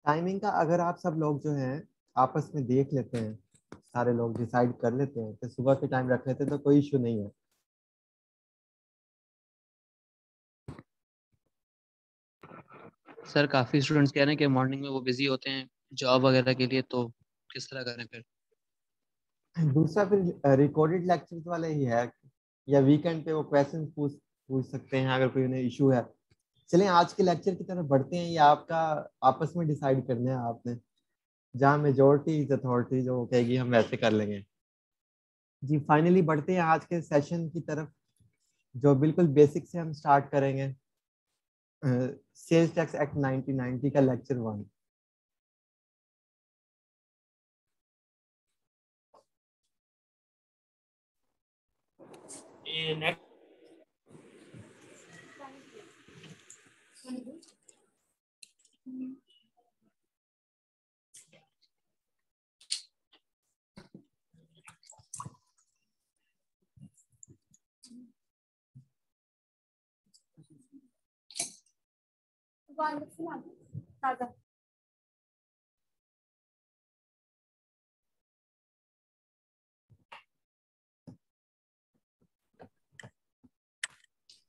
Timing का अगर आप सब लोग जो हैं आपस में देख लेते हैं, सारे लोग डिसाइड कर लेते हैं तो सुबह के टाइम रख लेते हैं तो कोई इशू नहीं है। सर काफी स्टूडेंट्स कह रहे हैं कि मॉर्निंग में वो बिजी होते हैं जॉब वगैरह के लिए, तो किस तरह करें फिर? दूसरा फिर रिकॉर्डेड लेक्चर्स वाले ही है, या वीकेंड पे वो क्वेश्चन पूछ पूछ सकते हैं अगर कोई उन्हें इशू है। चलिए आज के लेक्चर की तरफ बढ़ते हैं, ये आपका आपस में डिसाइड करना है आपने। जहाँ मेजोरिटी इज अथॉरिटी जो वो कहेगी हम वैसे कर लेंगे। जी फाइनली बढ़ते हैं आज के सेशन की तरफ, जो बिल्कुल बेसिक से हम स्टार्ट करेंगे। सेल्स टैक्स एक्ट 1990 का लेक्चर 1। ये नेट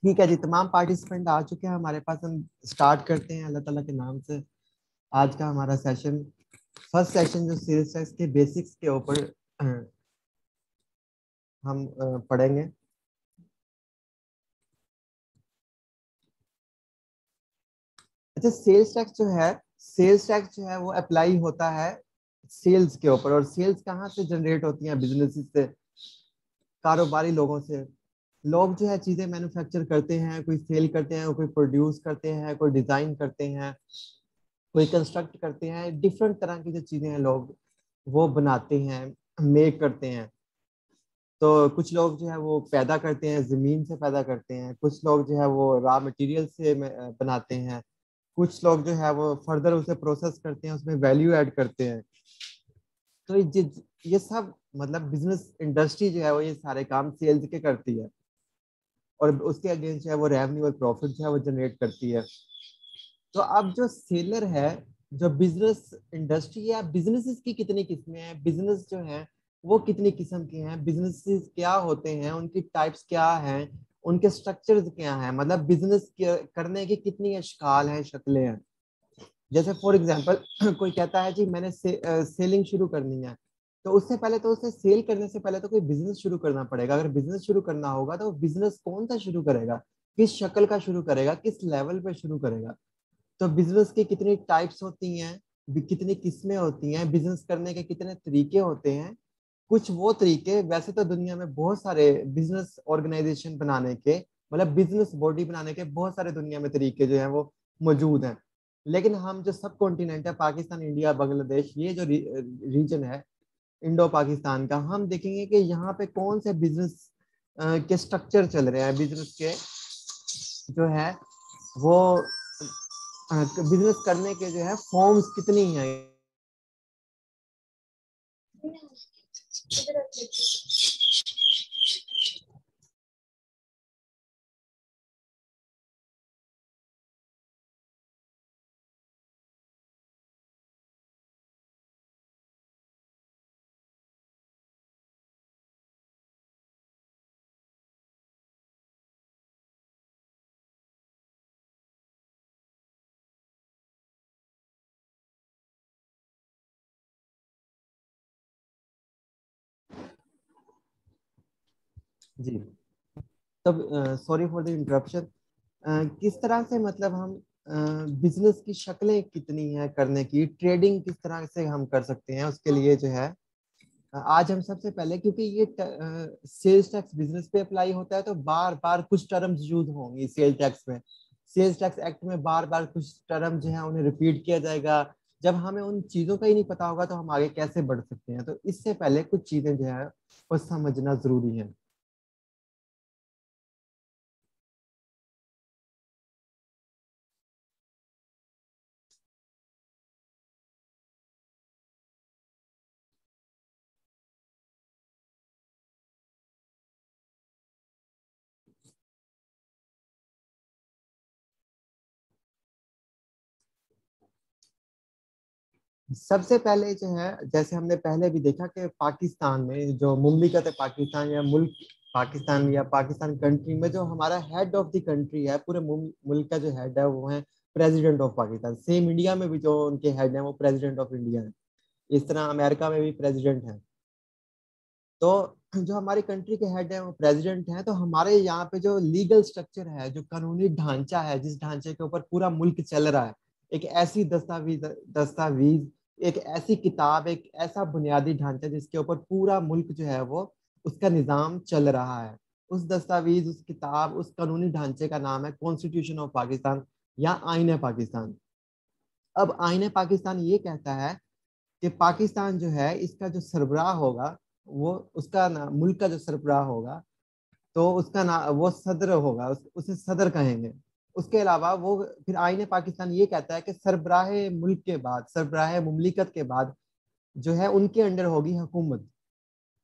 ठीक है जी, तमाम पार्टिसिपेंट आ चुके हैं हमारे पास। हम स्टार्ट करते हैं अल्लाह ताला के नाम से। आज का हमारा सेशन, फर्स्ट सेशन जो सेल्स टैक्स के बेसिक्स के ऊपर हम पढ़ेंगे। अच्छा, सेल्स टैक्स जो है, सेल्स टैक्स जो है वो अप्लाई होता है सेल्स के ऊपर। और सेल्स कहाँ से जनरेट होती हैं? बिजनेस से, कारोबारी लोगों से। लोग जो है चीजें मैन्युफैक्चर करते हैं, कोई सेल करते हैं, कोई प्रोड्यूस करते हैं, कोई डिजाइन करते हैं, कोई कंस्ट्रक्ट करते हैं। डिफरेंट तरह की जो चीजें हैं लोग वो बनाते हैं, मेक करते हैं। तो कुछ लोग जो है वो पैदा करते हैं, जमीन से पैदा करते हैं। कुछ लोग जो है वो रॉ मटेरियल से बनाते हैं। कुछ लोग जो है वो फर्दर उसे प्रोसेस करते हैं, उसमें वैल्यू ऐड करते हैं। तो ये सब मतलब बिजनेस इंडस्ट्री जो है वो ये सारे काम सेल्स के करती है, और उसके अगेंस्ट जो है वो रेवेन्यू और प्रॉफिट जो है वो जनरेट करती है। तो अब जो सेलर है, जो बिजनेस इंडस्ट्री है, बिजनेसेस की कितनी किस्में हैं, बिजनेस जो हैं वो कितनी किस्म के हैं, बिजनेसेस क्या होते हैं, उनकी टाइप्स क्या हैं, उनके स्ट्रक्चर्स क्या हैं, मतलब बिजनेस करने की कितनी अशकाल हैं, शक्लें हैं। जैसे फॉर एग्जांपल कोई कहता है जी मैंने सेलिंग शुरू करनी है, तो उससे पहले तो उसे सेल करने से पहले तो कोई बिजनेस शुरू करना पड़ेगा। अगर बिजनेस शुरू करना होगा तो बिजनेस कौन सा शुरू करेगा, किस शक्ल का शुरू करेगा, किस लेवल पे शुरू करेगा। तो बिजनेस की कितनी टाइप्स होती हैं, कितनी किस्में होती हैं, बिजनेस करने के कितने तरीके होते हैं। कुछ वो तरीके, वैसे तो दुनिया में बहुत सारे बिजनेस ऑर्गेनाइजेशन बनाने के, मतलब बिजनेस बॉडी बनाने के बहुत सारे दुनिया में तरीके जो हैं वो मौजूद हैं। लेकिन हम जो सब कॉन्टिनेंट है, पाकिस्तान, इंडिया, बांग्लादेश, ये जो रीजन है इंडो पाकिस्तान का, हम देखेंगे कि यहाँ पे कौन से बिजनेस के स्ट्रक्चर चल रहे हैं, बिजनेस के जो है वो बिजनेस करने के जो है फॉर्म्स कितनी हैं। जी, तब सॉरी फॉर द इंटरप्शन। किस तरह से मतलब हम बिजनेस की शक्लें कितनी हैं करने की, ट्रेडिंग किस तरह से हम कर सकते हैं, उसके लिए जो है आज हम सबसे पहले, क्योंकि ये सेल्स टैक्स बिजनेस पे अप्लाई होता है तो बार बार कुछ टर्म्स यूज होंगी सेल्स टैक्स में। सेल्स टैक्स एक्ट में बार बार कुछ टर्म जो है उन्हें रिपीट किया जाएगा। जब हमें उन चीजों का ही नहीं पता होगा तो हम आगे कैसे बढ़ सकते हैं। तो इससे पहले कुछ चीजें जो है वो समझना जरूरी है। सबसे पहले जो है, जैसे हमने पहले भी देखा कि पाकिस्तान में जो मुमलिकत है पाकिस्तान या मुल्क पाकिस्तान या पाकिस्तान कंट्री में जो हमारा हेड ऑफ द कंट्री है, पूरे मुल्क का जो हेड है वो है president of Pakistan. Same India में भी जो उनके हेड है वो प्रेसिडेंट ऑफ इंडिया है। इस तरह अमेरिका में भी प्रेसिडेंट है। तो जो हमारी कंट्री के हेड है वो प्रेसिडेंट हैं। तो हमारे यहाँ पे जो लीगल स्ट्रक्चर है, जो कानूनी ढांचा है, जिस ढांचे के ऊपर पूरा मुल्क चल रहा है, एक ऐसी दस्तावेज एक ऐसी किताब, एक ऐसा बुनियादी ढांचा जिसके ऊपर पूरा मुल्क जो है वो उसका निजाम चल रहा है। उस दस्तावेज, उस किताब, उस कानूनी ढांचे का नाम है कॉन्स्टिट्यूशन ऑफ पाकिस्तान या आईन पाकिस्तान। अब आईन पाकिस्तान ये कहता है कि पाकिस्तान जो है इसका जो सरबराह होगा, वो उसका ना मुल्क का जो सरबराह होगा तो उसका ना वो सदर होगा, उसे सदर कहेंगे। उसके अलावा वो फिर आईन पाकिस्तान ये कहता है कि सरबराह मुल्क के बाद, सरबराह मुमलिकत के बाद जो है उनके अंडर होगी हुकूमत।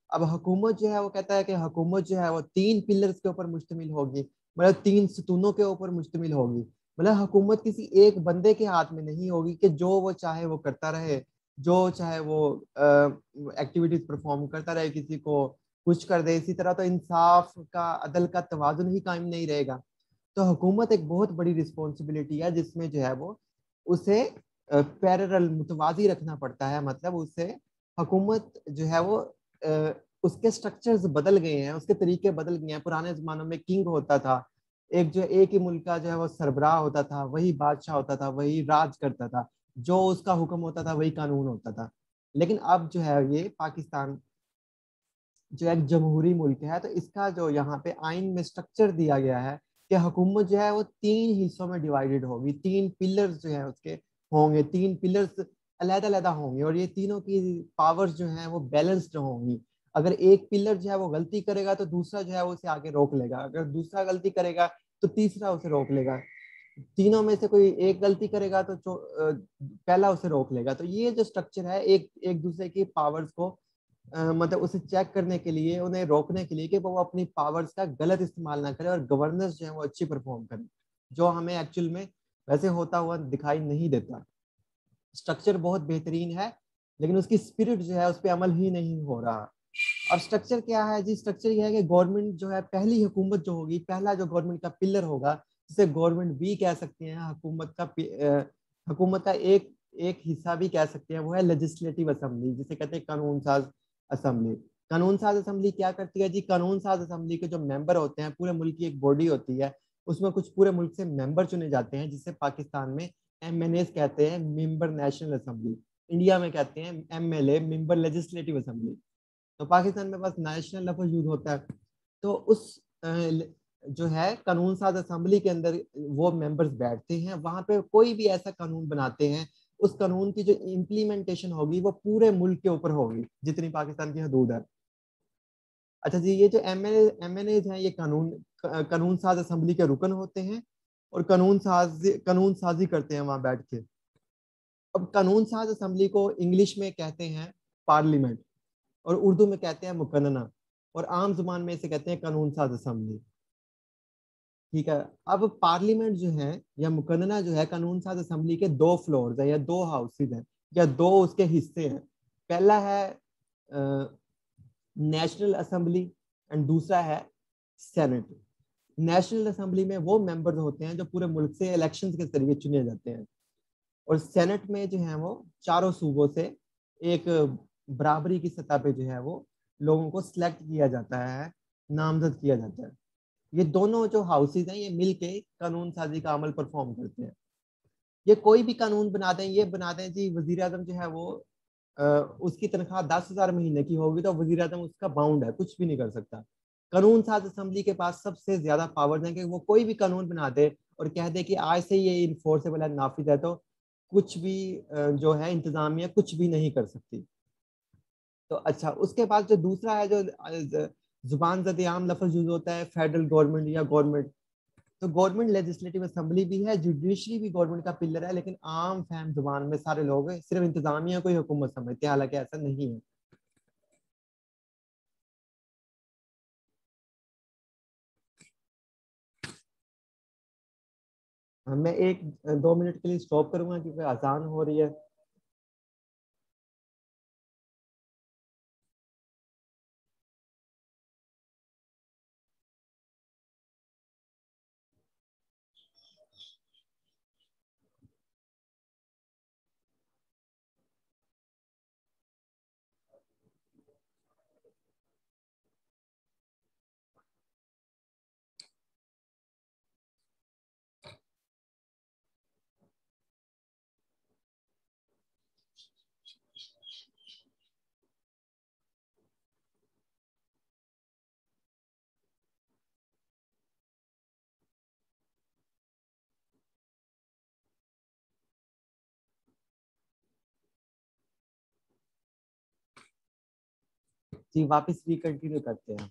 अब हुकूमत जो है वो कहता है कि हुकूमत जो है वो 3 पिलर्स के ऊपर मुश्तमिल होगी, मतलब 3 सतूनों के ऊपर मुश्तमिल होगी। मतलब हुकूमत किसी एक बंदे के हाथ में नहीं होगी कि जो वो चाहे वो करता रहे, जो चाहे वो एक्टिविटीज परफॉर्म करता रहे, किसी को कुछ कर दे। इसी तरह तो इंसाफ का, अदल का तवाजुन ही कायम नहीं रहेगा। तो हुकूमत एक बहुत बड़ी रिस्पॉन्सिबिलिटी है जिसमें जो है वो उसे पैरेलल मुतवाजी रखना पड़ता है। मतलब उसे हुकूमत जो है वो उसके स्ट्रक्चर्स बदल गए हैं, उसके तरीके बदल गए हैं। पुराने जमानों में किंग होता था, एक ही मुल्क का जो है वो सरबराह होता था, वही बादशाह होता था, वही राज करता था, जो उसका हुक्म होता था वही कानून होता था। लेकिन अब जो है ये पाकिस्तान जो एक जमहूरी मुल्क है, तो इसका जो यहाँ पे आइन में स्ट्रक्चर दिया गया है कि हुकूमत जो है वो 3 हिस्सों में डिवाइडेड होगी। 3 पिलर्स जो है उसके होंगे, 3 पिलर्स अलग-अलग होंगे, और ये तीनों की पावर्स जो है वो बैलेंस्ड होंगी। अगर एक पिलर जो है वो गलती करेगा तो दूसरा जो है वो उसे आगे रोक लेगा, अगर दूसरा गलती करेगा तो तीसरा उसे रोक लेगा, तीनों में से कोई एक गलती करेगा तो पहला उसे रोक लेगा। तो ये जो स्ट्रक्चर है एक एक दूसरे की पावर्स को मतलब उसे चेक करने के लिए, उन्हें रोकने के लिए कि वो अपनी पावर्स का गलत इस्तेमाल ना करे और गवर्नेंस जो है वो अच्छी परफॉर्म करे, जो हमें एक्चुअल में वैसे होता हुआ दिखाई नहीं देता। स्ट्रक्चर बहुत बेहतरीन है लेकिन उसकी स्पिरिट जो है उस पर अमल ही नहीं हो रहा। अब स्ट्रक्चर क्या है जी? स्ट्रक्चर ये है कि गवर्नमेंट जो है, पहली हुकूमत जो होगी, पहला जो गवर्नमेंट का पिलर होगा, जिसे गवर्नमेंट भी कह सकते हैं, हुकूमत का एक एक हिस्सा भी कह सकते हैं, वो है लेजिस्लेटिव असेंबली, जिसे कहते हैं कानून साज असेंबली। कानून साज असेंबली क्या करती है जी? कानून साज असेंबली के जो मेंबर होते हैं, पूरे मुल्क की एक बॉडी होती है, उसमें कुछ पूरे मुल्क से मेंबर चुने जाते हैं, जिसे पाकिस्तान में MNAs कहते हैं, मेंबर नेशनल असेंबली। इंडिया में कहते हैं MLA, मेंबर लेजिस्लेटिव असेंबली। तो पाकिस्तान में बस नेशनल लफ्ज यूज होता है। तो उस जो है कानून साज असेंबली के अंदर वो मेंबर्स बैठते हैं, वहां पे कोई भी ऐसा कानून बनाते हैं, उस कानून की जो इम्प्लीमेंटेशन होगी वो पूरे मुल्क के ऊपर होगी, जितनी पाकिस्तान की हदूद है। अच्छा जी, ये जो MNAs हैं, ये कानून साज असेंबली के रुकन होते हैं और कानून साजी करते हैं वहां बैठ के। अब कानून साज असेंबली को इंग्लिश में कहते हैं पार्लियामेंट, और उर्दू में कहते हैं मुकन्ना, और आम जुबान में इसे कहते हैं कानून साज असेंबली। ठीक है। अब पार्लियामेंट जो है या मुकन्ना जो है, कानून साज असेंबली के 2 फ्लोर्स है या 2 हाउसेज हैं या 2 उसके हिस्से हैं। पहला है नेशनल असेंबली एंड दूसरा है सेनेट। नेशनल असेंबली में वो मेंबर्स होते हैं जो पूरे मुल्क से इलेक्शंस के जरिए चुने जाते हैं, और सेनेट में जो है वो चारों सूबों से एक बराबरी की सतह पे जो है वो लोगों को सिलेक्ट किया जाता है, नामजद किया जाता है। ये दोनों जो हाउसेज हैं ये मिलके कानून साजी का अमल परफॉर्म करते हैं। ये कोई भी कानून बना दें, ये बना दें जी वजीर आजम जो है वो उसकी तनख्वाह 10,000 महीने की होगी तो वजीर आजम उसका बाउंड है, कुछ भी नहीं कर सकता। कानून साज असेंबली के पास सबसे ज्यादा पावर है कि वो कोई भी कानून बना दे और कह दे कि आज से ये इन्फोर्सेबल है, नाफिज है, तो कुछ भी जो है इंतजामिया कुछ भी नहीं कर सकती। तो अच्छा, उसके बाद जो दूसरा है, जो जुबान ज़द आम लफ्ज यूज होता है, फेडरल गवर्नमेंट या गवर्नमेंट। तो गवर्नमेंट लेजिस्लेटिव असेंबली भी है, जुडिशरी भी गवर्नमेंट का पिलर है, लेकिन आम फहम जुबान में सारे लोग सिर्फ इंतजामिया को ही हुकूमत समझते हैं, हालांकि ऐसा नहीं है। मैं 1-2 मिनट के लिए स्टॉप करूंगा क्योंकि अजान हो रही है। जी वापस रिकंटिन्यू करते हैं।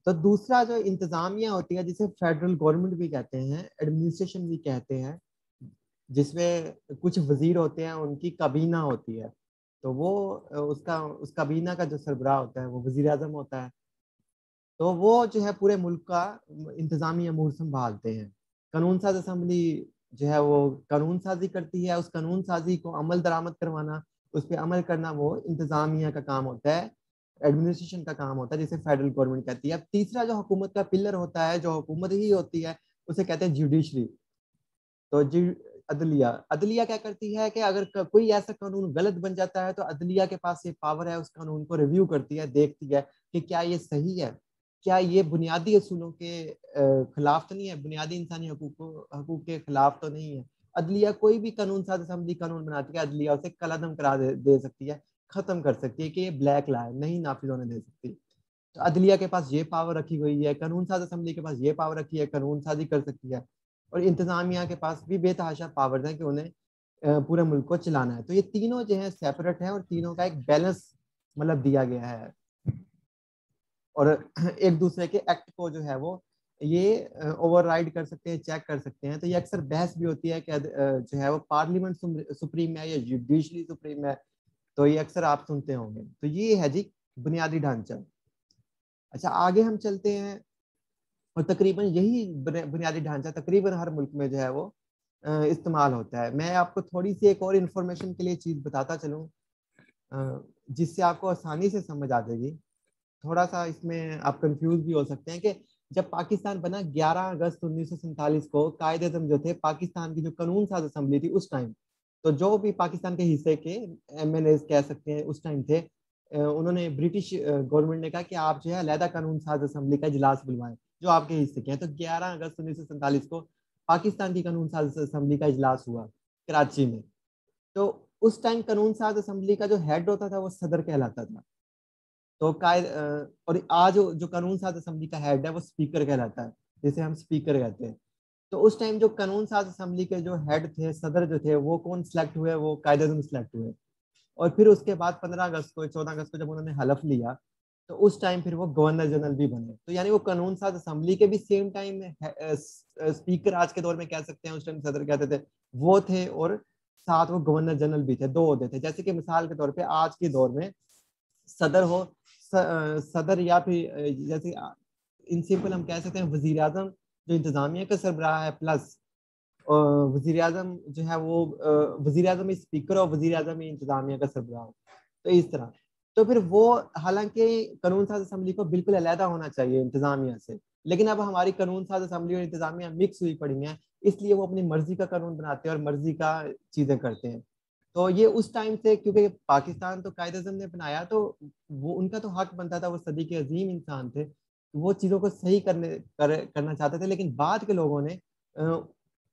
तो दूसरा जो इंतजामिया होती है, जिसे फेडरल गवर्नमेंट भी कहते हैं, एडमिनिस्ट्रेशन भी कहते हैं, जिसमें कुछ वजीर होते हैं, उनकी काबीना होती है। तो वो उस काबीना का जो सरबराह होता है वो वजीर आजम होता है। तो वो जो है पूरे मुल्क का इंतजामी अमूर संभालते हैं। कानून साज असम्बली जो है वो कानून साजी करती है, उस कानून साजी को अमल दरामद करवाना, उस पर अमल करना वो इंतजामिया का काम होता है, एडमिनिस्ट्रेशन का काम होता है, जिसे फेडरल गवर्नमेंट कहती है। अब तीसरा जो हुकूमत का पिलर होता है, जो हुकूमत ही होती है, उसे कहते हैं जुडिशरी। तो अदलिया अदलिया क्या करती है कि अगर कोई ऐसा कानून गलत बन जाता है तो अदलिया के पास ये पावर है, उस कानून को रिव्यू करती है, देखती है कि क्या ये सही है, क्या ये बुनियादी असूलों के खिलाफ तो नहीं है, बुनियादी इंसानी हकूक के खिलाफ तो नहीं है। अदलिया कोई भी कानून साज असम्बली कानून बनाती है, अदलिया उसे कलअदम करा दे सकती है, खत्म कर सकती है कि ये ब्लैक लॉ है, नहीं नाफिज होने दे सकती। तो अदलिया के पास ये पावर रखी हुई है, कानून साज असम्बली के पास ये पावर रखी है, कानून साजी कर सकती है। और इंतजामिया के पास भी बेतहाशा पावर्स हैं कि उन्हें पूरे मुल्क को चलाना है। तो ये तीनों जो है सेपरेट है और तीनों का एक बैलेंस मतलब दिया गया है, और एक दूसरे के एक्ट को जो है वो ये ओवरराइड कर सकते हैं, चेक कर सकते हैं। तो ये अक्सर बहस भी होती है कि जो है वो पार्लियामेंट सुप्रीम है या जुडिशरी सुप्रीम है। तो ये अक्सर आप सुनते होंगे। तो ये है जी बुनियादी ढांचा। अच्छा, आगे हम चलते हैं। और तकरीबन यही बुनियादी ढांचा तकरीबन हर मुल्क में जो है वो इस्तेमाल होता है। मैं आपको थोड़ी सी एक और इन्फॉर्मेशन के लिए चीज़ बताता चलूँ, जिससे आपको आसानी से समझ आ जाएगी। थोड़ा सा इसमें आप कंफ्यूज भी हो सकते हैं कि जब पाकिस्तान बना 11 अगस्त 1947 को, कायदे आज़म जो थे पाकिस्तान की, जो कानून साज असम्बली थी उस टाइम, तो जो भी पाकिस्तान के हिस्से के MNA कह सकते हैं उस टाइम थे, उन्होंने ब्रिटिश गवर्नमेंट ने कहा कि आप जो है अलहदा कानून साज असम्बली का इजलास बुलवाएं जो आपके हिस्से के हैं। तो 11 अगस्त 1947 को पाकिस्तान की कानून साज असम्बली का इजलास हुआ कराची में। तो उस टाइम कानून साज असम्बली का जो हेड होता था वो सदर कहलाता था। तो और आज जो कानून साज असम्बली का हेड है वो स्पीकर कहलाता है, जिसे हम स्पीकर कहते हैं। तो उस टाइम जो कानून साज असम्बली के जो हेड थे, सदर जो थे, वो कौन सिलेक्ट हुए? वो कायदे आज़म सिलेक्ट हुए। और फिर उसके बाद 15 अगस्त को, 14 अगस्त को जब उन्होंने हलफ लिया, तो उस टाइम फिर वो गवर्नर जनरल भी बने। तो यानी वो कानून साज असम्बली के भी सेम टाइम में स्पीकर, आज के दौर में कह सकते हैं, उस टाइम सदर कहते थे, वो थे। और साथ वो गवर्नर जनरल भी थे, दो होते थे। जैसे कि मिसाल के तौर पे आज के दौर में सदर हो, सदर, या फिर जैसे इन सिंपल हम कह सकते हैं वजीर आजम जो इंतजामिया का सरबराह है, प्लस वजीर आजम जो है वो वजीर आजम स्पीकर और वजीर आजम इंतजामिया का सरबराह। तो इस तरह। तो फिर वो, हालांकि कानून साज असम्बली को बिल्कुल अलहदा होना चाहिए इंतजामिया से, लेकिन अब हमारी कानून साज असम्बली और इंतजामिया मिक्स हुई पड़ी हैं, इसलिए वो अपनी मर्जी का कानून बनाते हैं और मर्जी का चीजें करते हैं। तो ये उस टाइम से, क्योंकि पाकिस्तान तो कायदे आज़म ने बनाया, तो वो उनका तो हक बनता था, वो सदी के अजीम इंसान थे, वो चीज़ों को सही करना चाहते थे। लेकिन बाद के लोगों ने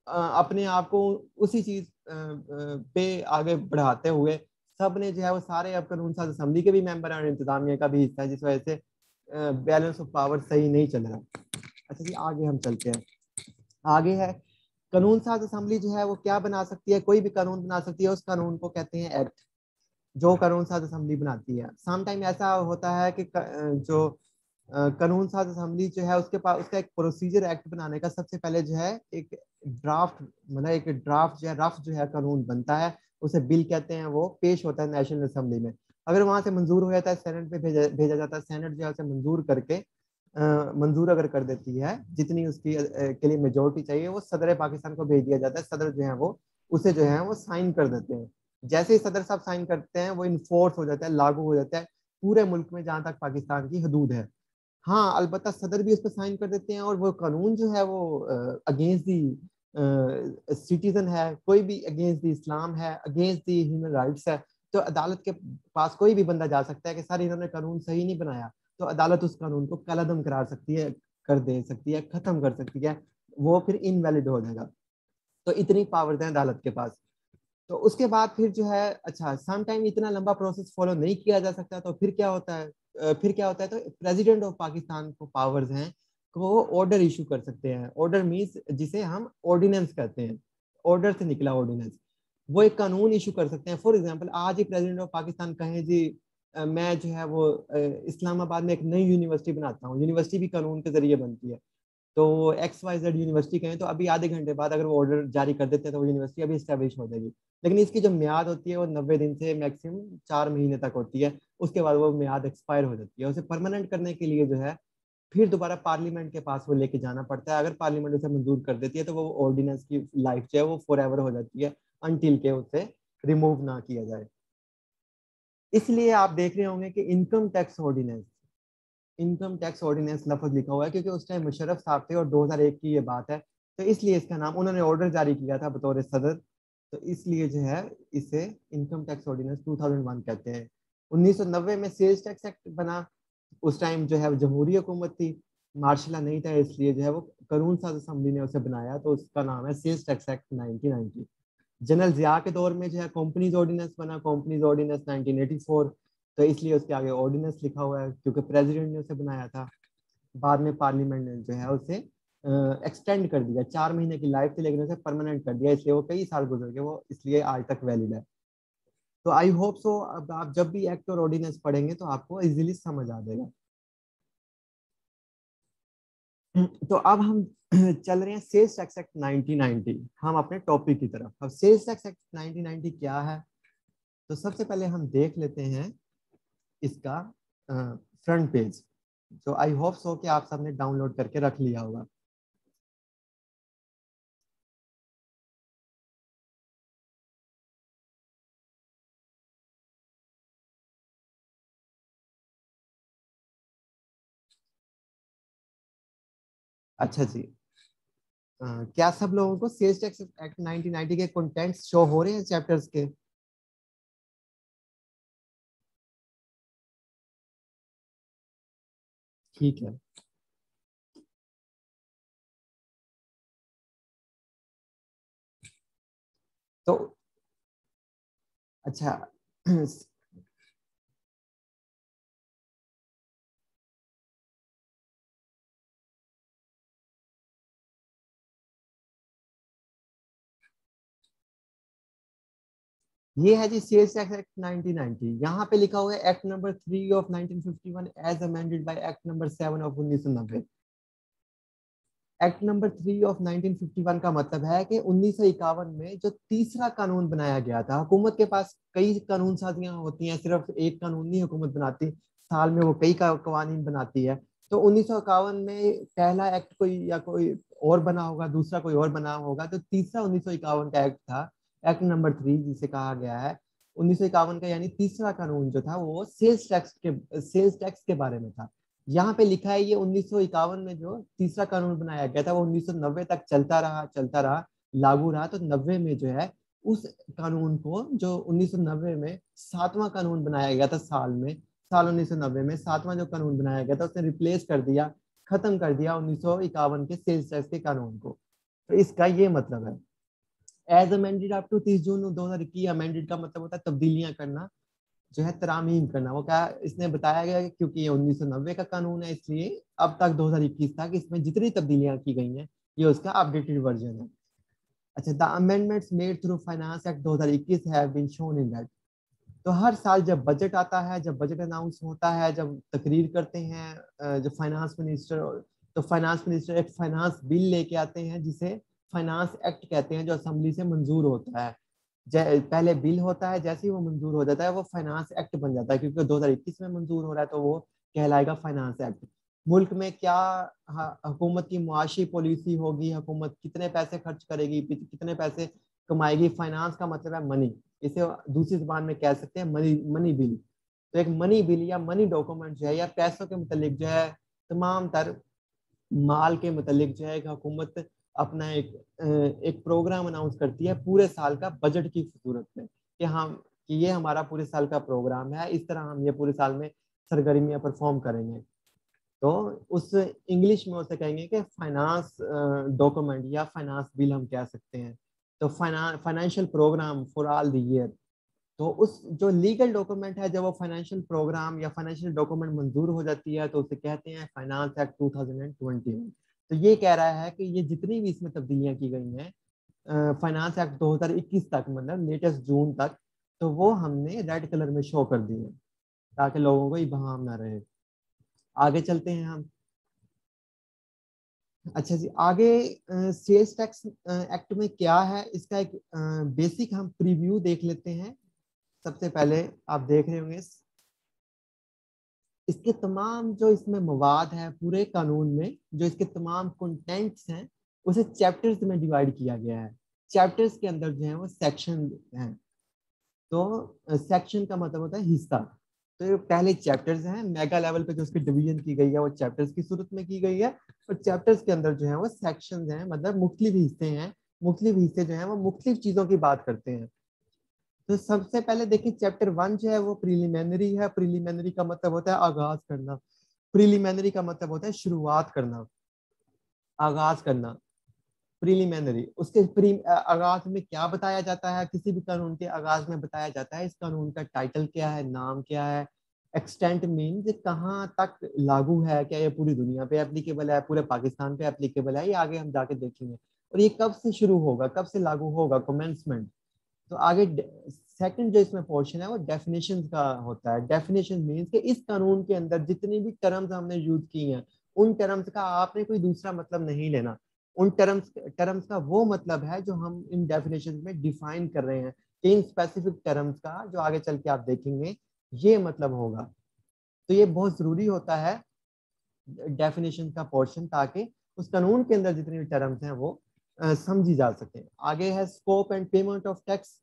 अपने आप को उसी चीज पे आगे बढ़ाते हुए, सब ने जो है वो सारे अब कानून साज असम्बली के भी मेंबर हैं और इंतजामिया का भी हिस्सा है, जिस वजह से बैलेंस ऑफ पावर सही नहीं चल रहा। अच्छा जी, आगे हम चलते हैं। आगे है कानून साज असम्बली जो है वो क्या बना सकती है? कोई भी कानून बना सकती है, उस कानून को कहते हैं एक्ट, जो कानून साज असम्बली बनाती है। सम टाइम ऐसा होता है कि जो कानून साज असम्बली जो है उसके पास, उसका एक प्रोसीजर एक्ट बनाने का, सबसे पहले जो है एक ड्राफ्ट, मतलब एक ड्राफ्ट जो है, रफ जो है कानून बनता है, उसे बिल कहते हैं, वो पेश होता है नेशनल असम्बली में। अगर वहां से मंजूर हो जाता है, सेनेट पे भेजा जाता है, सेनेट जो है उसे मंजूर करके मंजूर अगर कर देती है, जितनी उसकी के लिए मेजोरिटी चाहिए, वो सदर पाकिस्तान को भेज दिया जाता है। सदर जो है वो उसे जो है वो साइन कर देते हैं। जैसे ही सदर साहब साइन करते हैं, वो इन्फोर्स हो जाता है, लागू हो जाता है पूरे मुल्क में जहां तक पाकिस्तान की हदूद है। हाँ, अलबत्ता सदर भी उस पर साइन कर देते हैं, और वो कानून जो है वो अगेंस्ट दी सिटीजन है, कोई भी अगेंस्ट दी इस्लाम है, अगेंस्ट दी ह्यूमन राइट्स है, तो अदालत के पास कोई भी बंदा जा सकता है कि सर इन्होंने कानून सही नहीं बनाया। तो अदालत उस कानून को कलअदम करार सकती है, कर दे सकती है, खत्म कर सकती है, वो फिर इनवैलिड हो जाएगा। तो इतनी पावर्स हैं अदालत के पास। तो उसके बाद फिर जो है, अच्छा, सम टाइम इतना लंबा प्रोसेस फॉलो नहीं किया जा सकता, तो फिर क्या होता है? तो प्रेसिडेंट ऑफ पाकिस्तान को पावर्स हैं कि वो ऑर्डर इशू कर सकते हैं। ऑर्डर मीन्स जिसे हम ऑर्डिनेंस कहते हैं, ऑर्डर से निकला ऑर्डिनेंस। वो एक कानून इशू कर सकते हैं। फॉर एग्जांपल, आज ही प्रेसिडेंट ऑफ पाकिस्तान कहें जी मैं जो है वो इस्लामाबाद में एक नई यूनिवर्सिटी बनाता हूँ, यूनिवर्सिटी भी कानून के जरिए बनती है, तो XYZ यूनिवर्सिटी कहें तो अभी आधे घंटे बाद अगर वो ऑर्डर जारी कर देते हैं तो वो यूनिवर्सिटी अभी इस्टेब्लिश हो जाएगी। लेकिन इसकी जो म्याद होती है वो 90 दिन से मैक्सिमम 4 महीने तक होती है, उसके बाद वो म्याद एक्सपायर हो जाती है। उसे परमानेंट करने के लिए जो है फिर दोबारा पार्लियामेंट के पास वो लेके जाना पड़ता है। अगर पार्लियामेंट उसे मंजूर कर देती है तो वो ऑर्डिनेंस की लाइफ जो है वो फॉर एवर हो जाती है, अनटिल के उसे रिमूव ना किया जाए। इसलिए आप देख रहे होंगे कि इनकम टैक्स ऑर्डिनेंस लफ्ज लिखा हुआ है, क्योंकि उस टाइम मुशर्रफ साहब थे और 2001 की ये बात है, तो इसलिए इसका नाम उन्होंने ऑर्डर जारी किया था बतौर सदर, तो इसलिए जो है इसे इनकम टैक्स ऑर्डिनेंस 2001 कहते हैं। 1990 में सेल्स टैक्स एक्ट बना, उस टाइम जो है जमहूरी हुकूमत थी, मार्शला नहीं था, इसलिए जो है वो कानून साज असेंबली ने उसे बनाया, तो उसका नाम है सेल्स टैक्स एक्ट 1990। जनरल जिया के दौर में जो है कंपनीज ऑर्डिनेंस बना, कंपनीज ऑर्डिनेंस 1984, तो इसलिए उसके आगे ऑर्डिनेंस लिखा हुआ है क्योंकि प्रेसिडेंट ने उसे बनाया था। बाद में पार्लियामेंट ने जो है उसे एक्सटेंड कर दिया, 4 महीने की लाइफ थी लेकिन उसे परमानेंट कर दिया, इसलिए वो कई साल गुजर गए, वो इसलिए आज तक वैलिड है। तो आई होप सो अब आप जब भी एक्ट और ऑर्डिनेंस पढ़ेंगे तो आपको इजीली समझ आ जाएगा। तो अब हम चल रहे हैं सेल्स टैक्स एक्ट 1990, हम अपने टॉपिक की तरफ। अब सेल्स टैक्स एक्ट 1990 क्या है, तो सबसे पहले हम देख लेते हैं इसका फ्रंट पेज, जो आई होप सो कि आप सबने डाउनलोड करके रख लिया होगा। अच्छा जी, क्या सब लोगों को सेल्स टैक्स एक्ट 1990 के कंटेंट्स शो हो रहे हैं चैप्टर्स के? ठीक है, तो अच्छा ये है जी सेल्स टैक्स एक्ट 1990। यहाँ पे लिखा हुआ है act number 3 of 1951 as amended by act number 7 of 1990। Act number 3 of 1951 का मतलब है कि 1951 में जो तीसरा कानून बनाया गया था, हुकूमत के पास कई कानून साजियां होती हैं, सिर्फ एक कानून नहीं हुकूमत बनाती, साल में वो कई कवानीन बनाती है। तो 1951 में पहला एक्ट कोई या कोई और बना होगा, दूसरा कोई और बना होगा, तो तीसरा 1951 का एक्ट था, एक्ट नंबर 3 जिसे कहा गया है 1951 का, यानी तीसरा कानून जो था वो सेल्स टैक्स के बारे में था। यहाँ पे लिखा है ये 1951 में जो तीसरा कानून बनाया गया था वो 1990 तक चलता रहा, लागू रहा। तो 90 में जो है उस कानून को, जो 1990 में सातवां कानून बनाया गया था, साल 1990 में सातवां जो कानून बनाया गया था उसने रिप्लेस कर दिया, खत्म कर दिया 1951 के सेल्स टैक्स के कानून को। तो इसका ये मतलब है as amended up to 30 June 2021। Amended का मतलब होता है तब्दीलियां करना, जो है तरामीम करना। वो क्या इसने बताया गया कि क्योंकि ये 1990 का कानून है इसलिए अब तक 2021 तक इसमें जितनी तब्दीलियां की गई हैं ये उसका अपडेटेड वर्जन है। अच्छा, the amendments made through finance act 2021 have been shown in that. तो हर साल जब बजट आता है, जब बजट अनाउंस होता है, जब तकरीर करते हैं जो फाइनेंस मिनिस्टर, तो फाइनेंस मिनिस्टर एक फाइनेंस बिल लेके आते हैं जिसे फाइनेंस एक्ट कहते हैं, जो असेंबली से मंजूर होता है। पहले बिल होता है, जैसे ही वो मंजूर हो जाता है वो फाइनेंस एक्ट बन जाता है, क्योंकि 2021 में मंजूर हो रहा है तो वो कहलाएगा फाइनेंस एक्ट। मुल्क में क्या हुकूमत की मुआशी पॉलिसी होगी, हुकूमत कितने पैसे खर्च करेगी, कितने पैसे कमाएगी, फाइनेंस का मतलब है मनी, इसे दूसरी जबान में कह सकते हैं मनी मनी बिल। तो एक मनी बिल या मनी डॉक्यूमेंट जो है या पैसों के मुतालिक जो है, तमाम तर माल के मुतालिक जो है एक हुकूमत अपना एक प्रोग्राम अनाउंस करती है पूरे साल का बजट की सूरत में, कि ये हमारा पूरे साल का प्रोग्राम है, इस तरह हम ये पूरे साल में सरगर्मियां परफॉर्म करेंगे। तो उस इंग्लिश में उसे कहेंगे कि फाइनेंस डॉक्यूमेंट या फाइनेंस बिल हम कह सकते हैं। तो financial program for all the year. तो उस जो लीगल डॉक्यूमेंट है, जब वो फाइनेंशियल प्रोग्राम या फाइनेंशियल डॉक्यूमेंट मंजूर हो जाती है तो उसे कहते हैं फाइनेंस एक्ट 2021। तो ये कह रहा है कि ये जितनी भी इसमें तब्दीलियां की गई हैं फाइनेंस एक्ट 2021 तक, मतलब लेटेस्ट जून तक, तो वो हमने रेड कलर में शो कर दी है। ताकि लोगों को इबहम ना रहे। आगे चलते हैं हम। अच्छा जी, आगे सेल्स टैक्स एक्ट में क्या है, इसका एक बेसिक हम प्रीव्यू देख लेते हैं। सबसे पहले आप देख रहे होंगे इसके तमाम जो इसमें मवाद है पूरे कानून में, जो इसके तमाम कंटेंट्स हैं, उसे चैप्टर्स में डिवाइड किया गया है। चैप्टर्स के अंदर जो है वो सेक्शन हैं। तो सेक्शन का मतलब होता है हिस्सा। तो ये पहले चैप्टर्स हैं, मेगा लेवल पे जो उसकी डिवीजन की गई है वो चैप्टर्स की सूरत में की गई है। और चैप्टर्स के अंदर जो है वो सेक्शंस हैं, मतलब मुख्तलिफ हिस्से हैं। मुख्तलिफ हिस्से जो है वो मुख्तलिफ चीजों की बात करते हैं। तो सबसे पहले देखिए चैप्टर 1 जो है वो प्रीलिमिनरी है। प्रीलिमिनरी का मतलब होता है आगाज करना। प्रीलिमिनरी का मतलब होता है शुरुआत करना, आगाज करना। प्रीलिमिनरी उसके आगाज में क्या बताया जाता है, किसी भी कानून के आगाज में बताया जाता है इस कानून का टाइटल क्या है, नाम क्या है, एक्सटेंट मीन कहाँ तक लागू है, क्या ये पूरी दुनिया पे एप्लीकेबल है, पूरे पाकिस्तान पे एप्लीकेबल है, ये आगे हम जाके देखेंगे। और ये कब से शुरू होगा, कब से लागू होगा, कमेंसमेंट। तो आगे सेकंड जो इसमें पोर्शन है वो डेफिनेशन का होता है। डेफिनेशन मीन्स कि इस कानून के अंदर जितनी भी टर्म्स हमने यूज की हैं, उन टर्म्स का आपने कोई दूसरा मतलब नहीं लेना। उन टर्म्स टर्म्स का वो मतलब है जो हम इन डेफिनेशन में डिफाइन कर रहे हैं। इन स्पेसिफिक टर्म्स का जो आगे चल के आप देखेंगे ये मतलब होगा। तो ये बहुत जरूरी होता है डेफिनेशन का पोर्शन, ताकि उस कानून के अंदर जितनी भी टर्म्स हैं वो समझी जा सके। आगे है scope and payment of tax.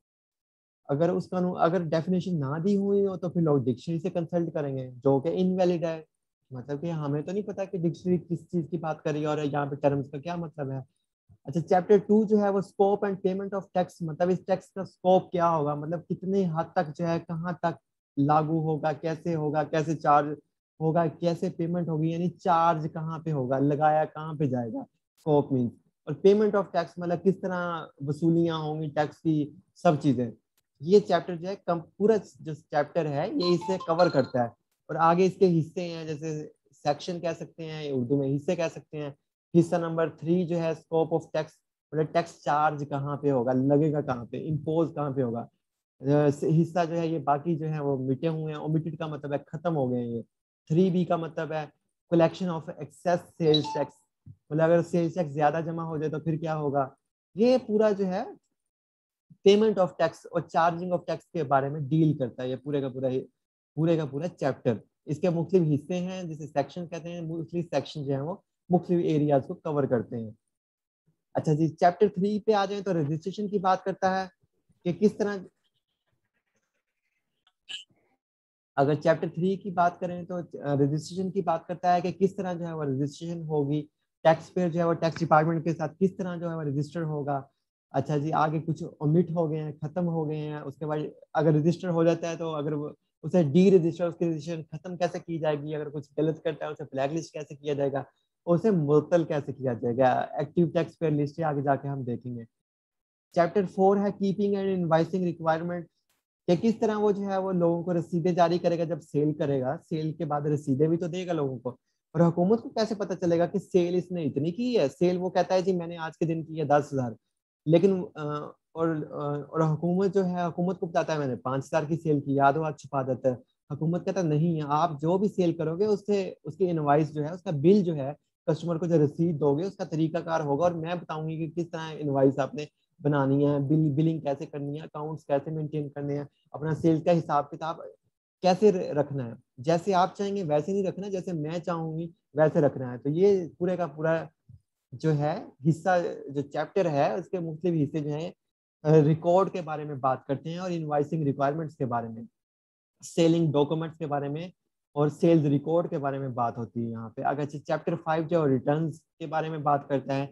अगर उस कानून अगर डेफिनेशन ना दी हुई हो तो फिर लोग डिक्शनरी से कंसल्ट करेंगे, जो कि इनवैलिड है। मतलब कि हमें तो नहीं पता कि डिक्शनरी किस चीज की बात कर रही है और यहाँ पे टर्म्स का क्या मतलब है। अच्छा, चैप्टर 2 जो है वो scope and payment of tax, मतलब इस टैक्स का स्कोप क्या होगा, मतलब कितने हद तक जो है, कहाँ तक लागू होगा, कैसे होगा, कैसे चार्ज होगा, कैसे पेमेंट होगी, यानी चार्ज कहाँ पे होगा, लगाया कहाँ पे जाएगा। Scope means. और पेमेंट ऑफ टैक्स मतलब किस तरह वसूलियां होंगी टैक्स की, सब चीजें। ये चैप्टर जो है पूरा जो चैप्टर है ये इसे कवर करता है। और आगे इसके हिस्से हैं, जैसे सेक्शन कह सकते हैं, उर्दू में हिस्से कह सकते हैं। हिस्सा नंबर 3 जो है स्कोप ऑफ टैक्स, मतलब टैक्स चार्ज कहाँ पे होगा, लगेगा कहाँ पे, इम्पोज कहाँ पे होगा। हिस्सा जो है ये बाकी जो है वो मिटे हुए हैं, ओमिटेड का मतलब है खत्म हो गए हैं ये। 3B का मतलब है collection of excess sales tax, मतलब अगर सेल्स टैक्स ज्यादा जमा हो जाए तो फिर क्या होगा। ये पूरा जो है पेमेंट ऑफ टैक्स और चार्जिंग ऑफ टैक्स के बारे में डील करता है ये पूरे का पूरा चैप्टर। इसके मुख्तलिफ हिस्से हैं जिसे सेक्शन कहते हैं। मुख्तलिफ सेक्शन जो है वो मुख्तलिफ एरियाज को कवर करते हैं। अच्छा जी, चैप्टर 3 पे आ जाए तो रजिस्ट्रेशन की बात करता है कि किस तरह। अगर चैप्टर 3 की बात करें तो रजिस्ट्रेशन की बात करता है कि किस तरह जो है वो रजिस्ट्रेशन होगी। टैक्स पेयर जो है वो टैक्स डिपार्टमेंट के साथ किस तरह जो है वो रजिस्टर होगा। अच्छा जी, आगे कुछ ओमिट हो गए हैं, खत्म हो गए हैं, उसके बाद अगर रजिस्टर हो जाता है तो अगर वो उसे डी रजिस्टर, उसकी रजिस्ट्रेशन खत्म कैसे की जाएगी, अगर कुछ गलत करता है उसे ब्लैक लिस्ट कैसे किया जाएगा, उसे मुअत्तल कैसे किया जाएगा, एक्टिव टैक्स पेयर लिस्ट आगे जाके हम देखेंगे। चैप्टर 4 है कीपिंग एंड इनवाइसिंग रिक्वायरमेंट, कि किस तरह वो जो है वो लोगों को रसीदें जारी करेगा। जब सेल करेगा, सेल के बाद रसीदें भी तो देगा लोगों को। और हुकूमत को कैसे पता चलेगा कि सेल इसने इतनी की है। सेल वो कहता है जी मैंने आज के दिन की है 10,000, लेकिन और हुकूमत जो है, हुकूमत को बताता है मैंने 5,000 की सेल की, याद हो आज छुपा देता है। हुकूमत कहता नहीं है, आप जो भी सेल करोगे उससे उसकी इनवाइस जो है, उसका बिल जो है, कस्टमर को जो रसीद दोगे उसका तरीकाकार होगा, और मैं बताऊंगी कि किस तरह इनवाइस आपने बनानी है, बिलिंग कैसे करनी है, अकाउंट्स कैसे मेंटेन करने हैं, अपना सेल्स का हिसाब किताब कैसे रखना है। जैसे आप चाहेंगे वैसे नहीं रखना, जैसे मैं चाहूंगी वैसे रखना है। तो ये पूरे का पूरा जो है हिस्सा, जो चैप्टर है उसके मुख्तलिफ हिस्से जो है रिकॉर्ड के बारे में बात करते हैं, और इनवाइसिंग रिक्वायरमेंट्स के बारे में, सेलिंग डॉक्यूमेंट्स के बारे में, और सेल्स रिकॉर्ड के बारे में बात होती है यहाँ पे। अगर चैप्टर 5 जो रिटर्न के बारे में बात करता है।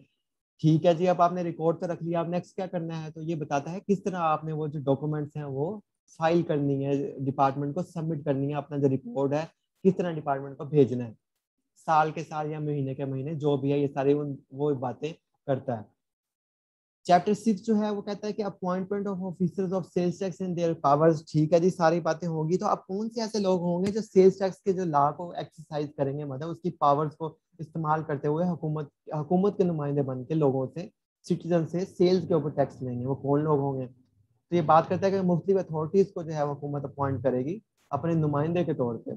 ठीक है जी, अब आपने रिकॉर्ड तो रख लिया, अब नेक्स्ट क्या करना है, तो ये बताता है किस तरह आपने वो जो डॉक्यूमेंट्स हैं वो फाइल करनी है, डिपार्टमेंट को सबमिट करनी है, अपना जो रिकॉर्ड है किस तरह डिपार्टमेंट को भेजना है, साल के साल या महीने के महीने जो भी है, ये सारी वो बातें करता है। चैप्टर 6 जो है वो कहता है कि appointment of officers of sales tax and their powers. ठीक है जी, सारी बातें होगी। तो अब कौन से ऐसे लोग होंगे जो सेल्स टैक्स के जो लॉ को एक्सरसाइज करेंगे, मतलब उसकी पावर्स को इस्तेमाल करते हुए हुकूमत हुकूमत के नुमाइंदे बन के लोगों से, सिटीजन से सेल्स के ऊपर टैक्स लेंगे, वो कौन लोग होंगे। तो ये बात करता है कि मुख्तलिफ अथॉरिटीज को जो है वो हुकूमत अपॉइंट करेगी अपने नुमाइंदे के तौर पे।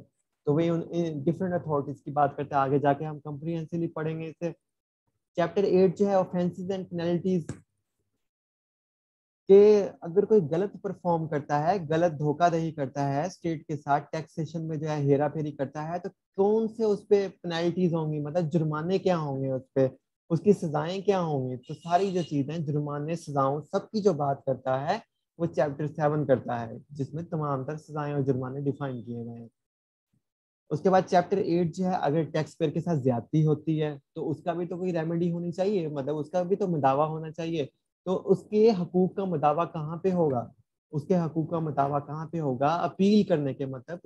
तो वही उन डिफरेंट अथॉरिटीज की बात करते हैं, आगे जाके हम कंप्रीहेंसिवली पढ़ेंगे इसे। चैप्टर 8 जो है ऑफेंसेस एंड पेनल्टीज, कि अगर कोई गलत परफॉर्म करता है, गलत धोखाधड़ी करता है स्टेट के साथ, टैक्सेशन में जो है हेरा फेरी करता है, तो कौन से उस पे पेनल्टीज होंगी, मतलब जुर्माने क्या होंगे उस पे, उसकी सजाएं क्या होंगी। तो सारी जो चीजें जुर्माने सजाओं सबकी जो बात करता है वो चैप्टर 7 करता है, जिसमें तमाम तर सजाएं और जुर्माने डिफाइन किए गए हैं। उसके बाद चैप्टर 8 जो है, अगर टैक्स पेयर के साथ ज्यादती होती है तो उसका भी तो कोई रेमेडी होनी चाहिए, मतलब उसका भी तो मुदावा होना चाहिए। तो उसके हकूक का मुदावा कहाँ पे होगा, उसके हकूक का मुदावा कहाँ पे होगा, अपील करने के, मतलब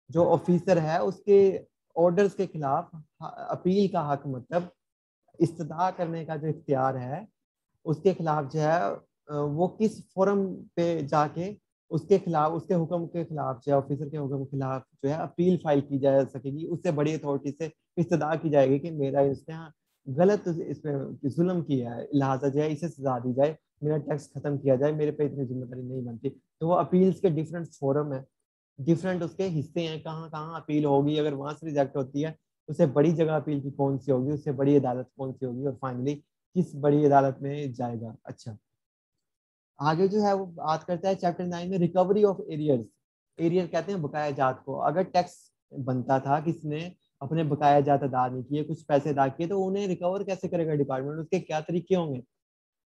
जो ऑफिसर है उसके ऑर्डर्स के खिलाफ अपील का हक, मतलब इस्तदा करने का जो इख्तियार है, उसके खिलाफ जो है वो किस फोरम पे जाके उसके खिलाफ, उसके हुक्म के खिलाफ जो है, ऑफिसर के हुक्म के खिलाफ जो है अपील फाइल की जा सकेगी, उससे बड़ी अथॉरिटी से इस्तदा की जाएगी कि मेरा इसने गलत इसमें जुल्म किया है, लिहाजा जो है इसे सजा दी जाए, मेरा टैक्स खत्म किया जाए, मेरे पे इतनी जिम्मेदारी नहीं बनती। तो वो अपील्स के डिफरेंट फोरम है, डिफरेंट उसके हिस्से हैं, कहाँ कहाँ अपील होगी, अगर वहां से रिजेक्ट होती है उससे बड़ी जगह अपील की कौन सी होगी, उससे बड़ी अदालत कौन सी होगी, और फाइनली किस बड़ी अदालत में जाएगा। अच्छा, आगे जो है वो बात करता है चैप्टर 9 में रिकवरी ऑफ एरियर्स। एरियर कहते हैं बकाया जात को। अगर टैक्स बनता था, किसने अपने बकाया जात अदा नहीं किए, कुछ पैसे अदा किए, तो उन्हें रिकवर कैसे करेगा डिपार्टमेंट, उसके क्या तरीके होंगे।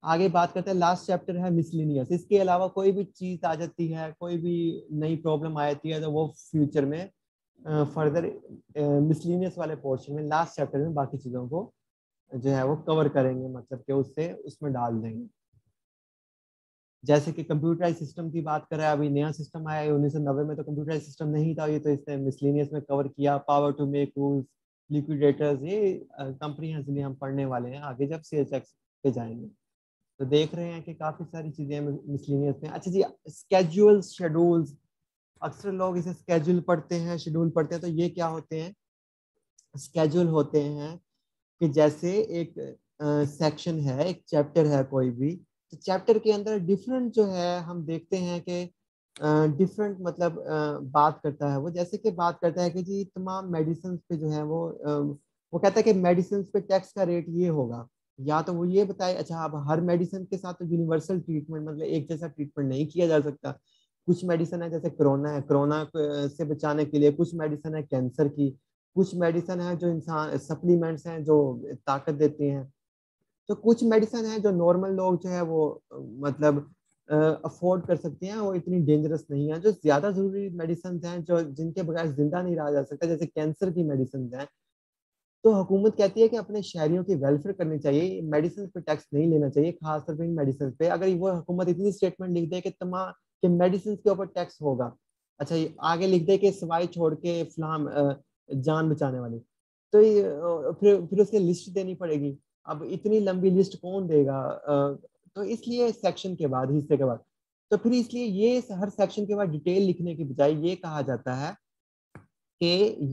आगे बात करते हैं, लास्ट चैप्टर है मिसलिनियस। इसके अलावा कोई भी चीज आ जाती है, कोई भी नई प्रॉब्लम आ जाती है, तो वो फ्यूचर में फर्दर मिसलिनियस वाले पोर्शन में लास्ट चैप्टर में बाकी चीजों को जो है वो कवर करेंगे, मतलब कि उससे उसमें डाल देंगे। जैसे कि कंप्यूटराइज सिस्टम की बात करें, अभी नया सिस्टम आया है 1990 में, तो कंप्यूटराइज सिस्टम नहीं था, ये तो इसने मिसलिनियस में कवर किया। Power to make rules, liquidators, ये कंप्रीहेंसिवली हम पढ़ने वाले हैं आगे जब सेल्स टैक्स पे जाएंगे। तो देख रहे हैं कि काफी सारी चीजें मिसलिनियस में। अच्छा जी, स्केड्यूल्स, शेड्यूल्स, अक्सर लोग इसे स्केड्यूल पढ़ते हैं, शेड्यूल पढ़ते हैं, तो ये क्या होते हैं, स्केड्यूल होते हैं कि जैसे एक सेक्शन है, एक चैप्टर है कोई भी, तो चैप्टर के अंदर डिफरेंट जो है हम देखते हैं कि डिफरेंट मतलब बात करता है वो, जैसे कि बात करता है कि जी तमाम मेडिसिन पे जो है वो कहता है कि मेडिसिन पे टैक्स का रेट ये होगा, या तो वो ये बताए, अच्छा अब हर मेडिसिन के साथ तो यूनिवर्सल ट्रीटमेंट, मतलब एक जैसा ट्रीटमेंट नहीं किया जा सकता। कुछ मेडिसिन है, जैसे कोरोना है, कोरोना से बचाने के लिए कुछ मेडिसिन है कैंसर की, कुछ मेडिसिन है जो इंसान सप्लीमेंट्स हैं जो ताकत देती हैं, तो कुछ मेडिसिन है जो नॉर्मल लोग जो है वो मतलब अफोर्ड कर सकते हैं, वो इतनी डेंजरस नहीं है। जो ज्यादा जरूरी मेडिसिन हैं, जो जिनके बगैर जिंदा नहीं रहा जा सकता, जैसे कैंसर की मेडिसिन हैं, तो हुकूमत कहती है कि अपने शहरियों की वेलफेयर करनी चाहिए, मेडिसिन पे टैक्स नहीं लेना चाहिए, खासतौर पर इन मेडिसिन पे। अगर वो हुकूमत इतनी स्टेटमेंट लिख दे कि तमाम कि मेडिसिन के ऊपर टैक्स होगा, अच्छा ये आगे लिख दे कि सवाई छोड़ के फलाम जान बचाने वाली, तो ये फिर उसकी लिस्ट देनी पड़ेगी। अब इतनी लंबी लिस्ट कौन देगा, तो इसलिए सेक्शन के बाद, हिस्से के बाद, तो फिर इसलिए ये हर सेक्शन के बाद डिटेल लिखने के बजाय ये कहा जाता है कि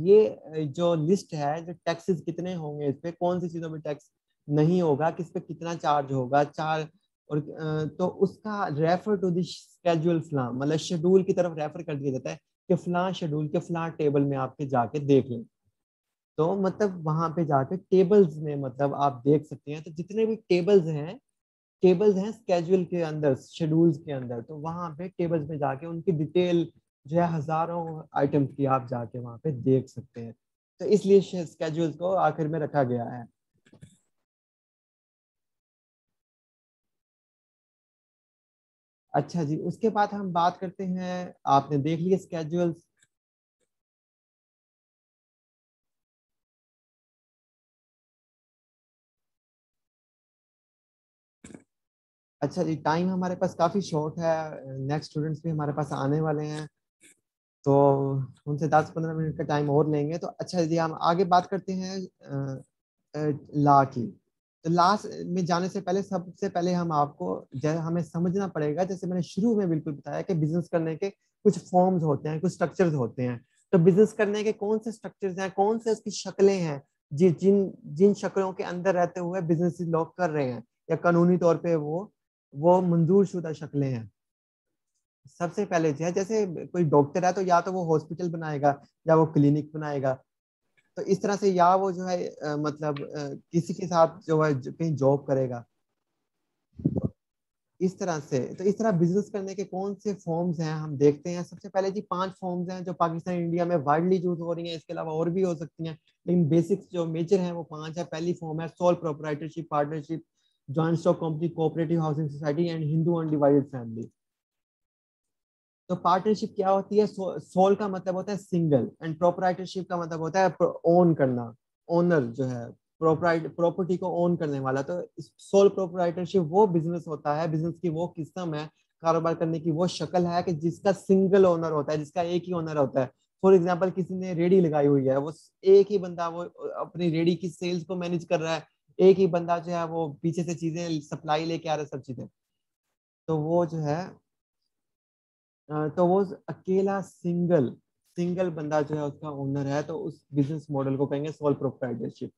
ये जो लिस्ट है, जो टैक्सेस कितने होंगे, इस पे कौन सी चीजों पे टैक्स नहीं होगा, किस पे कितना चार्ज होगा, और तो उसका रेफर टू द स्केड्यूल फलां, मतलब शेड्यूल की तरफ रेफर कर दिया जाता है कि फलां शेड्यूल के फलां टेबल में आपके जाके देख लें। तो मतलब वहां पे जाके टेबल्स में मतलब आप देख सकते हैं, तो जितने भी टेबल्स हैं स्केड्यूल के अंदर, शेड्यूल्स के अंदर, तो वहां पे टेबल्स में जाके उनकी डिटेल जो है हजारों आइटम्स की आप जाके वहां पे देख सकते हैं। तो इसलिए स्केड्यूल्स को आखिर में रखा गया है। अच्छा जी, उसके बाद हम बात करते हैं, आपने देख लिया स्केड्यूल्स। अच्छा जी, टाइम हमारे पास काफी शॉर्ट है, नेक्स्ट स्टूडेंट्स भी हमारे पास आने वाले हैं, तो उनसे 10-15 मिनट का टाइम और लेंगे। तो अच्छा जी, हम आगे बात करते हैं लॉ की। तो लॉ में जाने से पहले सबसे पहले हम आपको हमें समझना पड़ेगा, जैसे मैंने शुरू में बिल्कुल बताया कि बिजनेस करने के कुछ फॉर्म्स होते हैं, कुछ स्ट्रक्चर्स होते हैं। तो बिजनेस करने के कौन से स्ट्रक्चर्स हैं, कौन से उसकी शक्लें हैं, जिन जिन शक्लों के अंदर रहते हुए बिजनेस लोग कर रहे हैं, या कानूनी तौर पे वो मंजूर शुदा शक्लें हैं। सबसे पहले जो है, जैसे कोई डॉक्टर है तो या तो वो हॉस्पिटल बनाएगा या वो क्लिनिक बनाएगा। तो इस तरह से, या वो जो है मतलब किसी के साथ जो है कहीं जॉब करेगा। तो इस तरह से, तो इस तरह बिजनेस करने के कौन से फॉर्म्स हैं हम देखते हैं। सबसे पहले जी 5 फॉर्म्स हैं जो पाकिस्तान इंडिया में वाइडली यूज हो रही हैं, इसके अलावा और भी हो सकती हैं, लेकिन बेसिक्स जो मेजर हैं वो 5 है। पहली फॉर्म है sole proprietorship, partnership, joint stock company, cooperative housing society and Hindu undivided family. तो पार्टनरशिप क्या होती है? सोल का मतलब होता है सिंगल, एंड प्रोप्राइटरशिप का मतलब होता है ओन करना, ओनर जो है, प्रॉपर्टी को ओन करने वाला। तो सोल प्रोप्राइटरशिप वो बिजनेस होता है, बिजनेस की वो किस्म है, कारोबार करने की वो शक्ल है कि जिसका सिंगल ओनर होता है, जिसका एक ही ओनर होता है। फॉर एग्जाम्पल, किसी ने रेडी लगाई हुई है, वो एक ही बंदा वो अपनी रेडी की सेल्स को मैनेज कर रहा है, एक ही बंदा जो है वो पीछे से चीजें सप्लाई लेके आ रहा है, सब चीजें। तो वो जो है तो वो अकेला सिंगल सिंगल बंदा जो है उसका ओनर है, तो उस बिजनेस मॉडल को कहेंगे सोल प्रोप्राइटरशिप।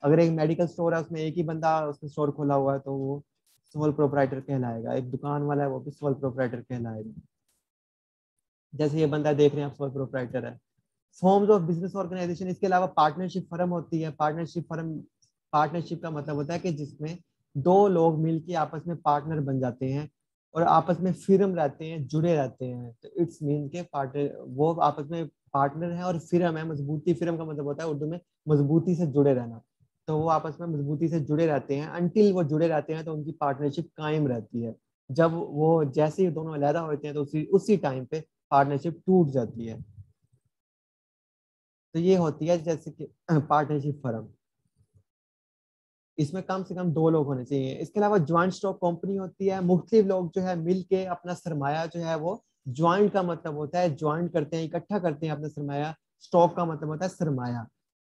अगर एक मेडिकल स्टोर है, उसमें एक ही बंदा उसमें स्टोर खोला हुआ है, तो वो सोल प्रोप्राइटर कहलाएगा। एक दुकान वाला है, वो भी सोल प्रोप्राइटर कहलाएगा। जैसे ये बंदा देख रहे हैं आप, सोल प्रोप्राइटर है। फॉर्म्स ऑफ बिजनेस ऑर्गेनाइजेशन, इसके अलावा पार्टनरशिप फर्म होती है। पार्टनरशिप का मतलब होता है कि जिसमें 2 लोग मिलके आपस में पार्टनर बन जाते हैं और आपस में फिर्म रहते हैं, जुड़े रहते हैं। तो इट्स मीन के पार्टनर वो आपस में पार्टनर है और फिर्म है मजबूती। फिर्म का मतलब होता है उर्दू में मजबूती से जुड़े रहना। तो वो आपस में मजबूती से जुड़े रहते हैं, अनटिल वो जुड़े रहते हैं तो उनकी पार्टनरशिप कायम रहती है। जब वो जैसे ही दोनों अलहदा होते हैं तो उसी उसी टाइम पे पार्टनरशिप टूट जाती है। तो ये होती है जैसे कि पार्टनरशिप फर्म। इसमें कम से कम 2 लोग होने चाहिए। इसके अलावा ज्वाइंट स्टॉक कंपनी होती है। मुख्तलिफ लोग जो है मिलके अपना सरमाया जो है वो, ज्वाइंट का मतलब होता है ज्वाइंट करते हैं, इकट्ठा करते हैं अपना सरमाया। स्टॉक का मतलब होता है सरमाया।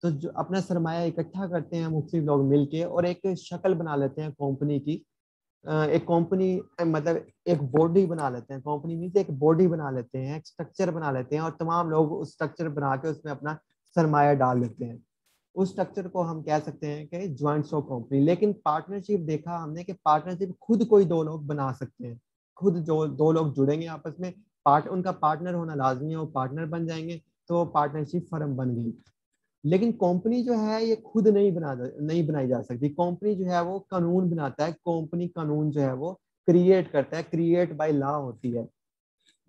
तो जो अपना सरमाया इकट्ठा करते हैं मुख्तलिफ लोग मिलके और एक शक्ल बना लेते हैं कंपनी की। एक कंपनी मतलब एक बॉडी बना लेते हैं, कंपनी मीन्स एक बॉडी बना लेते हैं, एक स्ट्रक्चर बना लेते हैं, और तमाम लोग उस स्ट्रक्चर बना के उसमें अपना सरमाया डाल देते हैं। उस स्ट्रक्चर को हम कह सकते हैं कि ज्वाइंट स्टॉक कंपनी। लेकिन पार्टनरशिप देखा हमने कि पार्टनरशिप खुद कोई 2 लोग बना सकते हैं। खुद जो 2 लोग जुड़ेंगे आपस में, उनका पार्टनर होना लाजमी है, वो पार्टनर बन जाएंगे, तो पार्टनरशिप फर्म बन गई। लेकिन कंपनी जो है ये खुद नहीं बनाई जा सकती। कंपनी जो है वो कानून बनाता है, कंपनी कानून जो है वो क्रिएट करता है, क्रिएट बाय लॉ होती है।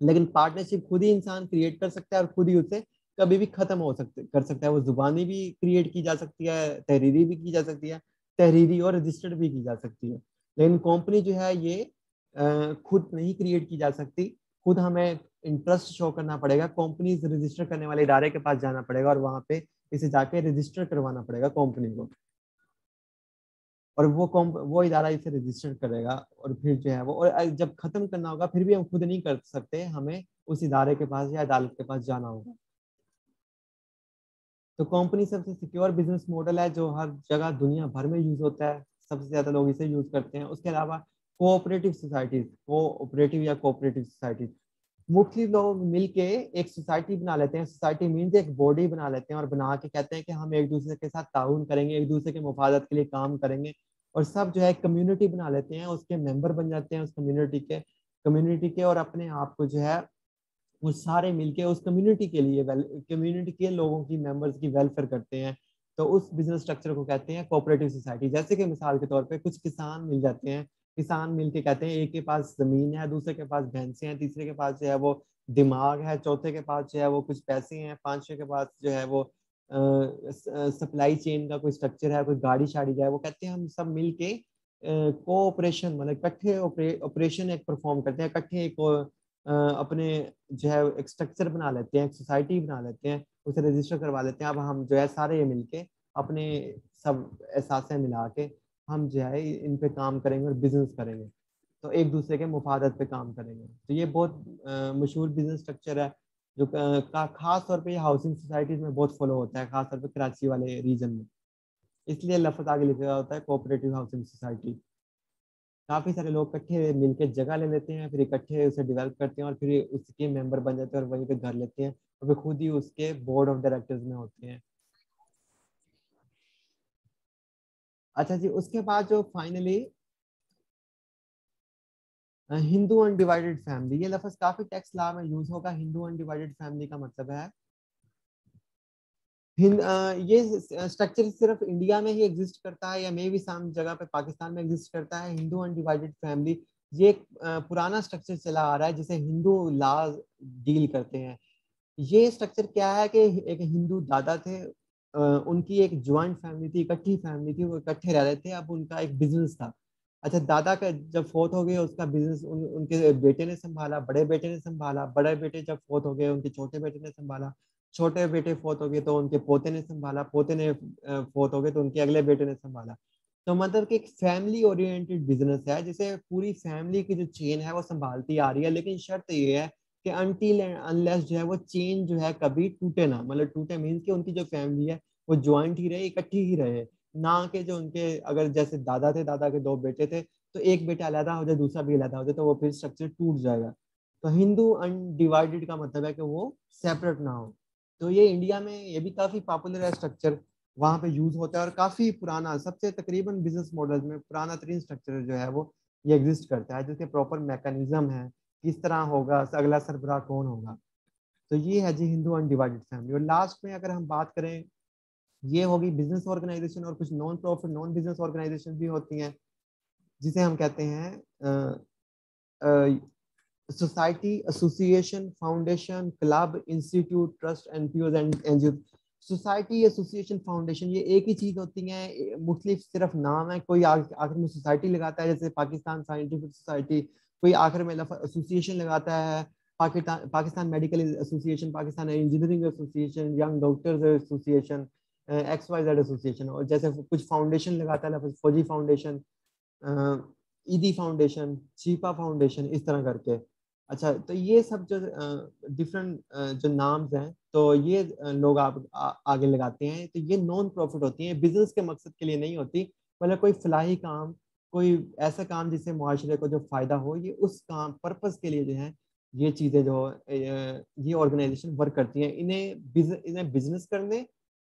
लेकिन पार्टनरशिप खुद ही इंसान क्रिएट कर सकता है और खुद ही उसे कभी भी खत्म कर सकता है। वो जुबानी भी क्रिएट की जा सकती है, तहरीरी भी की जा सकती है, तहरीरी और रजिस्टर्ड भी की जा सकती है। लेकिन कंपनी जो है ये खुद नहीं क्रिएट की जा सकती। खुद हमें इंटरेस्ट शो करना पड़ेगा, कंपनीज रजिस्टर करने वाले इदारे के पास जाना पड़ेगा और वहां पे इसे जाके रजिस्टर करवाना पड़ेगा कंपनी को। और वो इदारा इसे रजिस्टर करेगा, और फिर जो है वो, और जब खत्म करना होगा फिर भी हम खुद नहीं कर सकते, हमें उस इदारे के पास या अदालत के पास जाना होगा। तो कंपनी सबसे सिक्योर बिजनेस मॉडल है जो हर जगह दुनिया भर में यूज होता है, सबसे ज्यादा लोग इसे यूज करते हैं। उसके अलावा कोऑपरेटिव सोसाइटीज, मुख्तलिफ लोग मिलके एक सोसाइटी बना लेते हैं। सोसाइटी मीन्स एक बॉडी बना लेते हैं और बना के कहते हैं कि हम एक दूसरे के साथ ताउन करेंगे, एक दूसरे के मुफादत के लिए काम करेंगे। और सब जो है कम्युनिटी बना लेते हैं, उसके मेंबर बन जाते हैं उस कम्युनिटी के, और अपने आप को जो है वो सारे मिलके उस कम्युनिटी के लिए, कम्युनिटी के लोगों की, मेंबर्स की वेलफेयर करते हैं। तो उस बिजनेस स्ट्रक्चर को कहते हैं कोऑपरेटिव सोसाइटी। जैसे कि मिसाल के तौर पे कुछ किसान मिल जाते हैं, किसान मिलके कहते हैं, एक के पास जमीन है, दूसरे के पास भैंसे हैं, तीसरे के पास जो है वो दिमाग है, चौथे के पास जो है वो कुछ पैसे हैं, पांचवे के पास जो है वो सप्लाई चेन का कोई स्ट्रक्चर है, कोई गाड़ी शाड़ी जो है, वो कहते हैं हम सब मिलके कोऑपरेशन मतलब इकट्ठे ऑपरेशन एक परफॉर्म करते हैं, इकट्ठे एक अपने जो है एक स्ट्रक्चर बना लेते हैं, एक सोसाइटी बना लेते हैं, उसे रजिस्टर करवा लेते हैं। अब हम जो है सारे ये मिलके अपने सब एहसास मिला के हम जो है इन पे काम करेंगे और बिजनेस करेंगे। तो एक दूसरे के मुफादत पे काम करेंगे। तो ये बहुत मशहूर बिजनेस स्ट्रक्चर है जो खास तौर पे हाउसिंग सोसाइटीज में बहुत फॉलो होता है, खास तौर पे कराची वाले रीजन में। इसलिए लफ्ज आगे लिखा होता है कोऑपरेटिव हाउसिंग सोसाइटी। काफी सारे लोग इकट्ठे मिलकर जगह ले लेते हैं, फिर इकट्ठे उसे डेवलप करते हैं और फिर उसके मेंबर बन जाते हैं और वहीं पे घर लेते हैं, और फिर खुद ही उसके बोर्ड ऑफ डायरेक्टर्स में होते हैं। अच्छा जी, उसके बाद जो फाइनली हिंदू अनडिवाइडेड फैमिली, ये लफ्ज काफी टेक्स्ट लॉ में यूज होगा। हिंदू अनडिवाइडेड फैमिली का मतलब है ये स्ट्रक्चर सिर्फ इंडिया में ही एग्जिस्ट करता है या मे भी साम जगह पे पाकिस्तान में एग्जिस्ट करता है। हिंदू अनडिवाइडेड फैमिली ये एक पुराना स्ट्रक्चर चला आ रहा है जिसे हिंदू लॉ डील करते हैं। ये स्ट्रक्चर क्या है कि एक हिंदू दादा थे, उनकी एक ज्वाइंट फैमिली थी, इकट्ठी फैमिली थी, वो इकट्ठे रह रहे थे। अब उनका एक बिजनेस था। अच्छा, दादा का जब फोत हो गए उसका बिजनेस उनके बेटे ने संभाला, बड़े बेटे ने संभाला, बड़े बेटे जब फोत हो गए उनके छोटे बेटे ने संभाला, छोटे बेटे फोत हो गए तो उनके पोते ने संभाला, पोते ने फोत हो गए तो उनके अगले बेटे ने संभाला। तो मतलब कि एक फैमिली ओरिएंटेड बिजनेस है जिसे पूरी फैमिली की जो चेन है वो संभालती आ रही है। लेकिन शर्त ये है कि अनटिल एंड अनलेस जो है वो चेन जो है कभी टूटे ना, मतलब टूटे मीन्स कि उनकी जो फैमिली है वो ज्वाइंट ही रहे, इकट्ठी ही रहे, ना कि जो उनके अगर जैसे दादा थे, दादा के दो बेटे थे तो एक बेटा अलहदा हो जाए दूसरा भी अलहदा हो जाए तो वो फिर स्ट्रक्चर टूट जाएगा। तो हिंदू अनडिवाइडेड का मतलब है कि वो सेपरेट ना हो। तो ये इंडिया में ये भी काफी पॉपुलर है स्ट्रक्चर, वहां पे यूज होता है और काफी पुराना, सबसे तकरीबन बिजनेस मॉडल में पुराना तरीन स्ट्रक्चर जो है वो ये एग्जिस्ट करता है, जिसके प्रॉपर मैकेनिज्म है, किस तरह होगा, अगला सरबराह कौन होगा। तो ये है जी हिंदू अनडिवाइडेड फैमिली। और लास्ट में अगर हम बात करें, ये होगी बिजनेस ऑर्गेनाइजेशन, और कुछ non profit non business organization भी होती हैं जिसे हम कहते हैं society, association, foundation, club, institute, trust, NPO and NGO. Society, association, foundation ये एक ही चीज होती है, मुख्तलिफ सिर्फ नाम है। कोई आखिर में सोसाइटी लगाता है जैसे पाकिस्तान साइंटिफिक सोसाइटी, कोई आखिर में एसोसिएशन लगाता है, Pakistan Pakistan medical association, Pakistan engineering association, young doctors association, X Y Z association. और जैसे कुछ फाउंडेशन लगाता है फौजी फाउंडेशन, ईदी फाउंडेशन, चीपा फाउंडेशन, इस तरह करके। अच्छा, तो ये सब जो डिफरेंट जो नाम्स हैं तो ये लोग आगे लगाते हैं। तो ये नॉन प्रॉफिट होती हैं, बिजनेस के मकसद के लिए नहीं होती, मतलब कोई फलाही काम, कोई ऐसा काम जिससे मुआशरे को जो फायदा हो, ये उस काम पर्पस के लिए जो है ये चीजें जो ये ऑर्गेनाइजेशन वर्क करती हैं। इन्हें बिजनेस करने,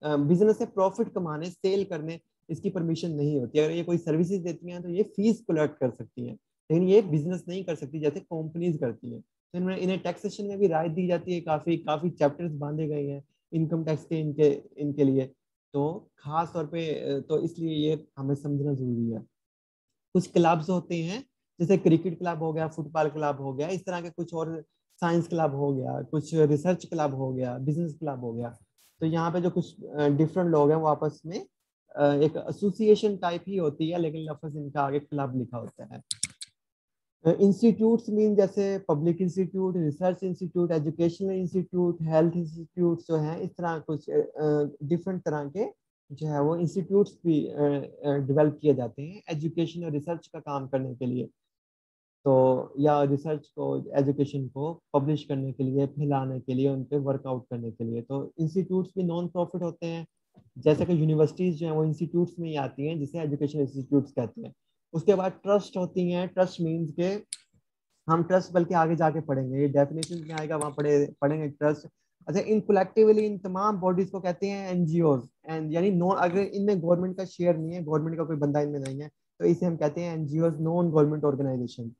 बिजनेस से प्रॉफिट कमाने, सेल करने इसकी परमिशन नहीं होती। अगर ये कोई सर्विसेज देती हैं तो ये फीस कलेक्ट कर सकती हैं, लेकिन ये बिजनेस नहीं कर सकती जैसे कंपनीज करती हैं। तो इन्हें टैक्सेशन में भी राहत दी जाती है, काफी काफी चैप्टर्स बांधे गए हैं इनकम टैक्स के इनके इनके लिए। तो खास तौर पे तो इसलिए ये हमें समझना जरूरी है। कुछ क्लब्स होते हैं जैसे क्रिकेट क्लब हो गया, फुटबॉल क्लब हो गया, इस तरह के कुछ, और साइंस क्लब हो गया, कुछ रिसर्च क्लब हो गया, बिजनेस क्लब हो गया। तो यहाँ पे जो कुछ डिफरेंट लोग हैं वो आपस में एक एसोसिएशन टाइप ही होती है, लेकिन लफ्ज इनका आगे क्लब लिखा होता है। इंस्टीट्यूट्स मीन जैसे public institute, research institute, educational institute, health institute जो हैं, इस तरह कुछ डिफरेंट तरह के जो है वो इंस्टीट्यूट्स भी डेवलप किए जाते हैं एजुकेशन और रिसर्च का काम करने के लिए। तो या रिसर्च को, एजुकेशन को पब्लिश करने के लिए, फैलाने के लिए, उन पे वर्कआउट करने के लिए। तो इंस्टीट्यूट्स भी नॉन प्रॉफिट होते हैं, जैसे कि यूनिवर्सिटीज जो है वो इंस्टीट्यूट्स में ही आती हैं जिसे एजुकेशन इंस्टीट्यूट्स कहते हैं। उसके बाद ट्रस्ट होती हैं। ट्रस्ट मीन्स के हम ट्रस्ट बल्कि आगे जाके पढ़ेंगे, ये डेफिनेशन में आएगा, वहाँ पढ़ेंगे ट्रस्ट। अच्छा, इन कलेक्टिवली इन तमाम बॉडीज को कहते हैं एनजीओज। एंड यानी नॉन, अगर इनमें गवर्नमेंट का शेयर नहीं है, गवर्नमेंट का कोई बंदा इनमें नहीं है, तो इसे हम कहते हैं एनजीओज, नॉन गवर्नमेंट ऑर्गेनाइजेशन।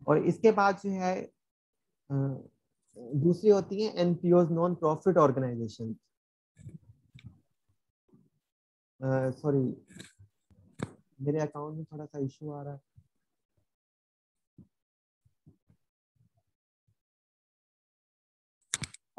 और इसके बाद जो है दूसरी होती है एनपीओज, नॉन प्रॉफिट ऑर्गेनाइजेशन। सॉरी, मेरे अकाउंट में थोड़ा सा इशू आ रहा है।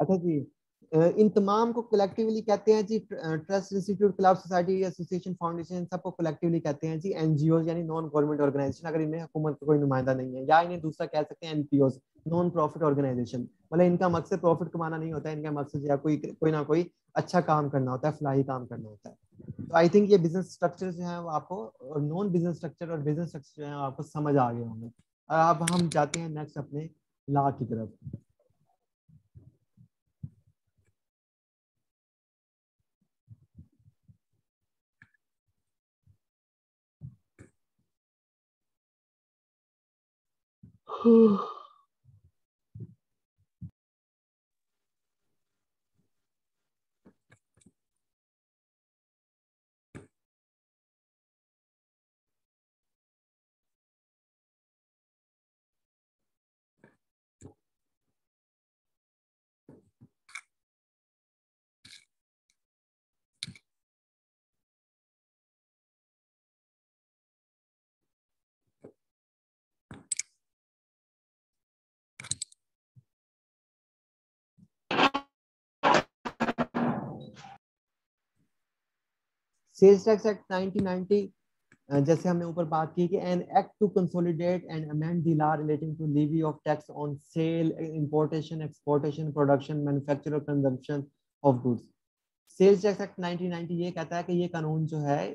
अच्छा जी, इन तमाम को कलेक्टिवली कहते हैं जी trust, institute, club, society, association, foundation, सबको कलेक्टिवली कहते हैं जी एनजीओ, यानी नॉन गवर्नमेंट ऑर्गेनाइजेशन, अगर इनमें हुकूमत का कोई नुमाइंदा नहीं है। या इन्हें दूसरा कह सकते हैं एनपीओ, नॉन प्रॉफिट ऑर्गेनाइजेशन। मतलब इनका मकसद प्रॉफिट कमाना नहीं होता है, इनका मकसद या कोई कोई ना कोई अच्छा काम करना होता है, फलाही काम करना होता है। तो आई थिंक ये बिजनेस स्ट्रक्चर जो है वो आपको, नॉन बिजनेस स्ट्रक्चर और बिजनेस स्ट्रक्चर जो है आपको समझ आ गए होंगे। और अब हम जाते हैं नेक्स्ट अपने लॉ की तरफ। सेल्स टैक्स एक्ट 1990, जैसे हमने ऊपर बात की कि an act to consolidate and amend the law relating to levy of tax on sale, importation, exportation, production, manufacture और consumption of goods. Sales tax act 1990 ये कहता है कि ये कानून जो है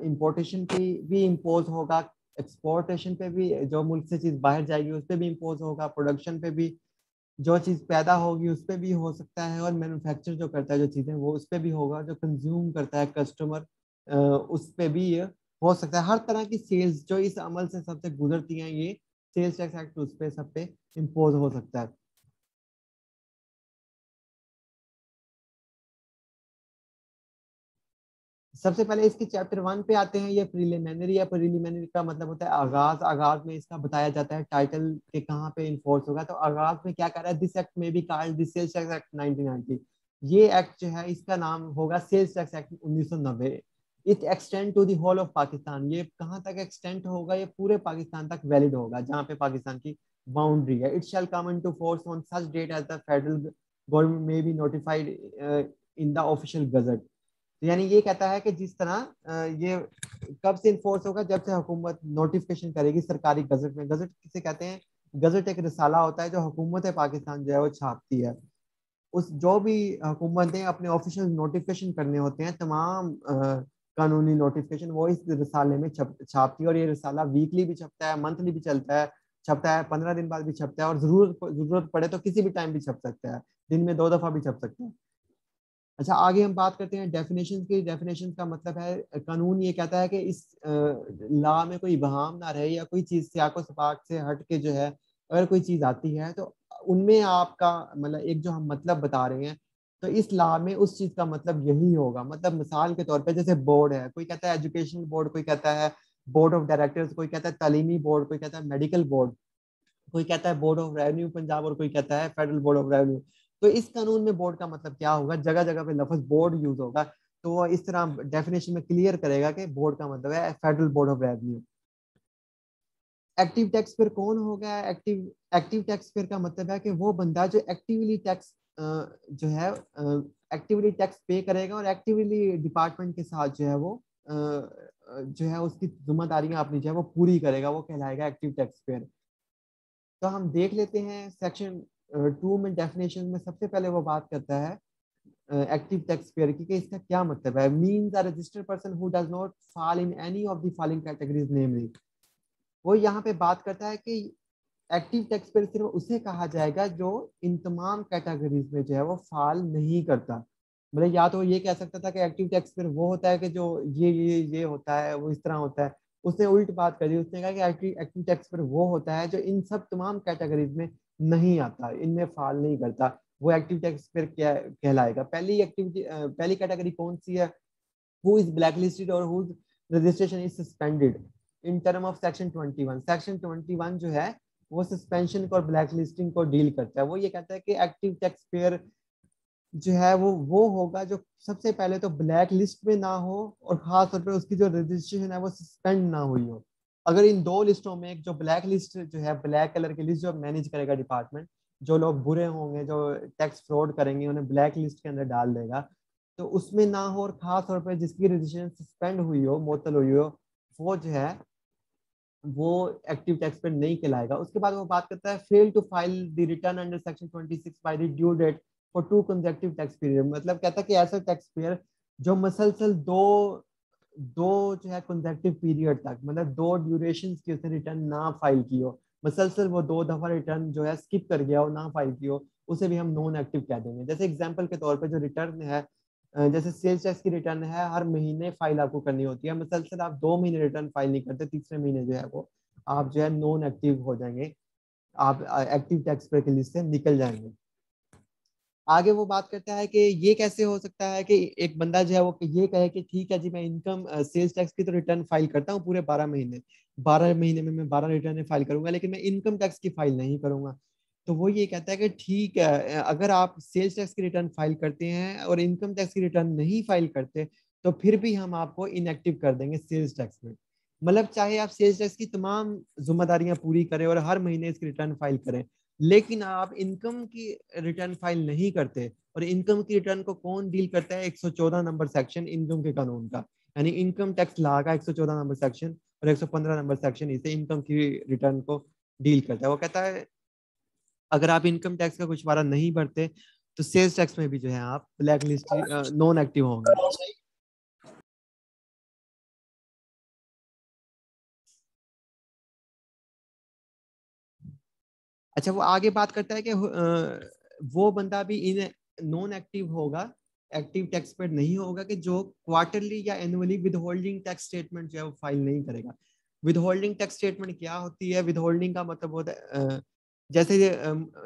इंपोर्टेशन पे भी इम्पोज होगा, एक्सपोर्टेशन पे भी, जो मुल्क से चीज बाहर जाएगी उस पर भी इम्पोज होगा, प्रोडक्शन पे भी, जो चीज पैदा होगी उस पर भी हो सकता है, और मैन्युफैक्चर जो करता है जो चीजें वो उस पर भी होगा, जो कंज्यूम करता है कस्टमर उस पर भी हो सकता है। हर तरह की सेल्स जो इस अमल से सबसे गुजरती हैं ये सेल्स टैक्स एक्ट उस पे सब पे इम्पोज हो सकता है। सबसे पहले इसके चैप्टर 1 पे आते हैं। ये प्रिलिमिनरी है। प्रिलिमिनरी का मतलब होता है आगाज। आगाज में इसका बताया जाता है टाइटल के कहाँ पे इन्फोर्स होगा। तो आगाज में क्या कर रहा है, दिस एक्ट में भी called this sales tax act 1990। ये एक्ट जो है इसका नाम होगा sales tax act 1990। It extend to the whole of Pakistan. ये कहाँ तक एक्सटेंड होगा, ये पूरे पाकिस्तान तक वैलिड होगा जहाँ पे पाकिस्तान की बाउंड्री है। It shall come into force on such date as the federal government may be notified in the official gazette. तो यानी ये कहता है कि जिस तरह ये कब से इन्फोर्स होगा, जब से हुकूमत नोटिफिकेशन करेगी सरकारी गजट में। गजट किसे कहते हैं, गजट एक रिसाला होता है जो हुकूमत पाकिस्तान जो है वो छापती है। उस जो भी हुकूमतें अपने ऑफिशियल नोटिफिकेशन करने होते हैं तमाम कानूनी नोटिफिकेशन वो इस रिसाले में छापती है। और ये रिसाला वीकली भी छपता है, मंथली भी चलता है, छपता है 15 दिन बाद भी छपता है, और जरूरत पड़े तो किसी भी टाइम भी छप सकता है, दिन में 2 दफा भी छप सकता है। अच्छा, आगे हम बात करते हैं डेफिनेशन की। डेफिनेशन का मतलब है कानून ये कहता है कि इस लॉ में कोई इबहम ना रहे या कोई चीज सियाको सपाट से हट के जो है अगर कोई चीज आती है तो उनमें आपका मतलब एक जो हम मतलब बता रहे हैं तो इस लॉ में उस चीज का मतलब यही होगा। मतलब मिसाल के तौर पे जैसे बोर्ड है, कोई कहता है एजुकेशनल बोर्ड, कोई कहता है बोर्ड ऑफ डायरेक्टर्स, कोई कहता है तालीमी बोर्ड, कोई कहता है मेडिकल बोर्ड, कोई कहता है बोर्ड ऑफ रेवेन्यू पंजाब और कोई कहता है फेडरल बोर्ड ऑफ रेवेन्यू। तो इस कानून में बोर्ड का मतलब क्या होगा, जगह जगह पे लफ्ज बोर्ड यूज होगा। तो वो इस तरह डेफिनेशन में क्लियर करेगा कि बोर्ड का मतलब है federal board of revenue. Active tax payer कौन होगा? एक्टिव एक्टिव टैक्स पेयर का मतलब है कि वो बंदा जो एक्टिवली टैक्स जो है एक्टिवली टैक्स पे करेगा और एक्टिवली डिपार्टमेंट के साथ जो है वो जो है उसकी जिम्मेदारियां अपनी जो है वो पूरी करेगा, वो कहलाएगा एक्टिव टैक्स पेयर। तो हम देख लेते हैं सेक्शन 2 में डेफिनेशन में सबसे पहले वो बात करता है एक्टिव टैक्स पेयर की कि इसका क्या मतलब है। Means a registered person who does not fall in any of the following categories namely. वो यहाँ पे बात करता है कि एक्टिव टैक्स पेयर सिर्फ उसे कहा जाएगा जो इन तमाम कैटेगरीज में जो है वो फॉल नहीं करता। मतलब या तो ये कह सकता था कि एक्टिव टैक्स पेयर वो होता है कि जो ये होता है वो इस तरह होता है। उसने उल्ट बात करी, उसने कहा कि एक्टिव टैक्स पेयर वो होता है जो इन सब तमाम कैटेगरीज में नहीं आता, इनमें फॉल नहीं करता, वो एक्टिव टैक्स पेयर क्या कहलाएगा। पहली कैटेगरी कौन सी है? हु इज ब्लैकलिस्टेड और whose registration is suspended in term of section 21। Section 21 जो है वो सस्पेंशन को और ब्लैक लिस्टिंग को डील करता है। वो ये कहता है कि एक्टिव टैक्स पेयर जो है वो होगा जो सबसे पहले तो ब्लैक लिस्ट में ना हो और खास तौर पे उसकी जो रजिस्ट्रेशन है वो सस्पेंड ना हुई हो। अगर इन दो लिस्टों में एक जो ब्लैक लिस्ट जो है ब्लैक कलर की लिस्ट जो मैनेज करेगा डिपार्टमेंट, जो लोग बुरे होंगे जो टैक्स फ्रॉड करेंगे उन्हें ब्लैक लिस्ट के अंदर डाल देगा, तो उसमें ना हो और खास तौर पर जिसकी रजिस्ट्रेशन सस्पेंड हुई हो, मुअत्तल हुई हो, वो जो है वो एक्टिव टैक्स पेयर नहीं कहलाएगा। उसके बाद वो बात करता है fail to file the return under section 26 by the due date for 2 consecutive tax period. मतलब कहता है कि ऐसा टैक्स पेयर जो मसलसल दो दो जो है कंसेक्यूटिव पीरियड तक, मतलब 2 ड्यूरेशन की उसने रिटर्न ना फाइल की हो, मसलसल वो 2 दफा रिटर्न जो है स्किप कर गया हो, ना फाइल की हो, उसे भी हम नॉन एक्टिव कह देंगे। जैसे एग्जाम्पल के तौर पर जो रिटर्न है जैसे सेल्स टैक्स की रिटर्न है हर महीने फाइल आपको करनी होती है, मसलसल आप 2 महीने रिटर्न फाइल नहीं करते, तीसरे महीने जो है वो आप जो है नॉन एक्टिव हो जाएंगे, आप एक्टिव टैक्स पेयर की लिस्ट से निकल जाएंगे। आगे वो बात करता है कि ये कैसे हो सकता है कि एक बंदा जो है वो ये कहे कि ठीक है जी मैं इनकम सेल्स टैक्स की तो रिटर्न फाइल करता हूँ पूरे 12 महीने, 12 महीने में मैं 12 रिटर्न फाइल करूंगा लेकिन मैं इनकम टैक्स की फाइल नहीं करूंगा। तो वो ये कहता है कि ठीक है अगर आप सेल्स टैक्स की रिटर्न फाइल करते हैं और इनकम टैक्स की रिटर्न नहीं फाइल करते तो फिर भी हम आपको इनएक्टिव कर देंगे सेल्स टैक्स में। मतलब चाहे आप सेल्स टैक्स की तमाम जिम्मेदारियां पूरी करें और हर महीने इसकी रिटर्न फाइल करें, लेकिन आप इनकम की रिटर्न फाइल नहीं करते। और इनकम की रिटर्न को कौन डील करता है? 114 नंबर सेक्शन इनकम के कानून का। यानी इनकम टैक्स लॉ का 114 नंबर सेक्शन और 115 नंबर सेक्शन इसे इनकम की रिटर्न को डील करता है। वो कहता है अगर आप इनकम टैक्स का कुछ वारा नहीं भरते तो सेल्स टैक्स में भी जो है आप ब्लैक लिस्ट नॉन एक्टिव होंगे। अच्छा, वो आगे बात करता है कि वो बंदा भी इन नॉन एक्टिव होगा, एक्टिव टैक्स पेड नहीं होगा कि जो क्वार्टरली या annually with holding tax statement जो है वो फाइल नहीं करेगा। विद होल्डिंग टैक्स स्टेटमेंट क्या होती है? विद होल्डिंग का मतलब होता है जैसे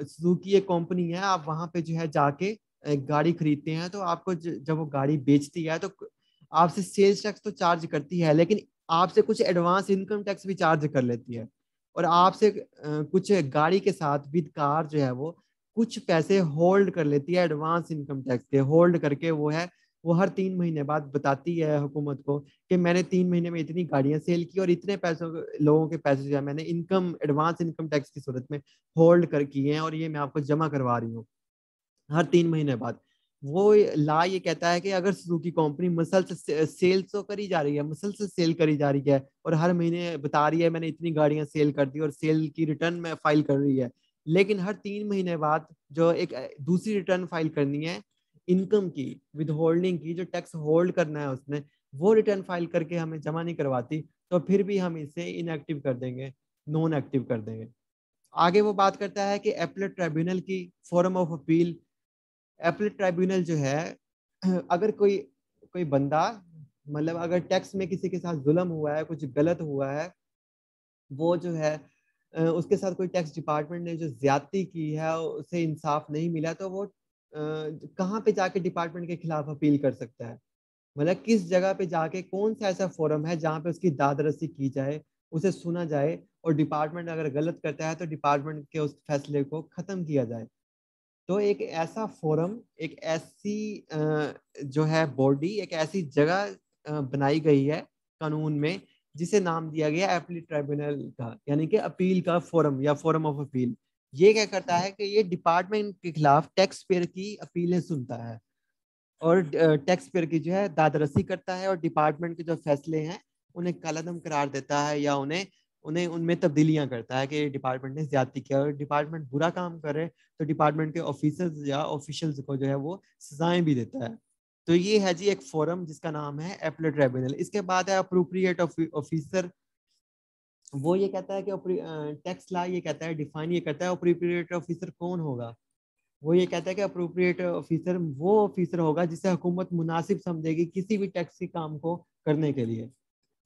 सुजुकी एक कंपनी है, आप वहां पे जो है जाके एक गाड़ी खरीदते हैं, तो आपको जब वो गाड़ी बेचती है तो आपसे सेल्स टैक्स तो चार्ज करती है, लेकिन आपसे कुछ एडवांस इनकम टैक्स भी चार्ज कर लेती है। और आपसे कुछ गाड़ी के साथ विद कार जो है वो कुछ पैसे होल्ड कर लेती है एडवांस इनकम टैक्स के। होल्ड करके वो हर 3 महीने बाद बताती है हुकूमत को कि मैंने 3 महीने में इतनी गाड़ियां सेल की और इतने पैसों लोगों के पैसे जो है मैंने इनकम एडवांस इनकम टैक्स की सूरत में होल्ड कर किए हैं और ये मैं आपको जमा करवा रही हूँ हर 3 महीने बाद। वो ला ये कहता है कि अगर सुजुकी कंपनी मसलसल सेल्स तो करी जा रही है, मसलसल सेल करी जा रही है और हर महीने बता रही है मैंने इतनी गाड़ियां सेल कर दी और सेल की रिटर्न में फाइल कर रही है, लेकिन हर 3 महीने बाद जो एक दूसरी रिटर्न फाइल करनी है इनकम की, विद होल्डिंग की, जो टैक्स होल्ड करना है उसने, वो रिटर्न फाइल करके हमें जमा नहीं करवाती, तो फिर भी हम इसे इनएक्टिव कर देंगे, नॉन एक्टिव कर देंगे। आगे वो बात करता है कि एपलेट ट्राइब्यूनल की forum of appeal. Appellate tribunal जो है अगर कोई कोई बंदा, मतलब अगर टैक्स में किसी के साथ जुल्म हुआ है, कुछ गलत हुआ है, वो जो है उसके साथ कोई टैक्स डिपार्टमेंट ने जो ज्यादती की है, उसे इंसाफ नहीं मिला, तो वो कहाँ पे जाके डिपार्टमेंट के खिलाफ अपील कर सकता है? मतलब किस जगह पे जाके, कौन सा ऐसा फोरम है जहाँ पे उसकी दाद रसी की जाए, उसे सुना जाए और डिपार्टमेंट अगर गलत करता है तो डिपार्टमेंट के उस फैसले को खत्म किया जाए। तो एक ऐसा फोरम, एक ऐसी जो है बॉडी, एक ऐसी जगह बनाई गई है कानून में जिसे नाम दिया गया अपील ट्राइब्यूनल का, यानी कि अपील का फोरम या फोरम ऑफ अपील। ये क्या करता है कि ये डिपार्टमेंट के खिलाफ टैक्स पेयर की अपीलें सुनता है और टैक्स पेयर की जो है दादरसी करता है और डिपार्टमेंट के जो फैसले हैं उन्हें कलअदम करार देता है या उन्हें उन्हें उनमें तब्दीलियां करता है कि डिपार्टमेंट ने ज्यादती किया। और डिपार्टमेंट बुरा काम करे तो डिपार्टमेंट के ऑफिसर्स या ऑफिशियल्स को जो है वो सजाएं भी देता है। तो ये है जी एक फोरम जिसका नाम है एपलेट ट्राइब्यूनल। इसके बाद है अप्रोप्रिएट ऑफिसर। वो ये कहता है कि टैक्स लॉ ये कहता है, डिफाइन ये करता है अप्रोप्रिएट ऑफिसर कौन होगा। वो ये कहता है कि अप्रोप्रिएट ऑफिसर वो ऑफिसर होगा जिसे हुकूमत मुनासिब समझेगी किसी भी टैक्स के काम को करने के लिए।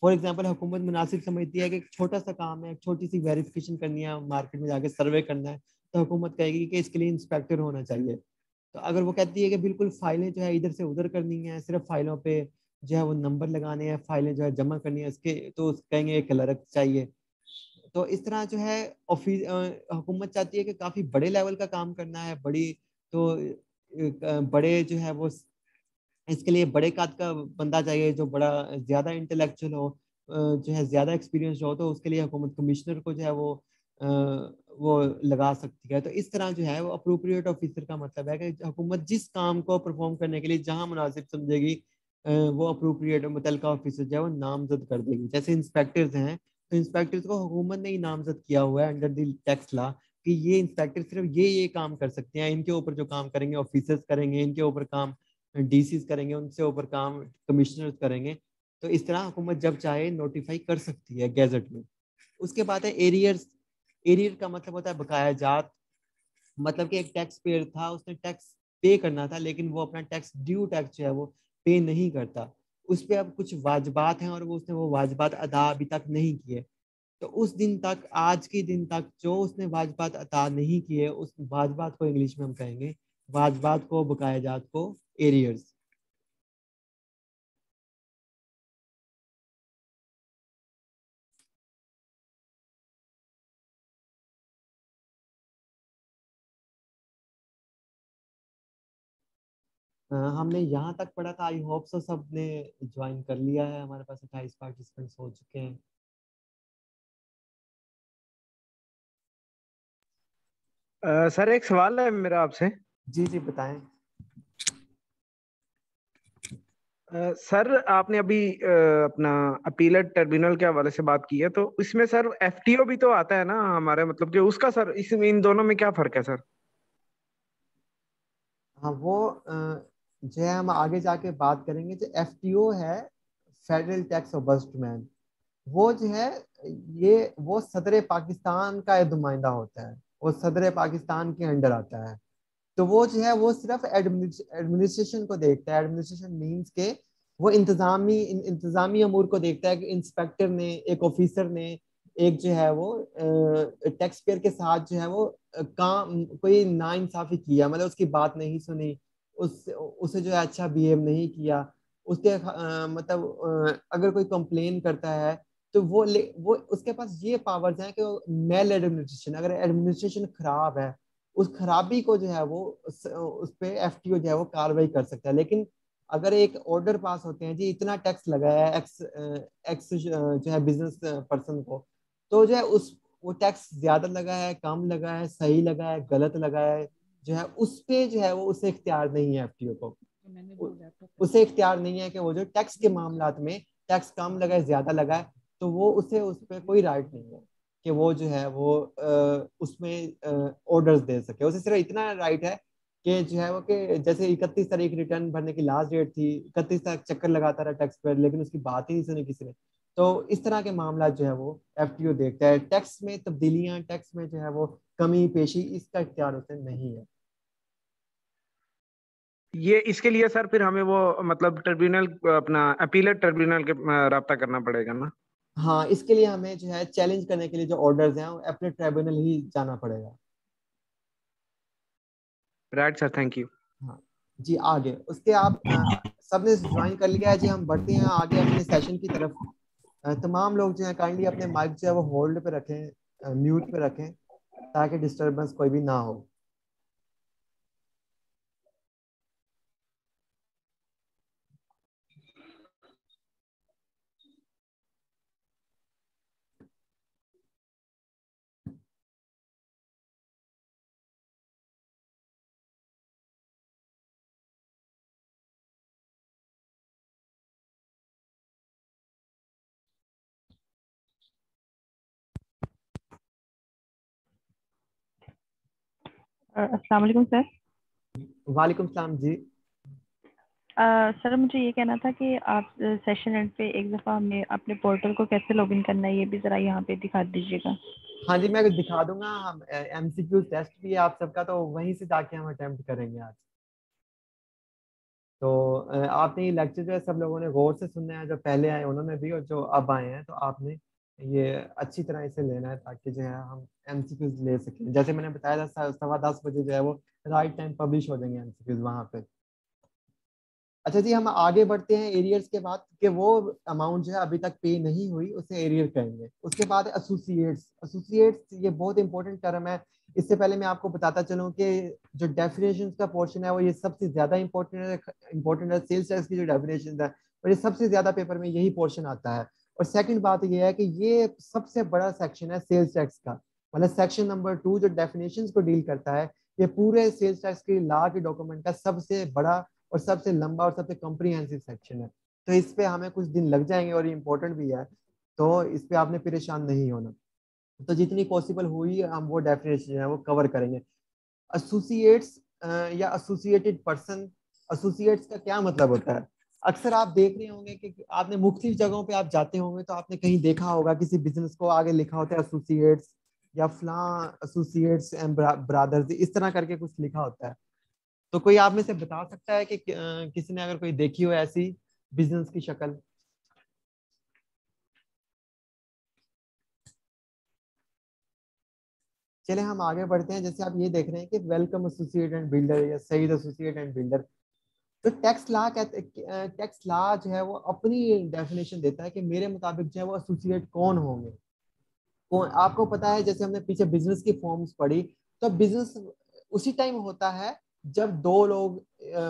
फॉर एग्जाम्पल, हुकूमत मुनासिब समझती है कि एक छोटा सा काम है, एक छोटी सी वेरिफिकेशन करनी है, मार्केट में जाके सर्वे करना है, तो हुकूमत कहेगी कि इसके लिए इंस्पेक्टर होना चाहिए। तो अगर वो कहती है कि बिल्कुल फाइलें जो है इधर से उधर करनी है, सिर्फ फाइलों पे जो है वो नंबर लगाने हैं, फाइलें जो है जमा करनी है इसके, तो कहेंगे एक क्लर्क चाहिए। तो इस तरह जो है ऑफिस हुकूमत चाहती है कि काफी बड़े लेवल का काम करना है, बड़ी, तो बड़े जो है वो इसके लिए बड़े काद का बंदा चाहिए जो बड़ा ज्यादा इंटेलेक्चुअल हो, जो है ज्यादा एक्सपीरियंस हो, तो उसके लिए हुकूमत कमिश्नर को जो है वो लगा सकती है। तो इस तरह जो है वो अप्रोप्रिएट ऑफिसर का मतलब है कि हुकूमत जिस काम को परफॉर्म करने के लिए जहां मुनासिब समझेगी वो अप्रोप्रिएट मुतलका ऑफिसर जो है वो नामजद कर देगी। जैसे इंस्पेक्टर्स हैं, तो इंस्पेक्टर्स को हुकूमत ने ही नामजद किया हुआ है अंडर द टैक्स लॉ कि ये इंस्पेक्टर सिर्फ ये काम कर सकते हैं, इनके ऊपर जो काम करेंगे ऑफिसर्स करेंगे, इनके ऊपर काम डीसीज करेंगे, उनसे ऊपर काम कमिश्नर करेंगे। तो इस तरह हुकूमत जब चाहे नोटिफाई कर सकती है गैजेट में। उसके बाद है एरियर्स। एरियर का मतलब होता है बकाया जात। मतलब कि एक टैक्स पेयर था, उसने टैक्स पे करना था लेकिन वो अपना टैक्स ड्यू टैक्स जो है वो पे नहीं करता, उस पर अब कुछ वाजबात हैं और वो उसने वो वाजबात अदा अभी तक नहीं किए। तो उस दिन तक, आज के दिन तक जो उसने वाजबात अदा नहीं किए, उस वाजबात को इंग्लिश में हम कहेंगे, वाजबात को, बकाया जात को एरियर्स। हमने यहाँ तक पढ़ा था, आई होप सो सब ने ज्वाइन कर लिया है, हमारे पास 28 पार्टिसिपेंट्स हो चुके हैं। सर एक सवाल है मेरा आपसे। जी जी बताएं। सर आपने अभी अपना अपीलेट ट्रिब्यूनल के हवाले से बात की है, तो इसमें सर एफटीओ भी तो आता है ना हमारे, मतलब कि उसका सर इसमें इन दोनों में क्या फर्क है सर? हाँ वो जो है हम आगे जाके बात करेंगे। जो एफटीओ है, फेडरल टैक्स ऑम्बुड्समैन, वो जो है ये वो सदर पाकिस्तान का एक नुमाइंदा होता है। वो सदर पाकिस्तान के अंडर आता है। तो वो जो है वो सिर्फ एडमिनिस्ट्रेशन को देखता है। एडमिनिस्ट्रेशन मींस के वो इंतजामी अमूर को देखता है कि इंस्पेक्टर ने, एक ऑफिसर ने, एक जो है वो टैक्स पेयर के साथ जो है वो काम कोई नाइंसाफी किया, मतलब उसकी बात नहीं सुनी, उसे जो है अच्छा बिहेव नहीं किया, उसके मतलब अगर कोई कंप्लेन करता है तो वो उसके पास ये पावर्स हैं कि मेल एडमिनिस्ट्रेशन, अगर एडमिनिस्ट्रेशन खराब है, उस खराबी को जो है वो उस पे एफटीओ जो है वो कार्रवाई कर सकता है। लेकिन अगर एक ऑर्डर पास होते हैं जी इतना टैक्स लगाया है एक्स एक्स जो है बिजनेस पर्सन को, तो जो है उस वो टैक्स ज्यादा लगा है, कम लगा है, सही लगा है, गलत लगा है, जो है उस पे जो है वो उसे इख्तियार नहीं है एफटीओ को। उसे इख्तियार नहीं है कि वो जो टैक्स के मामलात में टैक्स कम लगा है, ज्यादा लगा है, तो वो उसे उस पर कोई राइट नहीं है कि वो जो है वो उसमें ऑर्डर्स दे सके। उसे सिर्फ इतना राइट है कि जो है वो कि जैसे 31 तारीख रिटर्न भरने की लास्ट डेट थी, 31 तक चक्कर लगाता रहा टैक्स पर, लेकिन उसकी बात ही नहीं सुनी किसी ने। तो इस तरह के मामला जो है वो एफटीओ देखता है। टैक्स में तब्दीलियां, टैक्स में जो है वो कमी पेशी, इसका इख्तियार उसे नहीं है। ये इसके लिए सर फिर हमें वो मतलब ट्रिब्यूनल, अपना अपीलेट ट्रिब्यूनल के राब्ता करना पड़ेगा ना? हाँ, इसके लिए हमें जो है चैलेंज करने के लिए जो ऑर्डर्स हैं वो अपने ट्राइब्यूनल ही जाना पड़ेगा। Right sir, thank you. हाँ जी, आगे उसके आप सबने ज्वाइन कर लिया है जी, हम बढ़ते हैं आगे अपने सेशन की तरफ। तमाम लोग जो है काइंडली अपने माइक जो है वो होल्ड पे रखें, म्यूट पे रखें, ताकि डिस्टरबेंस कोई भी ना हो। अस्सलाम वालेकुम सर। वालेकुम सलाम जी। सर मुझे ये कहना था कि आप सेशन एंड पे एक दफ़ा हमें अपने पोर्टल को कैसे लॉगिन करना है ये भी ज़रा यहाँ पे दिखा दीजिएगा। हाँ जी, मैं दिखा दूंगा। हम एमसीक्यू टेस्ट भी है आप सबका, तो वहीं से जाके हम अटेम्प्ट करेंगे आज। तो आपने ये लेक्चर जो है सब लोगों ने गौर से सुनना है, जो पहले आए उन्होंने भी और जो अब आए हैं, तो आपने ये अच्छी तरह इसे लेना है ताकि जो है हम एमसीक्यूज ले सकें। जैसे मैंने बताया था 10:15 जो है वो राइट टाइम पब्लिश हो जाएंगे एमसीक्यूज वहाँ पे। अच्छा जी, हम आगे बढ़ते हैं एरियर्स के बाद, कि वो अमाउंट जो है अभी तक पे नहीं हुई उसे एरियर कहेंगे। उसके बाद एसोसिएट्स। एसोसिएट्स ये बहुत इंपॉर्टेंट टर्म है। इससे पहले मैं आपको बताता चलूं कि जो डेफिनेशंस का पोर्शन है वो ये सबसे ज्यादा इंपॉर्टेंट है सेल्स टैक्स की जो डेफिनेशन है, और ये सबसे ज्यादा पेपर में यही पोर्शन आता है। और सेकंड बात ये है कि ये सबसे बड़ा सेक्शन है सेल्स टैक्स का, मतलब सेक्शन नंबर 2 जो डेफिनेशंस को डील करता है, ये पूरे सेल्स टैक्स के लॉ के डॉक्यूमेंट का सबसे बड़ा और सबसे लंबा और सबसे कॉम्प्रिहेंसिव सेक्शन है। तो इस पे हमें कुछ दिन लग जाएंगे और ये इम्पोर्टेंट भी है, तो इस पे आपने परेशान नहीं होना। तो जितनी पॉसिबल हुई हम वो डेफिनेशन है वो कवर करेंगे। एसोसिएट्स या एसोसिएटेड पर्सन, एसोसिएट्स का क्या मतलब होता है? अक्सर आप देख रहे होंगे कि आपने मुख्तलिफ जगहों पे आप जाते होंगे तो आपने कहीं देखा होगा किसी बिजनेस को आगे लिखा होता है एसोसिएट्स या फलां एसोसिएट्स एंड ब्रदर्स, इस तरह करके कुछ लिखा होता है। तो कोई आप में से बता सकता है कि किसी ने अगर कोई देखी हो ऐसी बिजनेस की शक्ल? चले हम आगे बढ़ते हैं। जैसे आप ये देख रहे हैं कि वेलकम एसोसिएट एंड बिल्डर या सईद एसोसिएट एंड बिल्डर। तो टैक्स लॉ कहते, टैक्स लॉ जो है वो अपनी डेफिनेशन देता है कि मेरे मुताबिक जो है वो एसोसिएट कौन होंगे। कौन, आपको पता है जैसे हमने पीछे बिजनेस की फॉर्म्स पढ़ी, तो बिजनेस उसी टाइम होता है जब दो लोग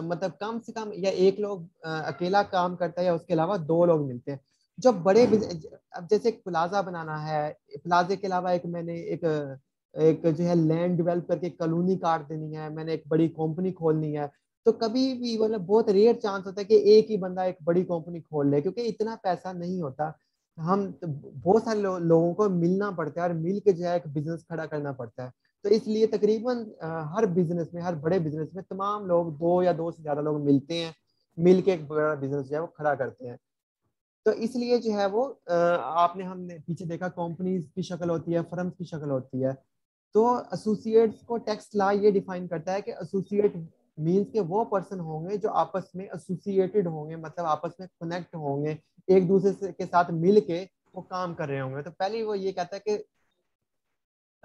मतलब कम से कम या एक लोग अकेला काम करता है या उसके अलावा दो लोग मिलते हैं। जो बड़े अब जैसे एक प्लाजा बनाना है, प्लाजे के अलावा एक मैंने एक एक जो है लैंड डेवलप करके कॉलोनी काट देनी है, मैंने एक बड़ी कंपनी खोलनी है, तो कभी भी मतलब बहुत रेयर चांस होता है कि एक ही बंदा एक बड़ी कंपनी खोल ले, क्योंकि इतना पैसा नहीं होता। हम तो बहुत सारे लोगों को मिलना पड़ता है और मिल के जो है एक बिजनेस खड़ा करना पड़ता है। तो इसलिए तकरीबन हर बिजनेस में, हर बड़े बिजनेस में तमाम लोग, दो या दो से ज्यादा लोग मिलते हैं, मिल के एक बड़ा बिजनेस जो है वो खड़ा करते हैं। तो इसलिए जो है वो आपने हमने पीछे देखा कंपनीज की शक्ल होती है, फर्म्स की शक्ल होती है। तो एसोसिएट्स को टैक्स लॉ ये डिफाइन करता है कि एसोसिएट मींस के वो पर्सन होंगे जो आपस में एसोसिएटेड होंगे, मतलब आपस में कनेक्ट होंगे, एक दूसरे के साथ मिल के वो काम कर रहे होंगे। तो पहले वो ये कहता है कि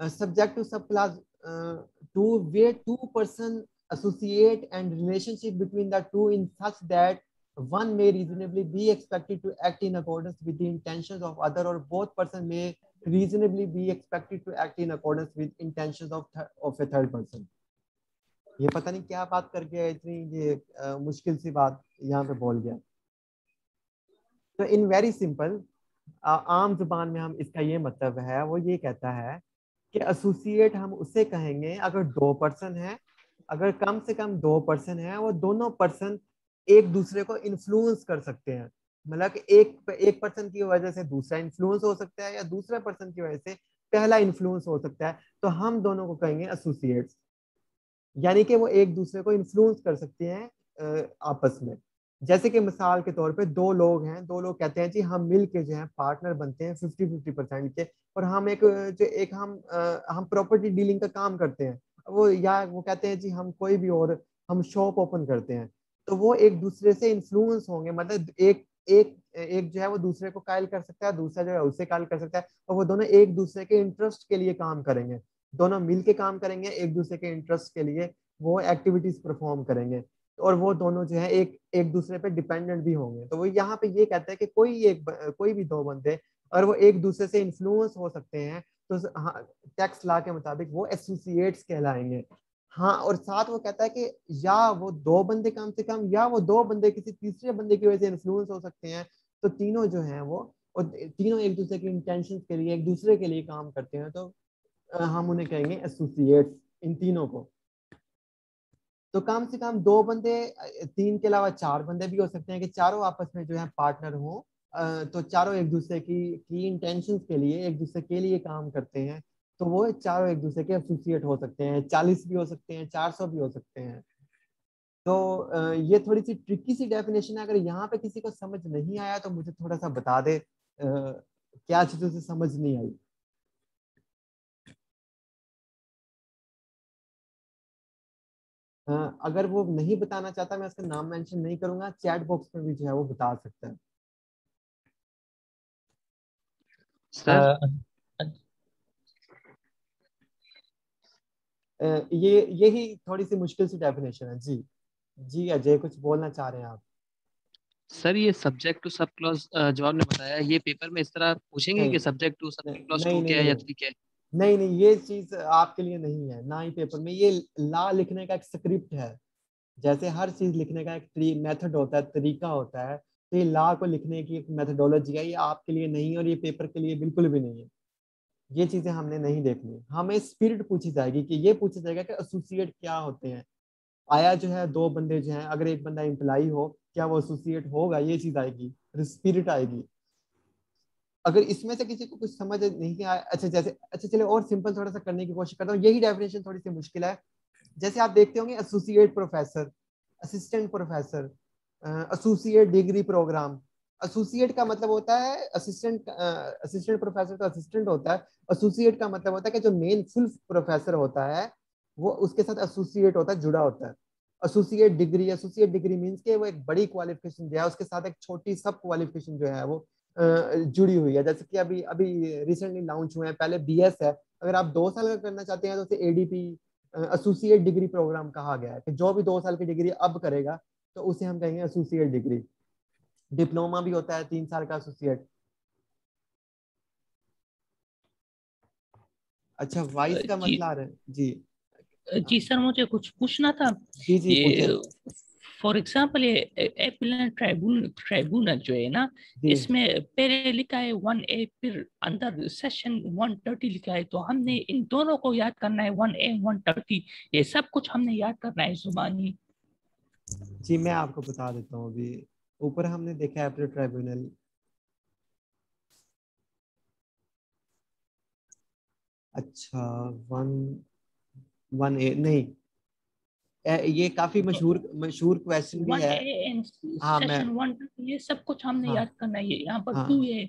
subject to subclass 2 where two person associate and relationship between the two in such that one may reasonably be expected to act in accordance with the intentions of other, or both person may reasonably be expected to act in accordance with intentions of a third person। ये पता नहीं क्या बात करके इतनी ये मुश्किल सी बात यहाँ पे बोल गया। तो इन वेरी सिंपल आम जुबान में हम इसका ये मतलब है, वो ये कहता है कि एसोसिएट हम उसे कहेंगे अगर दो पर्सन है, अगर कम से कम दो पर्सन है, वो दोनों पर्सन एक दूसरे को इन्फ्लुएंस कर सकते हैं। मतलब कि एक पर्सन की वजह से दूसरा इन्फ्लुएंस हो सकता है या दूसरे पर्सन की वजह से पहला इन्फ्लुएंस हो सकता है, तो हम दोनों को कहेंगे एसोसिएट्स। यानी कि वो एक दूसरे को इन्फ्लुएंस कर सकते हैं आपस में। जैसे कि मिसाल के तौर पे दो लोग हैं, दो लोग कहते हैं जी हम मिल के जो है पार्टनर बनते हैं 50-50% के, और हम हम प्रॉपर्टी डीलिंग का काम करते हैं। वो कहते हैं जी हम कोई भी और हम शॉप ओपन करते हैं। तो वो एक दूसरे से इन्फ्लुएंस होंगे, मतलब एक एक एक जो है वो दूसरे को कायल कर सकता है, दूसरा जो है उससे कायल कर सकता है, और वो दोनों एक दूसरे के इंटरेस्ट के लिए काम करेंगे। दोनों मिल के काम करेंगे, एक दूसरे के इंटरेस्ट के लिए वो एक्टिविटीज परफॉर्म करेंगे, और वो दोनों जो है एक दूसरे पे डिपेंडेंट भी होंगे। तो वो यहाँ पे ये कहता है कि कोई भी दो बंदे और वो एक दूसरे से इन्फ्लुएंस हो सकते हैं, तो टैक्स लॉ के मुताबिक वो एसोसिएट्स कहलाएंगे। हाँ, और साथ वो कहता है कि या वो दो बंदे कम से कम, या वो दो बंदे किसी तीसरे बंदे की वजह से इन्फ्लुएंस हो सकते हैं। तो तीनों जो हैं वो, और तीनों एक दूसरे के इंटेंशन के लिए, एक दूसरे के लिए काम करते हैं, तो हम उन्हें कहेंगे एसोसिएट्स, इन तीनों को। तो कम से कम दो बंदे, तीन के अलावा चार बंदे भी हो सकते हैं कि चारों आपस में जो है पार्टनर हो, तो चारों एक दूसरे की इंटेंशंस के लिए, एक दूसरे के लिए काम करते हैं, तो वो चारों एक दूसरे के एसोसिएट हो सकते हैं। 40 भी हो सकते हैं, 400 भी हो सकते हैं। तो ये थोड़ी सी ट्रिकी सी डेफिनेशन है। अगर यहाँ पे किसी को समझ नहीं आया तो मुझे थोड़ा सा बता दे क्या चीजों से समझ नहीं आई। अगर वो नहीं बताना चाहता, मैं उसका नाम मेंशन नहीं करूंगा, चैट बॉक्स में भी जो है वो बता सकता है। सर यही थोड़ी सी मुश्किल सी डेफिनेशन है। जी जी अजय, कुछ बोलना चाह रहे हैं आप? सर ये सब्जेक्ट टू सब क्लॉज जो आपने बताया, ये पेपर में इस तरह पूछेंगे नहीं कि सब्जेक्ट टू सब क्लॉज नहीं टू नहीं क्या है या नहीं थ्री क्या है? नहीं नहीं, ये चीज आपके लिए नहीं है, ना ही पेपर में। ये लॉ लिखने का एक स्क्रिप्ट है। जैसे हर चीज लिखने का एक मेथड होता है, तरीका होता है, तो ये लॉ को लिखने की एक मेथोडोलॉजी है। ये आपके लिए नहीं है और ये पेपर के लिए बिल्कुल भी नहीं है। ये चीजें हमने नहीं देखनी। हमें स्पिरिट पूछी जाएगी कि ये पूछा जाएगा कि एसोसिएट क्या होते हैं। आया जो है दो बंदे जो हैं, अगर एक बंदा एम्प्लाई हो, क्या वो एसोसिएट होगा, ये चीज आएगी, स्पिरिट आएगी। अगर इसमें से किसी को कुछ समझ नहीं आया, अच्छा चले और सिंपल थोड़ा सा करने की कोशिश करता हूँ। यही डेफिनेशन थोड़ी सी मुश्किल है। जैसे आप देखते होंगे associate professor, assistant professor, associate degree program. Associate का मतलब होता है असिस्टेंट प्रोफेसर तो असिस्टेंट होता है। एसोसिएट का मतलब होता है कि जो मेन फुल प्रोफेसर होता है वो उसके साथ एसोसिएट होता है, जुड़ा होता है। एसोसिएट डिग्री मींस के वो एक बड़ी क्वालिफिकेशन जो है उसके साथ एक छोटी सब क्वालिफिकेशन जो है वो जुड़ी हुई है। जैसे कि अभी अभी रिसेंटली लॉन्च हुए हैं, पहले बीएस है, अगर आप 2 साल का करना चाहते हैं तो उसे एडीपी एसोसिएट डिग्री प्रोग्राम कहा गया है, कि जो भी 2 साल की डिग्री अब करेगा तो उसे हम कहेंगे एसोसिएट डिग्री। डिप्लोमा भी होता है 3 साल का एसोसिएट। अच्छा, वाइस का जी मतलब आ रहा है जी। जी सर, मुझे कुछ पूछना था। जी जी पूछे ये फॉर एग्जांपल ये एपिलेट ट्राइब्यूनल जो है ना, जी। इसमें पहले लिखा है 1A, फिर अंदर सेशन 130 लिखा है, तो हमने इन दोनों को याद करना है, 1A 130, ये सब कुछ हमने याद करना है जुबानी। जी मैं आपको बता देता हूँ। अभी ऊपर हमने देखा एपीलेट ट्राइब्यूनल, अच्छा 1A नहीं, ये काफी मशहूर मशहूर क्वेश्चन भी वन है। ए एंड हाँ मैं, सेशन वन, ये सब कुछ हमने हाँ याद करना है। ये यहाँ पर हाँ 2A।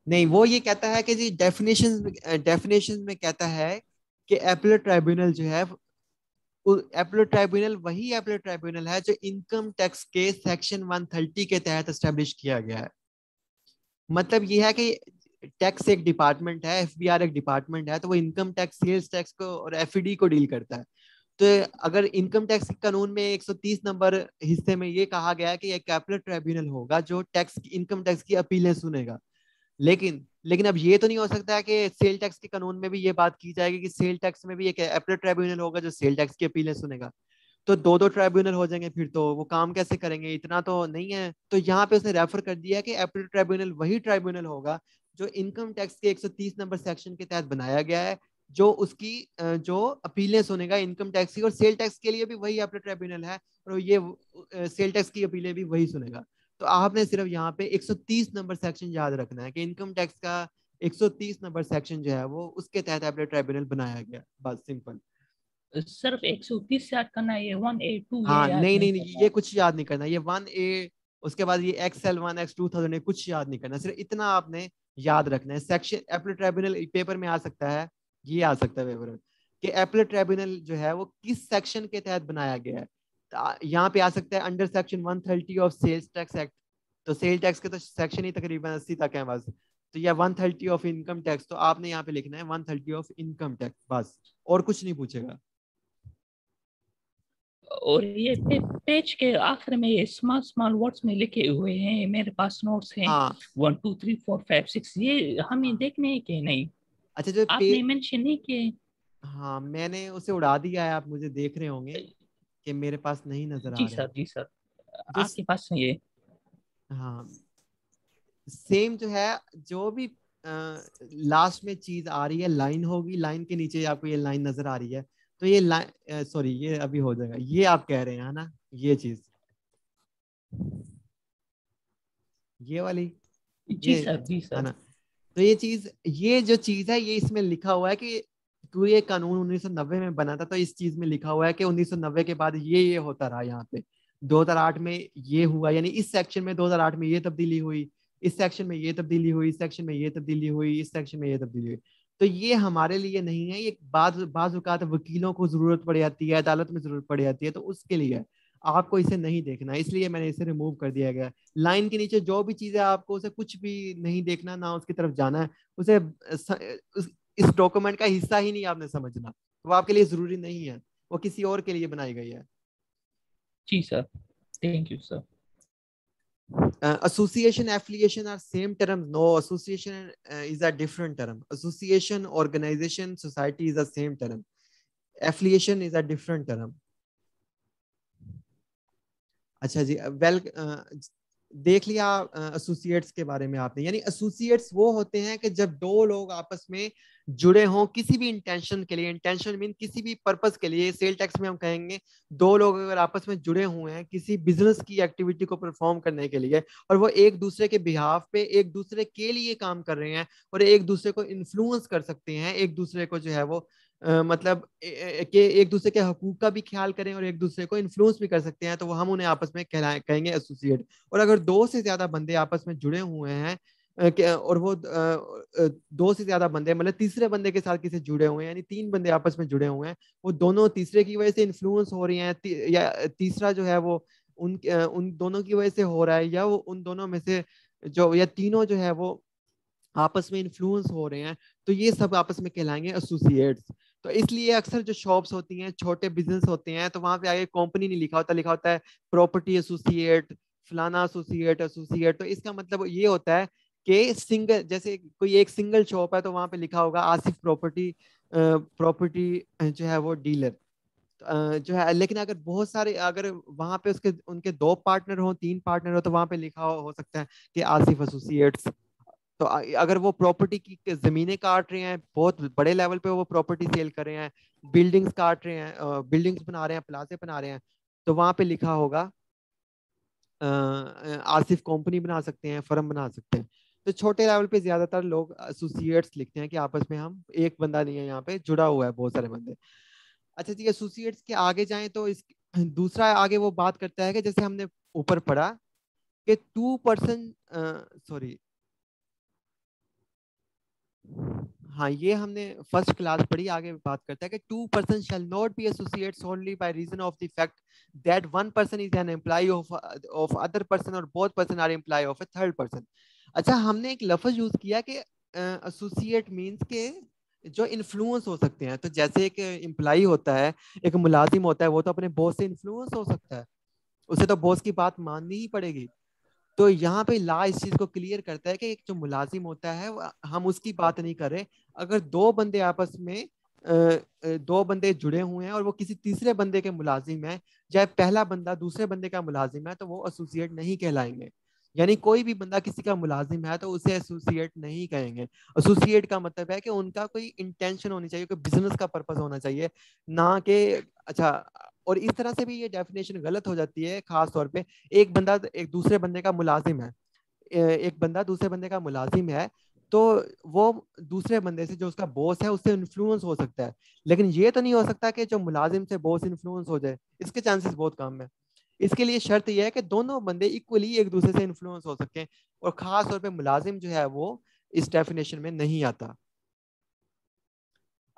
नहीं, वो ये कहता है कि जी डेफिनेशन में कहता है कि एपीलेट ट्राइब्यूनल जो है, एपीलेट ट्राइब्यूनल वही एपीलेट ट्राइब्यूनल है जो इनकम टैक्स के सेक्शन 130 के तहत एस्टेब्लिश किया गया है। मतलब ये है कि टैक्स एक डिपार्टमेंट है, एफबीआर एक डिपार्टमेंट है, तो वो इनकम टैक्स, सेल्स टैक्स को और एफईडी को डील करता है। तो अगर इनकम टैक्स कानून में 130 नंबर हिस्से में ये कहा गया है कि एक एपीलेट ट्राइब्यूनल होगा जो टैक्स इनकम टैक्स की अपीलें सुनेगा, लेकिन लेकिन अब ये तो नहीं हो सकता है कि सेल टैक्स के कानून में भी ये बात की जाएगी कि सेल टैक्स में भी एक एपीलेट ट्राइब्यूनल होगा जो सेल टैक्स की अपीलें सुनेगा। तो दो दो ट्राइब्यूनल हो जाएंगे, फिर तो वो काम कैसे करेंगे, इतना तो नहीं है। तो यहाँ पे उसने रेफर कर दिया कि एपीलेट ट्राइब्यूनल वही ट्राइब्यूनल होगा जो इनकम टैक्स के 130 नंबर सेक्शन के तहत बनाया गया है, जो उसकी जो अपीलें सुनेगा इनकम टैक्स की, और सेल टैक्स के लिए भी वही एपीलेट ट्राइब्यूनल है, और ये सेल टैक्स की अपीलें भी वही सुनेगा। तो आपने सिर्फ यहाँ पे 130 नंबर सेक्शन याद रखना है कि इनकम टैक्स का 130 नंबर सेक्शन जो है वो उसके तहत एपीलेट ट्राइब्यूनल बनाया गया, बस सिंपल। सिर्फ 130 याद करना है, ये 1A 2A हाँ याद नहीं नहीं नहीं नहीं, करना ये है। कुछ याद नहीं करना, ये 1A, उसके बाद ये XL1 X2000 कुछ याद नहीं करना, सिर्फ इतना आपने याद रखना है। सेक्शन एपीलेट ट्राइब्यूनल पेपर में आ सकता है, ये आ सकता है पेपर में कि एपीलेट ट्राइब्यूनल जो है वो किस सेक्शन के तहत बनाया गया है। तो यहाँ पे आ सकता है under section 130 of sales tax act. तो सेल टैक्स के तो सेक्शन ही तकरीबन 80 तक है बस। तो यह 130 ऑफ इनकम टैक्स, तो आपने यहाँ पे लिखना है 130 ऑफ इनकम टैक्स बस, और कुछ नहीं पूछेगा। और ये पेज के आखिर में ये स्मॉल स्मॉल वर्ड्स में लिखे हुए हैं, मेरे पास नोट्स हैं। हाँ 1 2 3 4 5 6, ये हमें हाँ, देखने हैं कि नहीं? अच्छा जो पे, आपने मेंशन नहीं किए। हाँ मैंने उसे उड़ा दिया है, आप मुझे देख रहे होंगे कि मेरे पास नहीं नजर आ जी रहे सर, हैं। जी सर, जो आपके पास है ये। हाँ सेम जो है, जो भी लास्ट में चीज आ रही है लाइन होगी, लाइन के नीचे आपको ये लाइन नजर आ रही है, तो ये लाइन, सॉरी ये अभी हो जाएगा, ये आप कह रहे हैं है ना, ये चीज, ये वाली, जी ये सर, जी है सर। ना। तो ये चीज, ये जो चीज है ये इसमें लिखा हुआ है कि क्यों ये कानून 1990 में बना था, तो इस चीज में लिखा हुआ है कि 1990 के बाद ये होता रहा यहाँ पे, 2008 में ये हुआ, यानी इस सेक्शन में 2008 में ये तब्दीली हुई, इस सेक्शन में ये तब्दीली हुई, इस सेक्शन में ये तब्दीली हुई, इस सेक्शन में ये तब्दीली हुई। तो ये हमारे लिए नहीं है, ये बाज औकात वकीलों को जरूरत पड़ जाती है, अदालत में जरूरत पड़ जाती है, तो उसके लिए है। आपको इसे नहीं देखना, इसलिए मैंने इसे रिमूव कर दिया गया। लाइन के नीचे जो भी चीजें, आपको उसे कुछ भी नहीं देखना, ना उसकी तरफ जाना है, उसे इस डॉक्यूमेंट का हिस्सा ही नहीं आपने समझना, वो आपके लिए जरूरी नहीं है, वो किसी और के लिए बनाई गई है। जी sir, thank you sir. Association, affiliation are same term? No, association is a different term. Association, organization, society is the same term. Affiliation is a different term. अच्छा जी, वेल देख लिया एसोसिएट्स के बारे में आपने, यानी एसोसिएट्स वो होते हैं कि जब दो लोग आपस में जुड़े हों किसी भी इंटेंशन के लिए, इंटेंशन मीन किसी भी पर्पस के लिए, सेल टैक्स में हम कहेंगे दो लोग अगर आपस में जुड़े हुए हैं किसी बिजनेस की एक्टिविटी को परफॉर्म करने के लिए, और वो एक दूसरे के बिहाफ पे एक दूसरे के लिए काम कर रहे हैं, और एक दूसरे को इन्फ्लुएंस कर सकते हैं, एक दूसरे को जो है वो मतलब कि एक दूसरे के हकूक का भी ख्याल करें और एक दूसरे को इन्फ्लुएंस भी कर सकते हैं, तो वो हम उन्हें आपस में कहेंगे एसोसिएट। और अगर दो से ज्यादा बंदे आपस में जुड़े हुए हैं और वो दो से ज्यादा बंदे मतलब तीसरे बंदे के साथ किसी जुड़े हुए हैं, यानी तीन बंदे आपस में जुड़े हुए हैं, वो दोनों तीसरे की वजह से इन्फ्लुएंस हो रही हैं, या तीसरा जो है वो उन दोनों की वजह से हो रहा है, या वो उन दोनों में से जो, या तीनों जो है वो आपस में इन्फ्लुएंस हो रहे हैं, तो ये सब आपस में कहलाएंगे एसोसिएट्स। तो इसलिए अक्सर जो शॉप्स होती हैं, छोटे बिजनेस होते हैं, तो वहां पे आगे कंपनी नहीं लिखा होता, लिखा होता है प्रॉपर्टी एसोसिएट, फलाना एसोसिएट, एसोसिएट। तो इसका मतलब ये होता है कि सिंगल, जैसे कोई एक सिंगल शॉप है तो वहां पे लिखा होगा आसिफ प्रॉपर्टी, प्रॉपर्टी जो है वो डीलर जो है। लेकिन अगर बहुत सारे, अगर वहां पे उसके उनके दो पार्टनर हो, तीन पार्टनर हो, तो वहां पे लिखा हो सकता है कि आसिफ एसोसिएट्स। तो अगर वो प्रॉपर्टी की जमीनें काट रहे हैं, बहुत बड़े लेवल पे वो प्रॉपर्टी सेल कर रहे हैं, बिल्डिंग्स काट रहे हैं, बिल्डिंग्स बना रहे हैं, प्लाजे बना रहे हैं, तो वहां पे लिखा होगा आप सिर्फ कंपनी बना सकते हैं, फर्म बना सकते हैं। तो छोटे लेवल पे ज्यादातर लोग एसोसिएट्स लिखते हैं कि आपस में हम, एक बंदा नहीं है यहाँ पे, जुड़ा हुआ है बहुत सारे बंदे। अच्छा जी, एसोसिएट्स के आगे जाएं तो इस दूसरा आगे वो बात करता है कि जैसे हमने ऊपर पढ़ा कि 2% सॉरी, हाँ ये हमने फर्स्ट क्लास पढ़ी, आगे बात करता है कि 2% shall not be associates only by reason of the fact that one person is an employee of other person or both person are employee of a third person। अच्छा, हमने एक लफ्ज यूज किया कि एसोसिएट मींस के जो influence हो सकते हैं। तो जैसे एक एम्प्लॉई होता है, एक मुलाजिम होता है, वो तो अपने बॉस से इन्फ्लुएंस हो सकता है, उसे तो बॉस की बात माननी ही पड़ेगी। तो यहाँ पे ला इस चीज को क्लियर करता है कि एक जो मुलाजिम होता है हम उसकी बात नहीं कर रहे। अगर दो बंदे आपस में दो बंदे जुड़े हुए हैं और वो किसी तीसरे बंदे के मुलाजिम है, चाहे पहला बंदा दूसरे बंदे का मुलाजिम है, तो वो एसोसिएट नहीं कहलाएंगे। यानी कोई भी बंदा किसी का मुलाजिम है तो उसे एसोसिएट नहीं कहेंगे। एसोसिएट का मतलब है कि उनका कोई इंटेंशन होनी चाहिए, कोई बिजनेस का पर्पस होना चाहिए, ना कि अच्छा। और इस तरह से भी ये डेफिनेशन गलत हो जाती है, खास तौर पे एक बंदा एक दूसरे बंदे का मुलाजिम है, एक बंदा दूसरे बंदे का मुलाजिम है, तो वो दूसरे बंदे से जो उसका बॉस है उससे इन्फ्लुएंस हो सकता है। लेकिन ये तो नहीं हो सकता कि जो मुलाजिम से बॉस इन्फ्लुएंस हो जाए, इसके चांसेस बहुत कम है। इसके लिए शर्त यह है कि दोनों बंदे इक्वली एक दूसरे से इन्फ्लुएंस हो सके, और खास तौर पे मुलाजिम जो है वो इस डेफिनेशन में नहीं आता।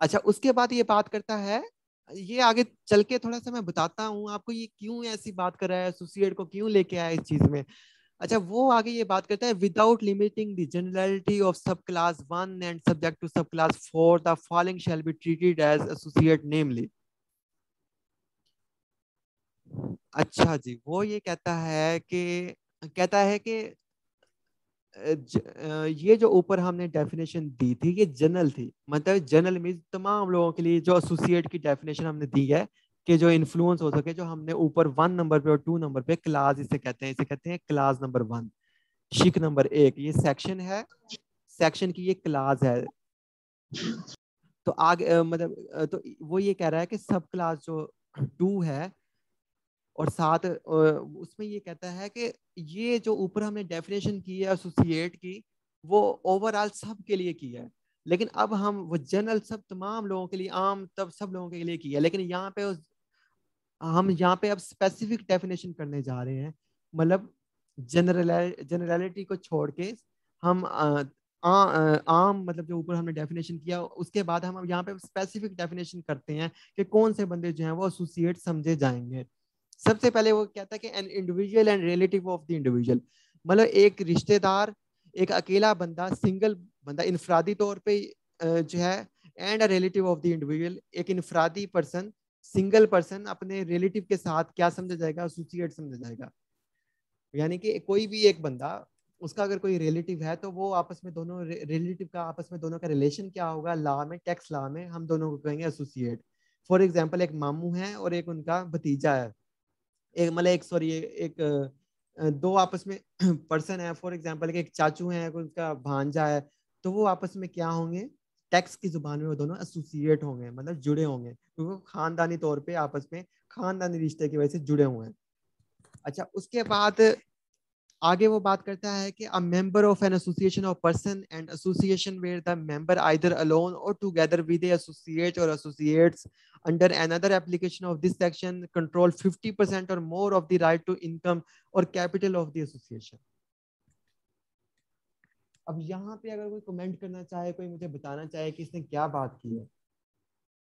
अच्छा, उसके बाद ये बात करता है, ये आगे चल के थोड़ा सा मैं बताता हूँ आपको ये क्यों ऐसी बात कर रहा है, एसोसिएट को क्यों लेके आया इस चीज में। अच्छा, वो आगे ये बात करता है, without limiting the generality of sub class 1 and subject to sub class 4 the following shall be treated as associate namely. अच्छा जी, वो ये कहता है कि ये जो ऊपर हमने डेफिनेशन दी थी ये जनरल थी, मतलब जनरल मीन्स तमाम लोगों के लिए। जो एसोसिएट की डेफिनेशन हमने दी है कि जो इन्फ्लुएंस हो सके, जो हमने ऊपर 1 नंबर पे और 2 नंबर पे, क्लास इसे कहते हैं क्लास नंबर 1, शिक नंबर 1, ये सेक्शन है, सेक्शन की ये क्लास है। तो आगे तो वो ये कह रहा है कि सब क्लास जो 2 है और साथ उसमें ये कहता है कि ये जो ऊपर हमने डेफिनेशन की है एसोसिएट की, वो ओवरऑल सब के लिए की है, लेकिन अब हम वो जनरल सब तमाम लोगों के लिए, आम तब सब लोगों के लिए की है, लेकिन हम यहाँ पे अब स्पेसिफिक डेफिनेशन करने जा रहे हैं। मतलब जनरलिटी को छोड़ के हम आम मतलब जो ऊपर हमने डेफिनेशन किया उसके बाद हम अब यहाँ पे स्पेसिफिक डेफिनेशन करते हैं कि कौन से बंदे जो हैं वो एसोसिएट समझे जाएंगे। सबसे पहले वो कहता है कि an individual and relative of the individual, मतलब एक रिश्तेदार, एक अकेला बंदा, सिंगल बंदा इनफरादी तौर पे जो है, and a relative of the individual, एक इनफरादी पर्सन, सिंगल पर्सन अपने रिलेटिव के साथ क्या समझा जाएगा, एसोसिएट समझा जाएगा। यानी कि कोई भी एक बंदा, उसका अगर कोई रिलेटिव है तो वो आपस में दोनों रिलेटिव का आपस में दोनों का रिलेशन क्या होगा, लॉ में, टैक्स लॉ में हम दोनों को कहेंगे एसोसिएट। फॉर एग्जांपल एक मामू है और एक उनका भतीजा है, एक मतलब एक सॉरी एक दो आपस में पर्सन है, फॉर एग्जांपल एक चाचू है, उनका भांजा है, तो वो आपस में क्या होंगे, टैक्स की जुबान में वो दोनों एसोसिएट होंगे, मतलब जुड़े होंगे, क्योंकि वो खानदानी तौर पे आपस में खानदानी रिश्ते की वजह से जुड़े हुए हैं। अच्छा, उसके बाद आगे वो बात करता है कि a member of an association of person and association where the member either alone or together with the associate or associates under another application of this section control 50% or more of the right to income or capital of the association। अब यहाँ पे अगर कोई comment करना चाहे, कोई मुझे बताना चाहे कि इसने क्या बात की है,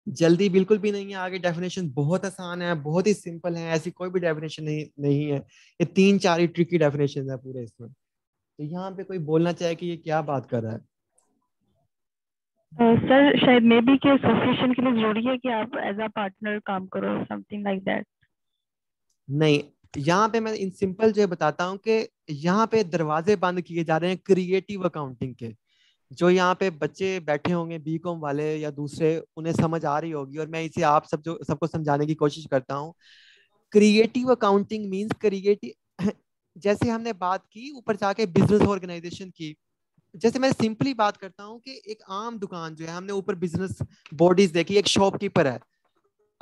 जल्दी बिल्कुल भी नहीं है, आगे डेफिनेशन बहुत आसान है, बहुत ही सिंपल है, ऐसी कोई भी डेफिनेशन नहीं है, ये 3-4 ही ट्रिकी डेफिनेशन है पूरे इसमें। तो यहाँ पे कोई बोलना चाहे कि ये क्या बात कर रहा है। सर शायद मे बी कि एसोसिएशन के लिए जरूरी है कि आप एज अ पार्टनर काम करो, समथिंग लाइक दैट। नहीं, यहाँ पे मैं इन सिंपल जो बताता हूँ कि यहाँ पे दरवाजे बंद किए जा रहे हैं क्रिएटिव अकाउंटिंग के। जो यहाँ पे बच्चे बैठे होंगे बीकॉम वाले या दूसरे, उन्हें समझ आ रही होगी, और मैं इसे आप सबको समझाने की कोशिश करता हूँ। क्रिएटिव अकाउंटिंग मींस क्रिएटिव जैसे हमने बात की ऊपर जाके बिजनेस ऑर्गेनाइजेशन की, जैसे मैं सिंपली बात करता हूँ कि एक आम दुकान जो है, हमने ऊपर बिजनेस बॉडीज देखी, एक शॉपकीपर है,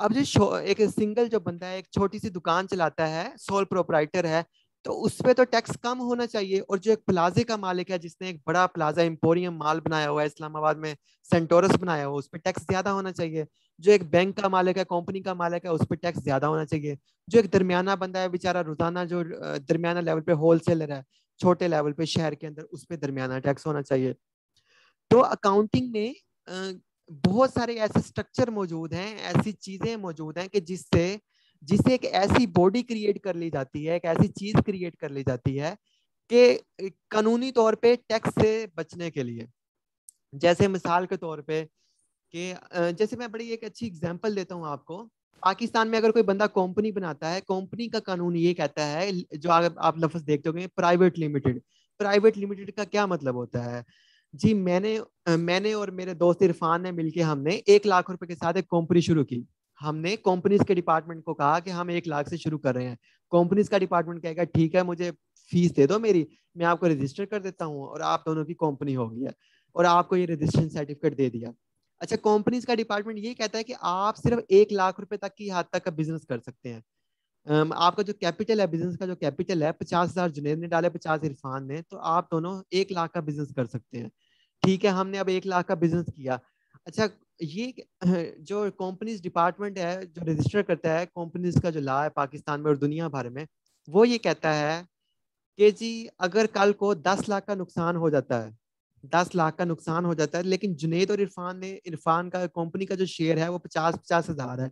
अब जो एक सिंगल जो बंदा है, एक छोटी सी दुकान चलाता है, सोल प्रोप्राइटर है, तो उस पे तो टैक्स कम होना चाहिए। और जो एक प्लाजे का मालिक है, जिसने एक बड़ा प्लाजा एम्पोरियम मॉल बनाया हुआ है इस्लामाबाद में, सेंटोरस बनाया हुआ, उस पर टैक्स ज्यादा होना चाहिए। जो एक बैंक का मालिक है, कंपनी का मालिक है, उस पर टैक्स ज्यादा होना चाहिए। जो एक दरमियाना बंदा है बेचारा, रोजाना जो दरमियाना लेवल पे होलसेलर है, छोटे लेवल पे शहर के अंदर, उस पर दरमियाना टैक्स होना चाहिए। तो अकाउंटिंग में बहुत सारे ऐसे स्ट्रक्चर मौजूद हैं, ऐसी चीजें मौजूद हैं कि जिससे जिससे एक ऐसी बॉडी क्रिएट कर ली जाती है, एक ऐसी चीज क्रिएट कर ली जाती है कि कानूनी तौर पे टैक्स से बचने के लिए। जैसे मिसाल के तौर पे कि जैसे मैं बड़ी एक अच्छी एग्जांपल देता हूँ आपको। पाकिस्तान में अगर कोई बंदा कंपनी बनाता है, कंपनी का कानून ये कहता है, जो आप लफ्ज देखते होंगे, प्राइवेट लिमिटेड। प्राइवेट लिमिटेड का क्या मतलब होता है जी? मैंने और मेरे दोस्त इरफान ने मिलके हमने 1 लाख रुपए के साथ एक कंपनी शुरू की। हमने कंपनीज के डिपार्टमेंट को कहा कि हम 1 लाख से शुरू कर रहे हैं। कंपनीज का डिपार्टमेंट कहेगा ठीक है, मुझे फीस दे दो मेरी, मैं आपको रजिस्टर कर देता हूँ और आप दोनों की कंपनी हो गई है, और आपको ये रजिस्ट्रेशन सर्टिफिकेट दे दिया। अच्छा, कंपनीज का डिपार्टमेंट ये कहता है कि आप सिर्फ 1 लाख रुपए तक की हद तक का बिजनेस कर सकते हैं। आपका जो कैपिटल है, बिजनेस का जो कैपिटल है, 50,000 जुनेद ने डाले, 50 इरफान ने, तो आप दोनों 1 लाख का बिजनेस कर सकते हैं। ठीक है, हमने अब 1 लाख का बिजनेस किया। अच्छा, ये जो कंपनीज डिपार्टमेंट है, जो रजिस्टर करता है कंपनीज का जो लॉ है पाकिस्तान में और दुनिया भर में, वो ये कहता है कि जी अगर कल को 10 लाख का नुकसान हो जाता है, 10 लाख का नुकसान हो जाता है, लेकिन जुनेद और इरफान का कंपनी का जो शेयर है वो 50-50 हजार है,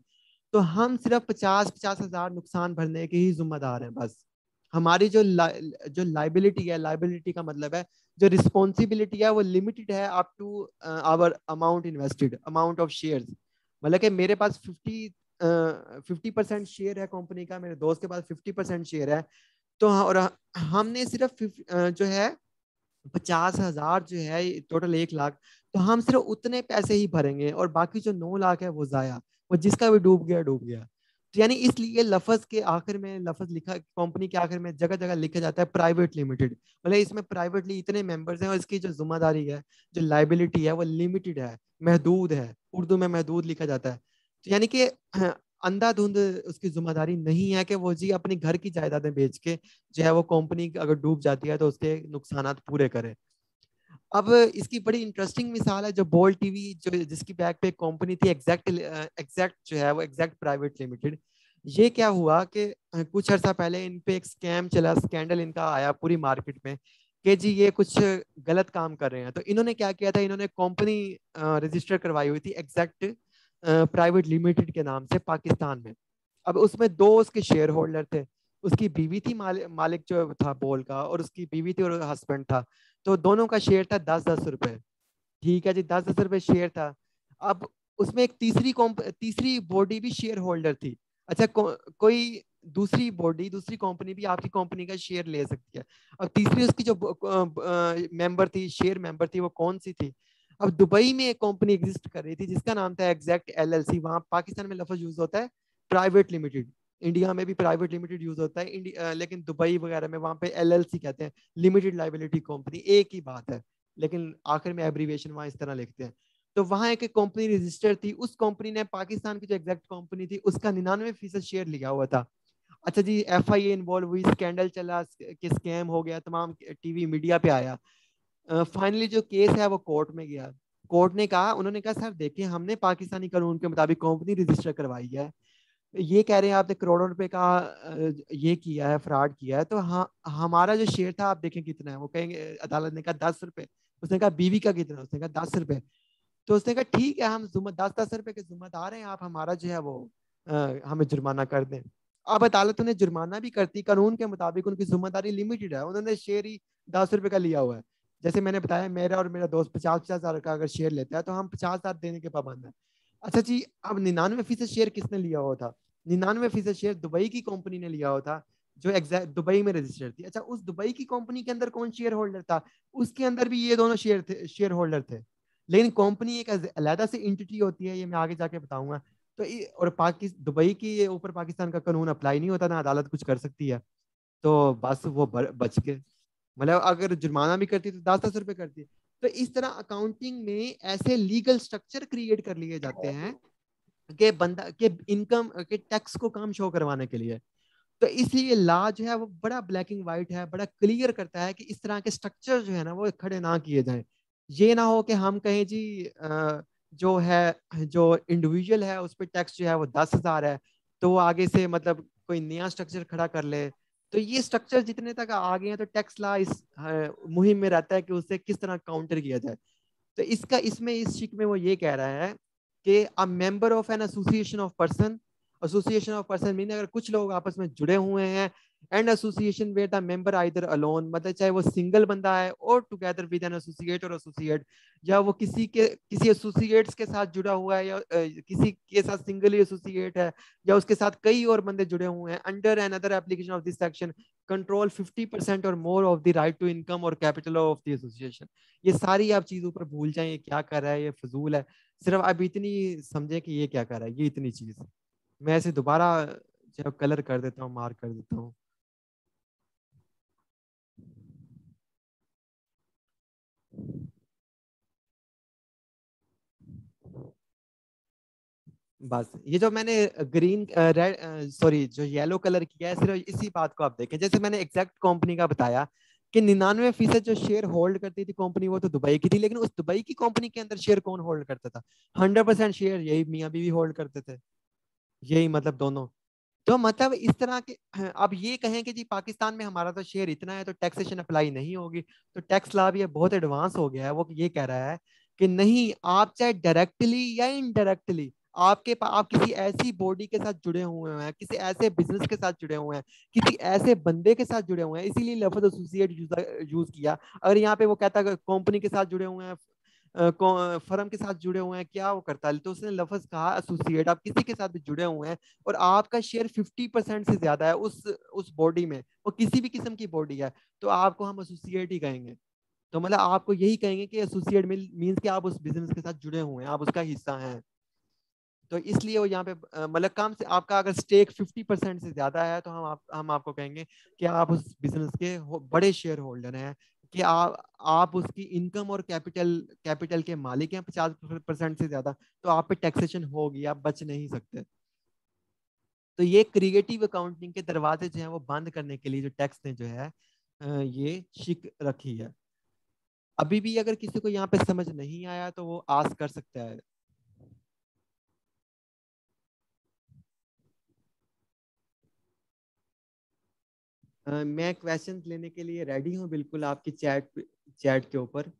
तो हम सिर्फ 50-50 हजार नुकसान भरने के ही जिम्मेदार हैं बस। हमारी जो लाइबिलिटी है, लाइबिलिटी का मतलब है जो रिस्पॉन्सिबिलिटी है, वो लिमिटेड है up to our amount invested, amount of shares. मतलब कि मेरे पास 50% शेयर है कंपनी का, मेरे दोस्त के पास 50% शेयर है, तो और हमने सिर्फ जो है 50,000 जो है टोटल 1 लाख, तो हम सिर्फ उतने पैसे ही भरेंगे और बाकी जो 9 लाख है वो जाया, वो जिसका भी डूब गया डूब गया। तो यानी इसलिए लफ्ज के आखिर में, लफ्ज लिखा कंपनी के आखिर में जगह जगह लिखा जाता है प्राइवेट लिमिटेड। मतलब इसमें प्राइवेटली इतने मेंबर्स हैं और इसकी जो जिम्मेदारी है, जो लाइबिलिटी है, वो लिमिटेड है, महदूद है। उर्दू में महदूद लिखा जाता है। तो यानी कि अंधाधुंध उसकी जिम्मेदारी नहीं है कि वो जी अपनी घर की जायदादें बेच के जो है वो कंपनी अगर डूब जाती है तो उसके नुकसानात पूरे करे। अब इसकी बड़ी इंटरेस्टिंग मिसाल है जो बोल टीवी, जो जिसकी बैक पे कंपनी थी एग्जैक्ट जो है वो एग्जैक्ट प्राइवेट लिमिटेड। ये क्या हुआ कि कुछ अर्सा पहले इन पे एक स्कैम चला, स्कैंडल इनका आया पूरी मार्केट में कि जी ये कुछ गलत काम कर रहे हैं। तो इन्होंने क्या किया था, इन्होंने कंपनी रजिस्टर करवाई हुई थी एग्जैक्ट प्राइवेट लिमिटेड के नाम से पाकिस्तान में। अब उसमें दो उसके शेयर होल्डर थे, उसकी बीवी थी, मालिक जो था बोल का, और उसकी बीवी थी और हस्बैंड था। तो दोनों का शेयर था 10-10 रुपए। ठीक है जी, 10-10 रुपए शेयर था। अब उसमें एक तीसरी बॉडी भी शेयर होल्डर थी। अच्छा, कोई दूसरी बॉडी, दूसरी कंपनी भी आपकी कंपनी का शेयर ले सकती है। और तीसरी उसकी जो मेंबर थी, शेयर मेंबर थी, वो कौन सी थी? अब दुबई में एक कंपनी एग्जिस्ट कर रही थी जिसका नाम था एग्जैक्ट LLC। वहां पाकिस्तान में लफ्ज यूज होता है प्राइवेट लिमिटेड, इंडिया में भी प्राइवेट लिमिटेड यूज होता है, लेकिन दुबई वगैरह में वहां पे LLC कहते हैं, लिमिटेड लाइबिलिटी कंपनी, एक ही बात है, लेकिन आखिर में एब्रीविएशन वहां इस तरह लिखते हैं। तो वहां एक कंपनी रजिस्टर थी, उस कंपनी ने पाकिस्तान की जो एग्जैक्ट कंपनी थी उसका 99% शेयर लिया हुआ था। अच्छा जी, FIA इन्वॉल्व हुई, स्कैंडल चला कि स्कैम हो गया, तमाम टीवी मीडिया पे आया। फाइनली जो केस है वो कोर्ट में गया। कोर्ट ने कहा, उन्होंने कहा सर देखिए हमने पाकिस्तानी कानून के मुताबिक कंपनी रजिस्टर करवाई है, ये कह रहे हैं आपने करोड़ों रुपए का ये किया है, फ्रॉड किया है, तो हाँ हमारा जो शेयर था आप देखें कितना है। वो कहेंगे, अदालत ने कहा 10 रुपए। उसने कहा बीवी का कितना? उसने कहा 10 रुपए। तो उसने कहा ठीक है, हम 10-10 रुपए के जिम्मेदार हैं, आप हमारा जो है वो हमें जुर्माना कर दें। अब अदालत उन्हें जुर्माना भी करती, कानून के मुताबिक उनकी जिम्मेदारी लिमिटेड है, उन्होंने शेयर ही 10 रुपए का लिया हुआ है। जैसे मैंने बताया, मेरा और मेरा दोस्त 50-50 हजार का अगर शेयर लेता है तो हम 50 हजार देने के पाबंद है। अच्छा जी, अब 99% शेयर किसने लिया हुआ था? 99% शेयर दुबई की कंपनी ने लिया हुआ था, जो एग्जैक्ट दुबई में रजिस्टर्ड थी। अच्छा, उस दुबई की कंपनी के अंदर कौन शेयर होल्डर था? उसके अंदर भी ये दोनों शेयर होल्डर थे। लेकिन कंपनी एक अलग से इंटिटी होती है, ये मैं आगे जाके बताऊंगा। तो और दुबई के ऊपर पाकिस्तान का कानून अप्लाई नहीं होता, ना अदालत कुछ कर सकती है। तो बस वो बच गए। मतलब अगर जुर्माना भी करती तो 10-10 रुपए करती। तो इस तरह अकाउंटिंग में ऐसे लीगल स्ट्रक्चर क्रिएट कर लिए जाते हैं के बंदा के इनकम के टैक्स को कम शो करवाने के लिए। तो इसलिए लॉ जो है वो बड़ा ब्लैक एंड व्हाइट है, बड़ा क्लियर करता है कि इस तरह के स्ट्रक्चर जो है ना वो खड़े ना किए जाएं। ये ना हो कि हम कहें जी जो है जो इंडिविजुअल है उस पर टैक्स जो है वो 10,000 है, तो वो आगे से मतलब कोई नया स्ट्रक्चर खड़ा कर ले। तो ये स्ट्रक्चर जितने तक आ गए हैं तो टैक्स लॉ इस मुहिम में रहता है कि उसे किस तरह काउंटर किया जाए। तो इसका इसमें इस शिक में वो ये कह रहा है कि a member of an association of person, association of person mean अगर कुछ लोग आपस में जुड़े हुए हैं, and association where the member either alone, मतलब चाहे वो सिंगल बंदा है or together with an associate or associate, या वो किसी एसोसिएट्स के साथ जुड़ा हुआ है, या किसी के साथ सिंगल एसोसिएट है, या उसके साथ कई और बंदे जुड़े हुए हैं, under another application of this section control 50% or more of the right to income or capital of the association. ये सारी आप चीज ऊपर भूल जाएं, ये क्या कर रहा है, ये फजूल है। सिर्फ आप इतनी समझे कि ये क्या कर रहा है, ये इतनी चीज। मैं ऐसे दोबारा जो कलर कर देता हूँ, मार्क कर देता हूँ। बस ये जो मैंने ग्रीन रेड सॉरी जो येलो कलर किया है, सिर्फ इसी बात को आप देखें। जैसे मैंने एग्जैक्ट कंपनी का बताया कि 99% जो शेयर होल्ड करती थी कंपनी वो तो दुबई की थी, लेकिन उस दुबई की कंपनी के अंदर शेयर कौन होल्ड करता था? 100% शेयर यही मियाँ बीवी होल्ड करते थे, यही मतलब दोनों। तो मतलब इस तरह के अब ये कहें कि जी पाकिस्तान में हमारा तो शेयर इतना है तो टैक्सेशन अप्लाई नहीं होगी, तो टैक्स लॉ भी बहुत एडवांस हो गया है। वो ये कह रहा है कि नहीं, आप चाहे डायरेक्टली या इनडायरेक्टली आप किसी ऐसी बॉडी के साथ जुड़े हुए हैं, किसी ऐसे बिजनेस के साथ जुड़े हुए हैं, किसी ऐसे बंदे के साथ जुड़े हुए हैं, इसीलिए लफ्ज एसोसिएट यूज किया। अगर यहाँ पे वो कहता है कंपनी के साथ जुड़े हुए हैं, फर्म के साथ जुड़े हुए हैं, क्या वो करता है, तो उसने लफ्ज कहा एसोसिएट। आप किसी के साथ भी जुड़े हुए हैं और आपका शेयर 50% से ज्यादा है उस बॉडी में, वो किसी भी किस्म की बॉडी है, तो आपको हम एसोसिएट ही कहेंगे। तो मतलब आपको यही कहेंगे कि एसोसिएट मींस कि आप उस बिजनेस के साथ जुड़े हुए हैं, आप उसका हिस्सा हैं। तो इसलिए वो यहाँ पे मतलब काम से आपका अगर स्टेक 50% से ज्यादा है तो हम आपको कहेंगे कि आप उस बिजनेस के बड़े शेयर होल्डर हैं, कि आप उसकी इनकम और कैपिटल के मालिक हैं 50% से ज्यादा, तो आप पे टैक्सेशन होगी, आप बच नहीं सकते। तो ये क्रिएटिव अकाउंटिंग के दरवाजे जो है वो बंद करने के लिए जो टैक्स ने जो है ये शिक रखी है। अभी भी अगर किसी को यहाँ पे समझ नहीं आया तो वो आस्क कर सकता है। मैं क्वेश्चंस लेने के लिए रेडी हूँ बिल्कुल, आपकी चैट के ऊपर।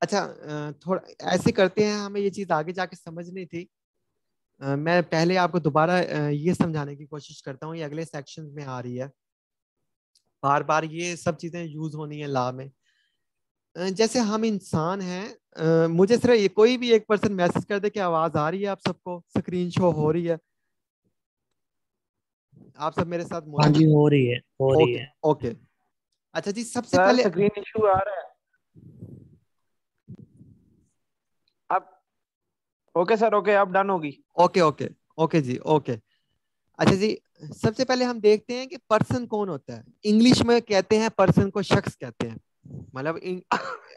अच्छा थोड़ा ऐसे करते हैं, हमें ये चीज आगे जाके समझनी थी। मैं पहले आपको दोबारा ये समझाने की कोशिश करता हूँ, ये अगले सेक्शन में आ रही है, बार बार ये सब चीजें यूज होनी है लॉ में। जैसे हम इंसान हैं, मुझे सिर्फ ये कोई भी एक पर्सन मैसेज कर दे कि आवाज आ रही है, आप सबको स्क्रीन शो हो रही है, आप सब मेरे साथ हाँ जी, मौजूद? हो रही है, हो रही ओके है। ओके। अच्छा जी, सबसे सर पहले स्क्रीन इशू आ रहा है अब। ओके सर, ओके अब डन होगी। ओके ओके ओके जी ओके। अच्छा जी, सबसे पहले हम देखते हैं कि पर्सन कौन होता है। इंग्लिश में कहते हैं पर्सन को शख्स कहते हैं, मतलब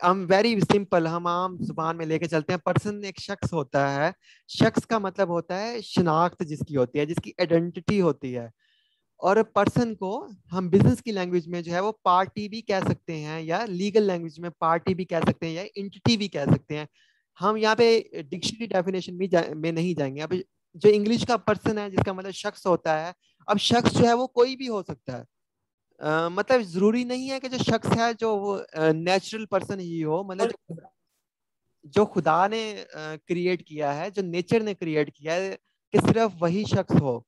हम वेरी सिंपल, हम आम जुबान में लेके चलते हैं। पर्सन एक शख्स होता है। शख्स का मतलब होता है शिनाख्त जिसकी होती है, जिसकी आइडेंटिटी होती है। और पर्सन को हम बिजनेस की लैंग्वेज में जो है वो पार्टी भी कह सकते हैं, या लीगल लैंग्वेज में पार्टी भी कह सकते हैं, या इंटिटी भी कह सकते हैं। हम यहाँ पे डिक्शनरी डेफिनेशन में नहीं जाएंगे। अब जो इंग्लिश का पर्सन है जिसका मतलब शख्स होता है, अब शख्स जो है वो कोई भी हो सकता है। मतलब जरूरी नहीं है कि जो शख्स है जो वो नेचुरल पर्सन ही हो, मतलब जो खुदा ने क्रिएट किया है, जो नेचर ने क्रिएट किया है, कि सिर्फ वही शख्स हो।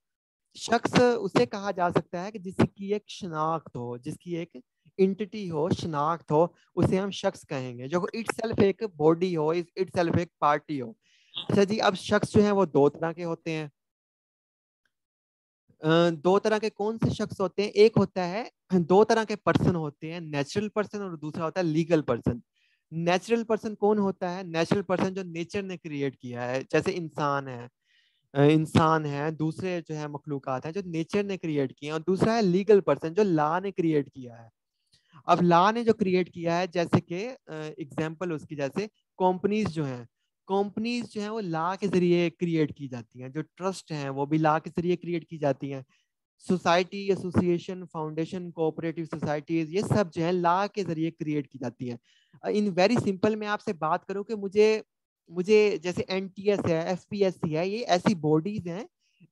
शख्स उसे कहा जा सकता है कि जिसकी एक शनाख्त हो, जिसकी एक इंटिटी हो, शनाख्त हो, उसे हम शख्स कहेंगे, जो इटसेल्फ एक बॉडी हो, इटसेल्फ एक पार्टी हो। अच्छा जी, अब शख्स जो है वो दो तरह के होते हैं। दो तरह के कौन से शख्स होते हैं? एक होता है, दो तरह के पर्सन होते हैं, नेचुरल पर्सन और दूसरा होता है लीगल पर्सन। नेचुरल पर्सन कौन होता है? नेचुरल पर्सन जो नेचर ने क्रिएट किया है, जैसे इंसान है, दूसरे जो है मखलूकात हैं जो नेचर ने क्रिएट किए हैं, और दूसरा है लीगल पर्सन जो लॉ ने क्रिएट किया है। अब लॉ ने जो क्रिएट किया है, जैसे कि एग्जांपल उसकी, जैसे कंपनीज जो हैं, कंपनीज जो हैं वो लॉ के जरिए क्रिएट की जाती हैं, जो ट्रस्ट हैं वो भी लॉ के जरिए क्रिएट की जाती हैं। Society, association, foundation, cooperative societies, ये सब जो है लॉ के जरिए क्रिएट की जाती हैं। इन वेरी सिंपल मैं आपसे बात करूं कि मुझे मुझे जैसे एनटीएस है, एफपीएससी है, ये ऐसी बॉडीज हैं,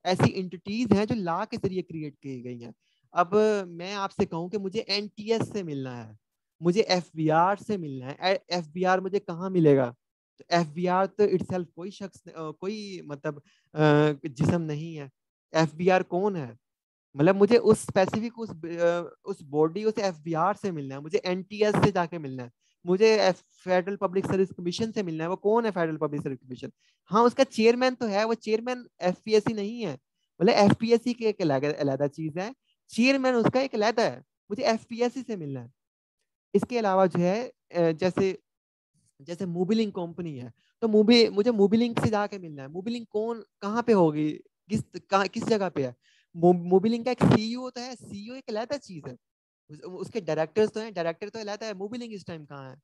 ऐसी एंटिटीज हैं जो लॉ के जरिए क्रिएट की गई हैं। अब मैं आपसे कहूं कि मुझे एनटीएस से मिलना है, मुझे एफबीआर से मिलना है, एफबीआर मुझे कहाँ मिलेगा? तो एफबीआर तो इटसेल्फ कोई शख्स कोई मतलब जिस्म नहीं है। एफबीआर कौन है? मतलब मुझे उस स्पेसिफिक उस बॉडी, उस एफबीआर से मिलना है, मुझे एनटीएस से जाके मिलना है, मुझे फेडरल पब्लिक सर्विस कमीशन से मिलना है। वो कौन है फेडरल पब्लिक सर्विस कमीशन? हाँ, उसका चेयरमैन तो है, वो चेयरमैन एफपीएससी नहीं है। मतलब एफपीएससी की एक अलग चीज है, चेयरमैन उसका एक अलग है, मुझे एफपीएससी से मिलना है। इसके अलावा जो है जैसे जैसे मोबिलिंग कंपनी है, तो मुझे मोबिलिंग से जाके मिलना है। मोबिलिंग कौन, कहाँ पे होगी, किस जगह पे है? मोबिलिंग का एक सीईओ होता है, सीईओ एक अलग चीज है, उसके डायरेक्टर्स तो हैं, डायरेक्टर तो अलग है। मोबिलिंग इस टाइम कहाँ है?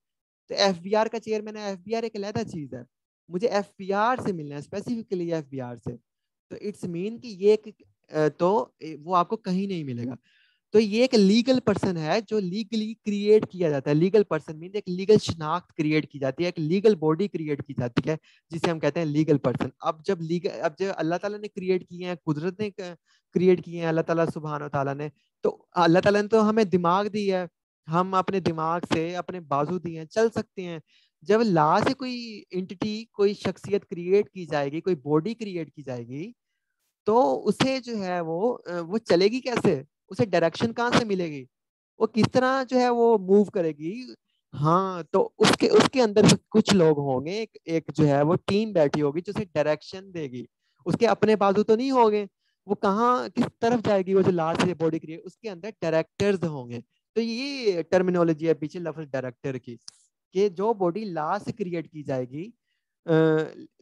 तो एफबीआर का चेयरमैन है, एफबीआर एक अलग चीज है, मुझे एफबीआर से मिलना है, स्पेसिफिकली एफबीआर से। तो इट्स मीन कि ये एक वो आपको कहीं नहीं मिलेगा। तो ये एक लीगल पर्सन है जो लीगली क्रिएट किया जाता है। लीगल पर्सन मीन एक लीगल शनाख्त क्रिएट की जाती है, एक लीगल बॉडी क्रिएट की जाती है, जिसे हम कहते हैं लीगल पर्सन। अब जब अल्लाह ताला ने क्रिएट किए हैं, कुदरत ने क्रिएट किए हैं अल्लाह ताला सुभान व ताला ने, तो अल्लाह ताला ने तो हमें दिमाग दिया है, हम अपने दिमाग से अपने बाजू दिए हैं, चल सकते हैं। जब ला से कोई एंटिटी, कोई शख्सियत क्रिएट की जाएगी, कोई बॉडी क्रिएट की जाएगी, तो उसे जो है वो चलेगी कैसे? उसे डायरेक्शन कहाँ से मिलेगी? वो किस तरह जो है वो मूव करेगी? हाँ, तो उसके उसके अंदर कुछ लोग होंगे, एक जो है वो टीम बैठी होगी जो उसे डायरेक्शन देगी। उसके अपने बाजू तो नहीं होंगे, वो कहाँ किस तरफ जाएगी? वो जो लास्ट से बॉडी क्रिएट, उसके अंदर डायरेक्टर्स होंगे। तो ये टर्मिनोलॉजी है पीछे लफ्ज डायरेक्टर की, कि जो बॉडी ला से क्रिएट की जाएगी,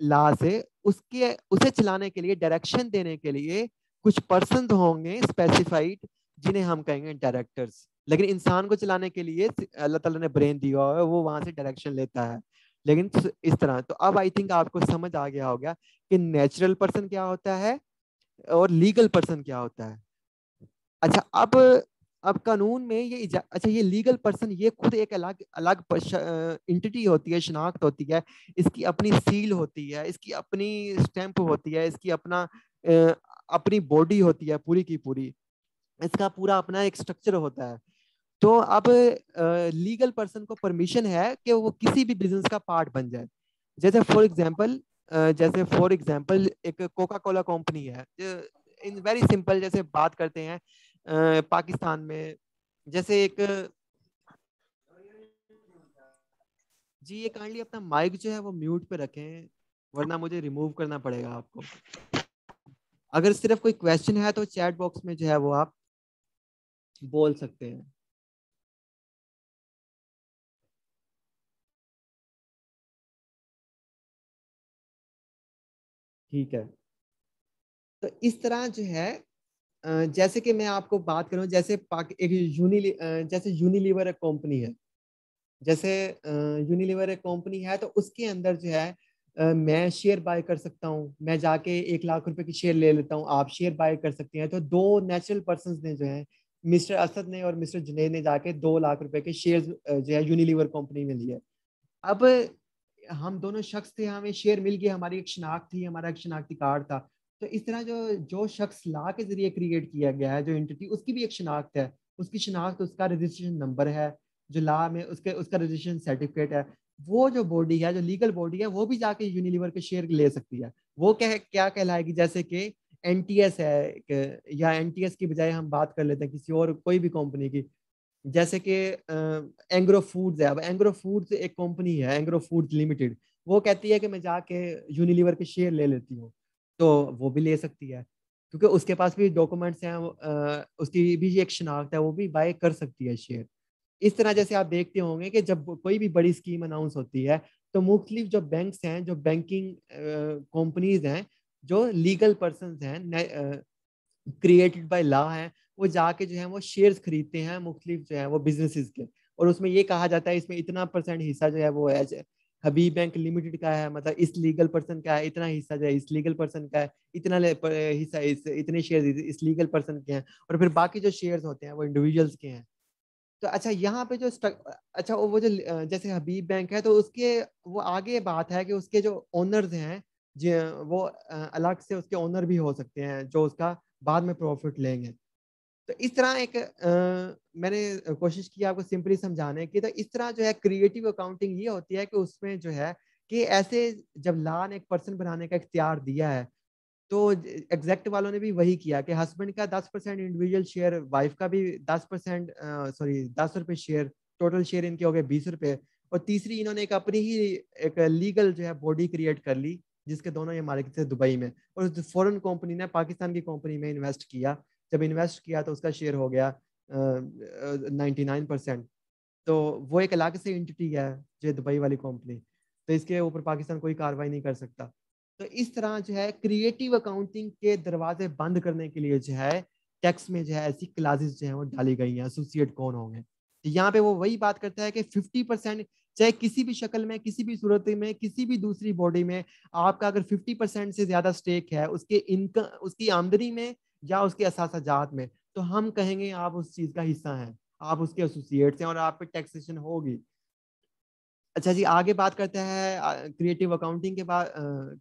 ला से उसके उसे चलाने के लिए, डायरेक्शन देने के लिए कुछ पर्सन होंगे स्पेसिफाइड, जिन्हें हम कहेंगे डायरेक्टर्स। लेकिन इंसान को चलाने के लिए अल्लाह ताला ने ब्रेन दिया हुआ है, वो वहां से डायरेक्शन लेता है। लेकिन इस तरह तो अब आई थिंक आपको समझ आ गया होगा कि नेचुरल पर्सन क्या होता है और लीगल पर्सन क्या होता है। अच्छा, अब कानून में अच्छा, ये लीगल पर्सन ये खुद एक अलग अलग एंटिटी होती है, शनाख्त होती है, इसकी अपनी सील होती है, इसकी अपनी स्टैंप होती है, इसकी अपनी बॉडी होती है पूरी की पूरी, इसका पूरा अपना एक स्ट्रक्चर होता है। तो अब लीगल पर्सन को परमिशन है कि वो किसी भी बिजनेस का पार्ट बन जाए। जैसे फॉर एग्जांपल एक कोका कोला कंपनी है, इन वेरी सिंपल, जैसे बात करते हैं पाकिस्तान में, जैसे एक जी, ये काइंडली अपना माइक जो है वो म्यूट पे रखें, वरना मुझे रिमूव करना पड़ेगा आपको। अगर सिर्फ कोई क्वेश्चन है तो चैट बॉक्स में जो है वो आप बोल सकते हैं। ठीक है, तो इस तरह जो है जैसे कि मैं आपको बात करूं, जैसे जैसे यूनिलीवर एक कंपनी है, जैसे यूनिलीवर एक कंपनी है, तो उसके अंदर जो है मैं शेयर बाय कर सकता हूं, मैं जाके 1 लाख रुपए की शेयर ले लेता हूं, आप शेयर बाय कर सकते हैं। तो दो नेचुरल पर्सन ने जो है, मिस्टर असद ने और मिस्टर जुनैद ने जाके 2 लाख रुपए के शेयर जो है यूनिलीवर कंपनी में लिए। अब हम दोनों शख्स थे, हमें शेयर मिल गया, हमारी एक शनाख्त थी, हमारा एक शनाख्ती कार्ड था। तो इस तरह जो जो शख्स ला के जरिए क्रिएट किया गया है, जो एंटिटी, उसकी भी एक शनाख्त है, उसकी शनाख्त, उसका रजिस्ट्रेशन नंबर है, जो ला में उसका रजिस्ट्रेशन सर्टिफिकेट है। वो जो बॉडी है, जो लीगल बॉडी है, वो भी जाके यूनिलीवर के शेयर ले सकती है। वो क्या कहलाएगी? जैसे कि एनटीएस है, या एनटीएस की बजाय हम बात कर लेते हैं किसी और कोई भी कंपनी की, जैसे कि एंग्रो फूड्स है। अब एंग्रो फूड्स एक कंपनी है, एंग्रो फूड्स लिमिटेड, वो कहती है कि मैं जाके यूनिलीवर के शेयर ले लेती हूँ, तो वो भी ले सकती है, क्योंकि उसके पास भी डॉक्यूमेंट्स हैं, उसकी भी एक शनाख्त है, वो भी बाय कर सकती है शेयर। इस तरह जैसे आप देखते होंगे कि जब कोई भी बड़ी स्कीम अनाउंस होती है तो मुख्तलिफ जो बैंक्स हैं, जो बैंकिंग कंपनीज हैं, जो लीगल पर्सन हैं, क्रिएटेड बाय लॉ हैं, वो जाके जो है वो शेयर्स खरीदते हैं मुख्तलिफ जो है वो बिजनेसेस के, और उसमें ये कहा जाता है इसमें इतना % हिस्सा जो है वो है हबीब बैंक लिमिटेड का है, मतलब इस लीगल पर्सन का है, इतना हिस्सा जो है इस लीगल पर्सन का है, इतना हिस्सा इस इतने शेयर इस लीगल पर्सन के हैं, और फिर बाकी जो शेयर्स होते हैं वो इंडिविजुअल्स के हैं। तो अच्छा यहाँ पे जो अच्छा वो जो जैसे हबीब बैंक है तो उसके वो आगे बात है कि उसके जो ओनर्स हैं वो अलग से उसके ओनर भी हो सकते हैं जो उसका बाद में प्रॉफिट लेंगे। तो इस तरह एक मैंने कोशिश की आपको सिंपली समझाने की। तो इस तरह जो है क्रिएटिव अकाउंटिंग ये होती है कि उसमें जो है कि ऐसे जब लॉ ने एक पर्सन बनाने का इख्तियार दिया है तो एग्जैक्ट वालों ने भी वही किया कि हस्बैंड का 10% इंडिविजुअल शेयर, वाइफ का भी 10%, सॉरी 10 रुपए शेयर, टोटल शेयर इनके हो गए 20 रुपए, और तीसरी इन्होंने एक अपनी ही एक लीगल जो है बॉडी क्रिएट कर ली जिसके दोनों ये मालिक थे दुबई में, और उस फॉरेन कंपनी ने पाकिस्तान की कंपनी में इन्वेस्ट किया। जब इन्वेस्ट किया तो उसका शेयर हो गया 99%। तो वो एक अलग से एंटिटी है जो दुबई वाली कंपनी, तो इसके ऊपर पाकिस्तान कोई कार्रवाई नहीं कर सकता। तो इस तरह जो है क्रिएटिव अकाउंटिंग के दरवाजे बंद करने के लिए जो है टैक्स में जो है ऐसी क्लासेस जो है वो डाली गई हैं, एसोसिएट कौन होंगे। तो यहाँ पे वो वही बात करता है कि 50% चाहे किसी भी शक्ल में, किसी भी सूरत में, किसी भी दूसरी बॉडी में आपका अगर 50% से ज्यादा स्टेक है उसके इनकम, उसकी आमदनी में या उसके असासाजात में, तो हम कहेंगे आप उस चीज का हिस्सा हैं, आप उसके एसोसिएट्स हैं और आप पे टैक्सेशन होगी। अच्छा जी, आगे बात करते हैं क्रिएटिव अकाउंटिंग के बाद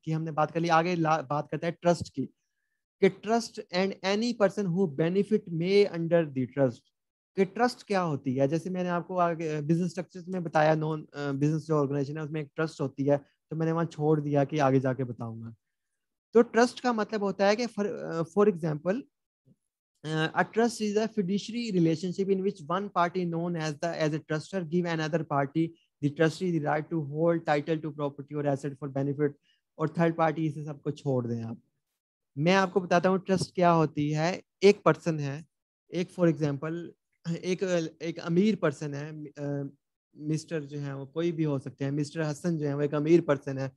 की हमने बात कर ली। आगे बात करते हैं ट्रस्ट की, कि trust and any person who benefit may under the trust. कि ट्रस्ट क्या होती है, जैसे मैंने आपको आगे बिजनेस स्ट्रक्चर्स में बताया, नॉन बिजनेस जो ऑर्गेनाइजेशन है उसमें एक ट्रस्ट होती है, तो मैंने वहां छोड़ दिया कि आगे जाके बताऊंगा। तो ट्रस्ट का मतलब होता है कि for example a trust is a fiduciary relationship in which one party known as a trustor give another party the trustee the right to hold title to property or asset for benefit, और third party इसे सबको छोड़ दें आप। मैं आपको बताता हूँ ट्रस्ट क्या होती है। एक पर्सन है, एक फॉर एग्जांपल एक एक अमीर पर्सन है, मिस्टर जो है वो कोई भी हो सकते हैं, मिस्टर हसन जो है वो एक अमीर पर्सन है।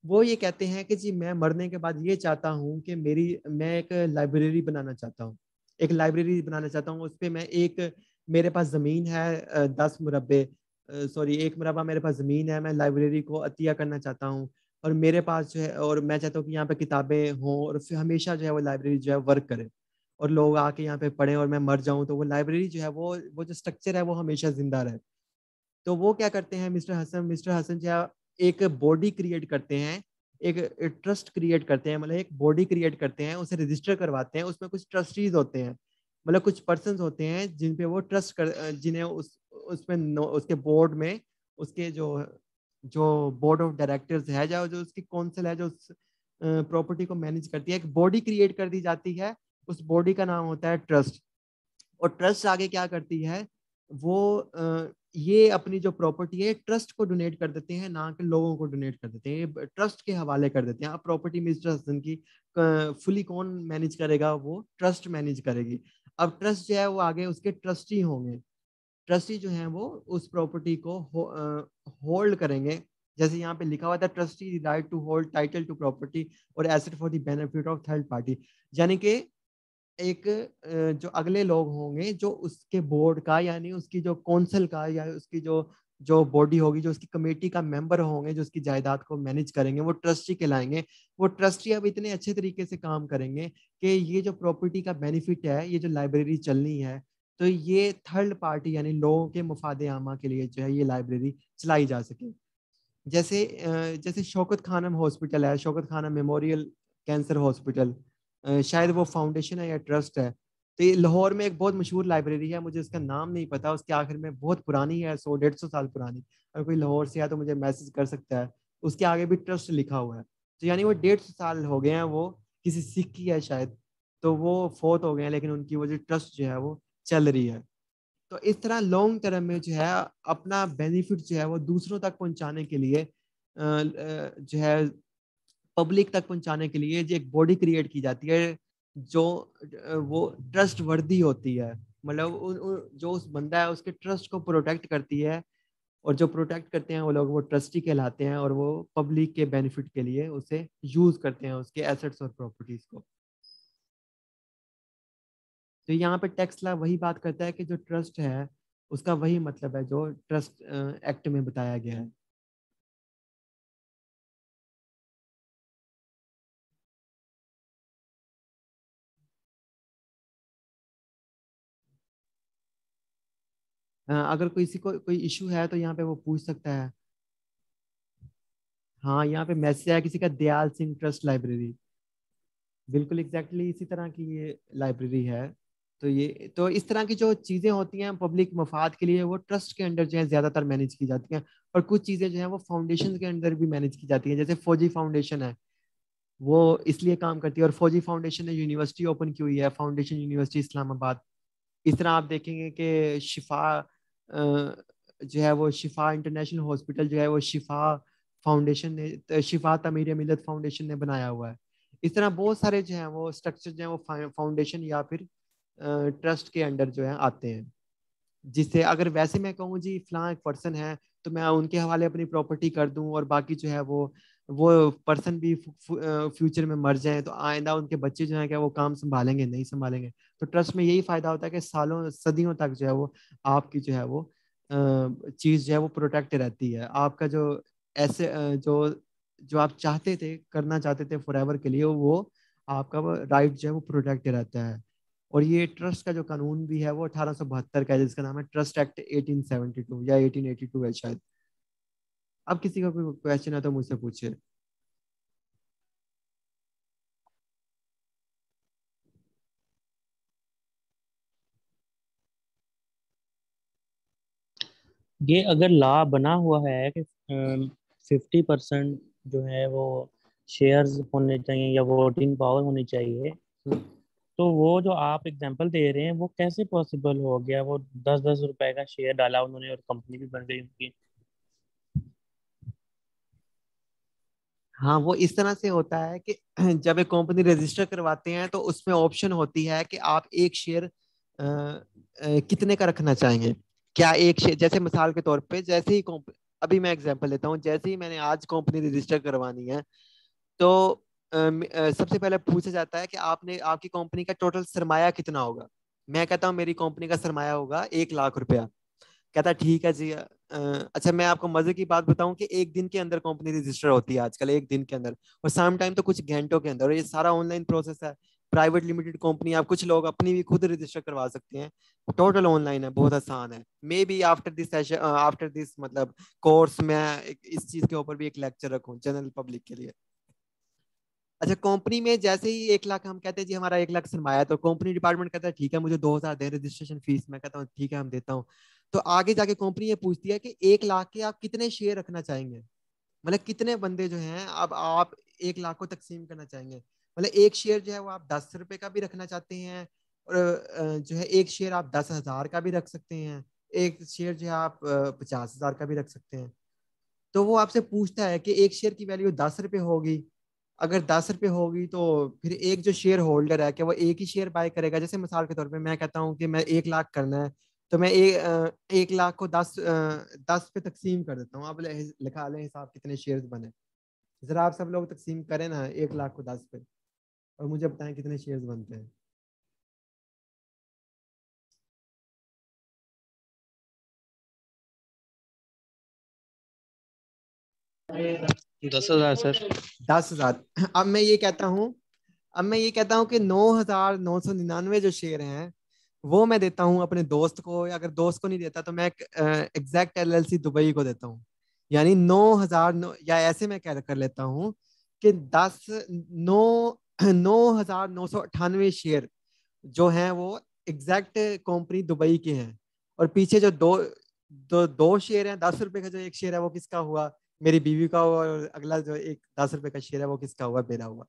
वो ये कहते हैं कि जी मैं मरने के बाद ये चाहता हूँ कि मैं एक लाइब्रेरी बनाना चाहता हूँ, एक लाइब्रेरी बनाना चाहता हूँ। उस पर मैं एक, मेरे पास ज़मीन है 10 मुरब्बे, सॉरी 1 मुरब्बा मेरे पास ज़मीन है, मैं लाइब्रेरी को अतिया करना चाहता हूँ, और मेरे पास जो है, और मैं चाहता हूँ कि यहाँ पे किताबें हों और फिर हमेशा जो है वो लाइब्रेरी जो है वर्क करे और लोग आके यहाँ पे पढ़ें, और मैं मर जाऊँ तो वो लाइब्रेरी जो है वो जो स्ट्रक्चर है वो हमेशा जिंदा रहे। तो वो क्या करते हैं मिस्टर हसन जो है एक बॉडी क्रिएट करते हैं, एक ट्रस्ट क्रिएट करते हैं, मतलब एक बॉडी क्रिएट करते हैं, उसे रजिस्टर करवाते हैं। उसमें कुछ ट्रस्टीज होते हैं, मतलब कुछ पर्सन होते हैं जिन पे वो ट्रस्ट कर, जिन्हें उसमें उसके बोर्ड में, उसके जो जो बोर्ड ऑफ डायरेक्टर्स है, जो उसकी काउंसिल है जो उस प्रॉपर्टी को मैनेज करती है, एक बॉडी क्रिएट कर दी जाती है। उस बॉडी का नाम होता है ट्रस्ट। और ट्रस्ट आगे क्या करती है, वो ये अपनी जो प्रॉपर्टी है ट्रस्ट को डोनेट कर देते हैं, ना कि लोगों को डोनेट कर देते हैं, ट्रस्ट के हवाले कर देते हैं। अब प्रॉपर्टी मिस्टर हसन की फुली कौन मैनेज करेगा, वो ट्रस्ट मैनेज करेगी। अब ट्रस्ट जो है वो आगे उसके ट्रस्टी होंगे, ट्रस्टी जो हैं वो उस प्रॉपर्टी को होल्ड करेंगे। जैसे यहाँ पे लिखा हुआ था trustee right to hold title to property और asset for the benefit of third party, यानी कि एक जो अगले लोग होंगे जो उसके बोर्ड का, यानी उसकी जो काउंसिल का, या उसकी जो जो बॉडी होगी, जो उसकी कमेटी का मेंबर होंगे, जो उसकी जायदाद को मैनेज करेंगे, वो ट्रस्टी कहलाएंगे। वो ट्रस्टी अब इतने अच्छे तरीके से काम करेंगे कि ये जो प्रॉपर्टी का बेनिफिट है, ये जो लाइब्रेरी चलनी है, तो ये थर्ड पार्टी यानी लोगों के मुफादे आमा के लिए जो है ये लाइब्रेरी चलाई जा सके। जैसे शौकत खानम हॉस्पिटल है, Shaukat Khanum memorial cancer hospital, शायद वो फाउंडेशन है या ट्रस्ट है। तो ये लाहौर में एक बहुत मशहूर लाइब्रेरी है, मुझे उसका नाम नहीं पता, उसके आखिर में बहुत पुरानी है, 100-150 साल पुरानी। अगर कोई लाहौर से है तो मुझे मैसेज कर सकता है। उसके आगे भी ट्रस्ट लिखा हुआ है, तो यानी वो 150 साल हो गए हैं, वो किसी सिख की है शायद, तो वो फोत हो गए हैं, लेकिन उनकी वो जो ट्रस्ट जो है वो चल रही है। तो इस तरह लॉन्ग टर्म में जो है अपना बेनिफिट जो है वो दूसरों तक पहुंचाने के लिए जो है पब्लिक तक पहुंचाने के लिए जो एक बॉडी क्रिएट की जाती है, जो वो ट्रस्ट वर्दी होती है। मतलब जो उस बंदा है उसके ट्रस्ट को प्रोटेक्ट करती है, और जो प्रोटेक्ट करते हैं वो लोग वो ट्रस्टी कहलाते हैं, और वो पब्लिक के बेनिफिट के लिए उसे यूज करते हैं, उसके एसेट्स और प्रॉपर्टीज को। तो यहाँ पे टैक्स लॉ वही बात करता है कि जो ट्रस्ट है उसका वही मतलब है जो ट्रस्ट एक्ट में बताया गया है। अगर किसी को कोई इशू है तो यहाँ पे वो पूछ सकता है। हाँ, यहाँ पे मैसेज आया किसी का, दयाल सिंह ट्रस्ट लाइब्रेरी। बिल्कुल एग्जैक्टली इसी तरह की ये लाइब्रेरी है। तो ये तो इस तरह की जो चीज़ें होती हैं पब्लिक मफाद के लिए वो ट्रस्ट के अंडर जो है ज़्यादातर मैनेज की जाती हैं, और कुछ चीज़ें जो है वो फाउंडेशन के अंदर भी मैनेज की जाती हैं। जैसे फौजी फाउंडेशन है, वो इसलिए काम करती है, और फौजी फाउंडेशन ने यूनिवर्सिटी ओपन की हुई है, फाउंडेशन यूनिवर्सिटी इस्लामाबाद। इस तरह आप देखेंगे कि शिफा जो है वो शिफा इंटरनेशनल हॉस्पिटल जो है वो शिफा फाउंडेशन ने, शिफा तमीर मिलत फाउंडेशन ने बनाया हुआ है। इस तरह बहुत सारे जो हैं वो स्ट्रक्चर जो है वो फाउंडेशन या फिर ट्रस्ट के अंडर जो है आते हैं। जिससे अगर वैसे मैं कहूँ जी फलां एक पर्सन है तो मैं उनके हवाले अपनी प्रॉपर्टी कर दूं, और बाकी जो है वो पर्सन भी फ्यूचर में मर जाए तो आइंदा उनके बच्चे जो है क्या वो काम संभालेंगे, नहीं संभालेंगे। तो ट्रस्ट में यही फायदा होता है कि सालों सदियों तक जो है वो आपकी जो है वो चीज जो है वो प्रोटेक्ट रहती है। आपका जो ऐसे जो जो आप चाहते थे, करना चाहते थे फॉरएवर के लिए, वो आपका राइट जो है वो प्रोटेक्ट रहता है। और ये ट्रस्ट का जो कानून भी है वो 1872 का है, जिसका नाम है ट्रस्ट एक्ट 1872 या 1882 है शायद। अब किसी का कोई क्वेश्चन है तो मुझसे पूछिए। ये अगर लॉ बना हुआ है कि 50% जो है वो शेयर्स होने चाहिए या वोटिंग पावर होनी चाहिए, तो वो जो आप एग्जांपल दे रहे हैं वो कैसे पॉसिबल हो गया? वो 10-10 रुपए का शेयर डाला उन्होंने और कंपनी भी बन गई उनकी। हाँ, वो इस तरह से होता है कि जब एक कंपनी रजिस्टर करवाते हैं तो उसमें ऑप्शन होती है कि आप एक शेयर कितने का रखना चाहेंगे। क्या एक शेयर, जैसे मिसाल के तौर पे, जैसे ही अभी मैं एग्जांपल लेता हूँ, जैसे ही मैंने आज कंपनी रजिस्टर करवानी है तो सबसे पहले पूछा जाता है कि आपने आपकी कंपनी का टोटल सरमाया कितना होगा। मैं कहता हूँ मेरी कंपनी का सरमाया होगा 1 लाख रुपया। कहता है ठीक है जी। अच्छा, मैं आपको मजे की बात बताऊं कि एक दिन के अंदर कंपनी रजिस्टर होती है आजकल, एक दिन के अंदर, और सम टाइम तो कुछ घंटों के अंदर। और ये सारा ऑनलाइन प्रोसेस है। प्राइवेट लिमिटेड कंपनी, आप कुछ लोग अपनी भी खुद रजिस्टर करवा सकते हैं। टोटल ऑनलाइन है, बहुत आसान है। May be after this session, after this मतलब कोर्स, मैं इस चीज के ऊपर भी एक लेक्चर रखूं जनरल पब्लिक के लिए। अच्छा, कंपनी में जैसे ही 1 लाख हम कहते हैं जी हमारा 1 लाख सरमाया, तो कंपनी डिपार्टमेंट कहता है ठीक है मुझे 2,000 दे रजिस्ट्रेशन फीस। मैं कहता हूँ ठीक है हम देता हूँ। तो आगे जाके कंपनी ये पूछती है कि 1 लाख के आप कितने शेयर रखना चाहेंगे, मतलब कितने बंदे जो हैं अब आप 1 लाख को तकसीम करना चाहेंगे। मतलब एक शेयर जो है वो आप 10 रुपए का भी रखना चाहते हैं, और जो है एक शेयर आप 10,000 का भी रख सकते हैं, एक शेयर जो है आप 50,000 का भी रख सकते हैं। तो वो आपसे पूछता है कि एक शेयर की वैल्यू 10 रुपए होगी। अगर 10 रुपए होगी तो फिर एक जो शेयर होल्डर है क्या वो एक ही शेयर बाय करेगा। जैसे मिसाल के तौर पे मैं कहता हूँ कि मैं 1 लाख करना है, तो मैं 1 लाख को 10 पे तकसीम कर देता हूँ। अब लिखा लें हिसाब कितने शेयर बने। जरा आप सब लोग तकसीम करें ना 1 लाख को 10 पे, और मुझे बताएं कितने शेयर बनते हैं। 10,000 सर। 10,000। अब मैं ये कहता हूँ कि 9,999 जो शेयर हैं वो मैं देता हूँ अपने दोस्त को, या अगर दोस्त को नहीं देता तो मैं एग्जैक्ट एलएलसी दुबई को देता हूँ। यानी 9,000, या ऐसे मैं क्या कर लेता हूँ कि 9,998 शेयर जो हैं वो एग्जैक्ट कंपनी दुबई के हैं। और पीछे जो दो शेयर हैं, 10 रुपए का जो एक शेयर है वो किसका हुआ, मेरी बीवी का हुआ, और अगला जो एक 10 रुपए का शेयर है वो किसका हुआ, मेरा हुआ।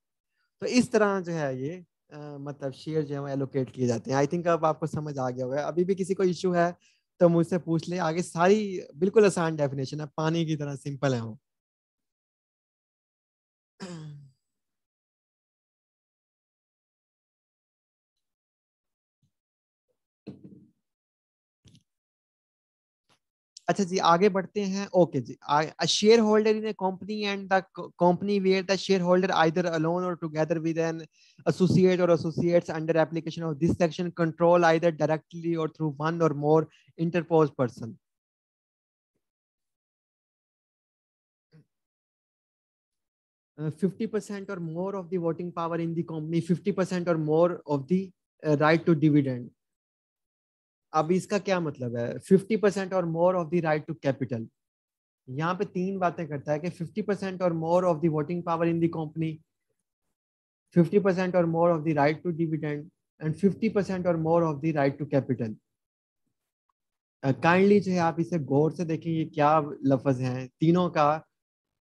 तो इस तरह जो है ये मतलब शेयर जो है वो एलोकेट किए जाते हैं। आई थिंक अब आपको समझ आ गया होगा। अभी भी किसी को इश्यू है तो मुझसे पूछ ले। आगे सारी बिल्कुल आसान डेफिनेशन है, पानी की तरह सिंपल है वो। अच्छा जी, आगे बढ़ते हैं। ओके जी, a shareholder in a company and the company where the shareholder either alone or together with an associate or associates under application of this section control either directly or through one or more interposed person. 50% or more of the voting power in the company, 50% or more of the right to dividend. अब इसका क्या मतलब है? 50% or more of the right to capital. यहाँ पे तीन बातें करता है कि 50% or more of the voting power in the company, 50% or more of the right to dividend and 50% or more of the right to capital. Kindly जो है आप इसे गौर से देखेंगे क्या लफ्ज हैं तीनों का,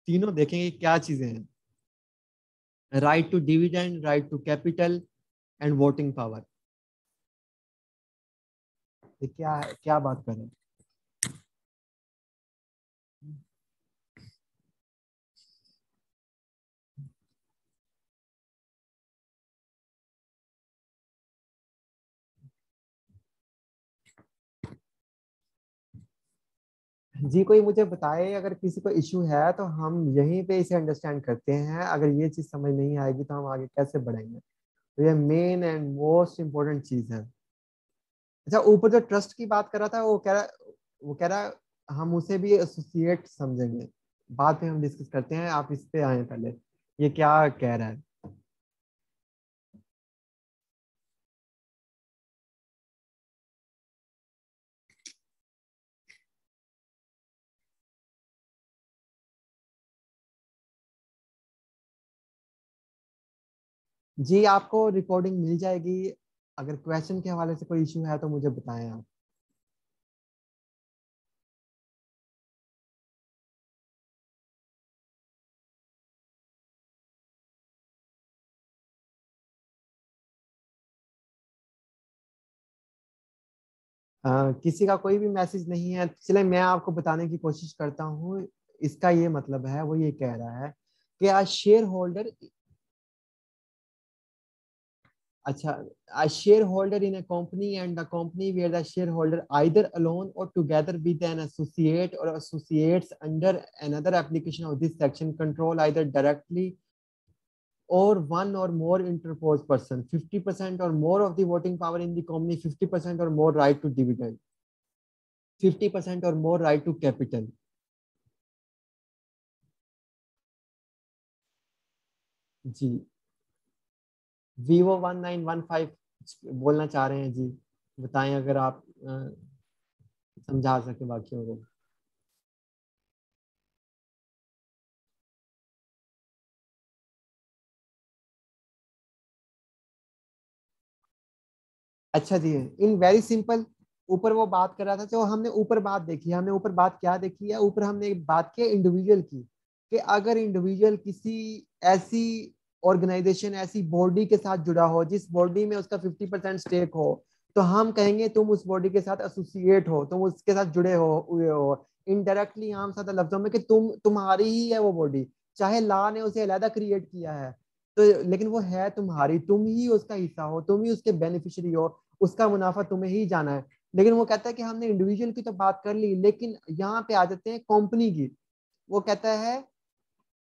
तीनों देखेंगे क्या चीजें हैं। Right to dividend, right to capital and voting power. ये क्या है, क्या बात कर रहे हैं? जी कोई मुझे बताए, अगर किसी को इश्यू है तो हम यहीं पे इसे अंडरस्टैंड करते हैं। अगर ये चीज समझ नहीं आएगी तो हम आगे कैसे बढ़ेंगे? तो ये मेन एंड मोस्ट इम्पोर्टेंट चीज है। अच्छा, ऊपर जो ट्रस्ट की बात कर रहा था वो कह रहा हम उसे भी एसोसिएट समझेंगे, बाद में हम डिस्कस करते हैं। आप इस पे आए पहले, ये क्या कह रहा है? जी आपको रिकॉर्डिंग मिल जाएगी। अगर क्वेश्चन के हवाले से कोई इश्यू है तो मुझे बताएं आप। किसी का कोई भी मैसेज नहीं है, चले मैं आपको बताने की कोशिश करता हूँ। इसका ये मतलब है, वो ये कह रहा है कि आज शेयर होल्डर, अच्छा, a shareholder in a company and the company where the shareholder either alone or together with an associate or associates under another application of this section control either directly or one or more interposed person, 50% or more of the voting power in the company, 50% or more right to dividend, 50% or more right to capital. जी Vivo1915 बोलना चाह रहे हैं जी, बताएं अगर आप समझा सके वाक्यों को। अच्छा जी, इन वेरी सिंपल, ऊपर वो बात कर रहा था जो हमने ऊपर बात देखी है। हमने ऊपर बात क्या देखी है? ऊपर हमने बात की इंडिविजुअल की, कि अगर इंडिविजुअल किसी ऐसी ऑर्गेनाइजेशन, ऐसी बॉडी के साथ जुड़ा हो जिस बॉडी में उसका 50% स्टेक हो, तो हम कहेंगे तुम उस बॉडी के साथ एसोसिएट हो, तुम उसके साथ जुड़े हो हुए हो। इनडायरेक्टली आम सादा लफ्जों में कि तुम्हारी ही है वो बॉडी, चाहे ला ने उसे अलहदा क्रिएट किया है तो, लेकिन वो है तुम्हारी, तुम ही उसका हिस्सा हो, तुम ही उसके बेनिफिशियरी हो, उसका मुनाफा तुम्हें ही जाना है। लेकिन वो कहता है कि हमने इंडिविजुअल की तो बात कर ली, लेकिन यहाँ पे आ जाते हैं कंपनी की। वो कहता है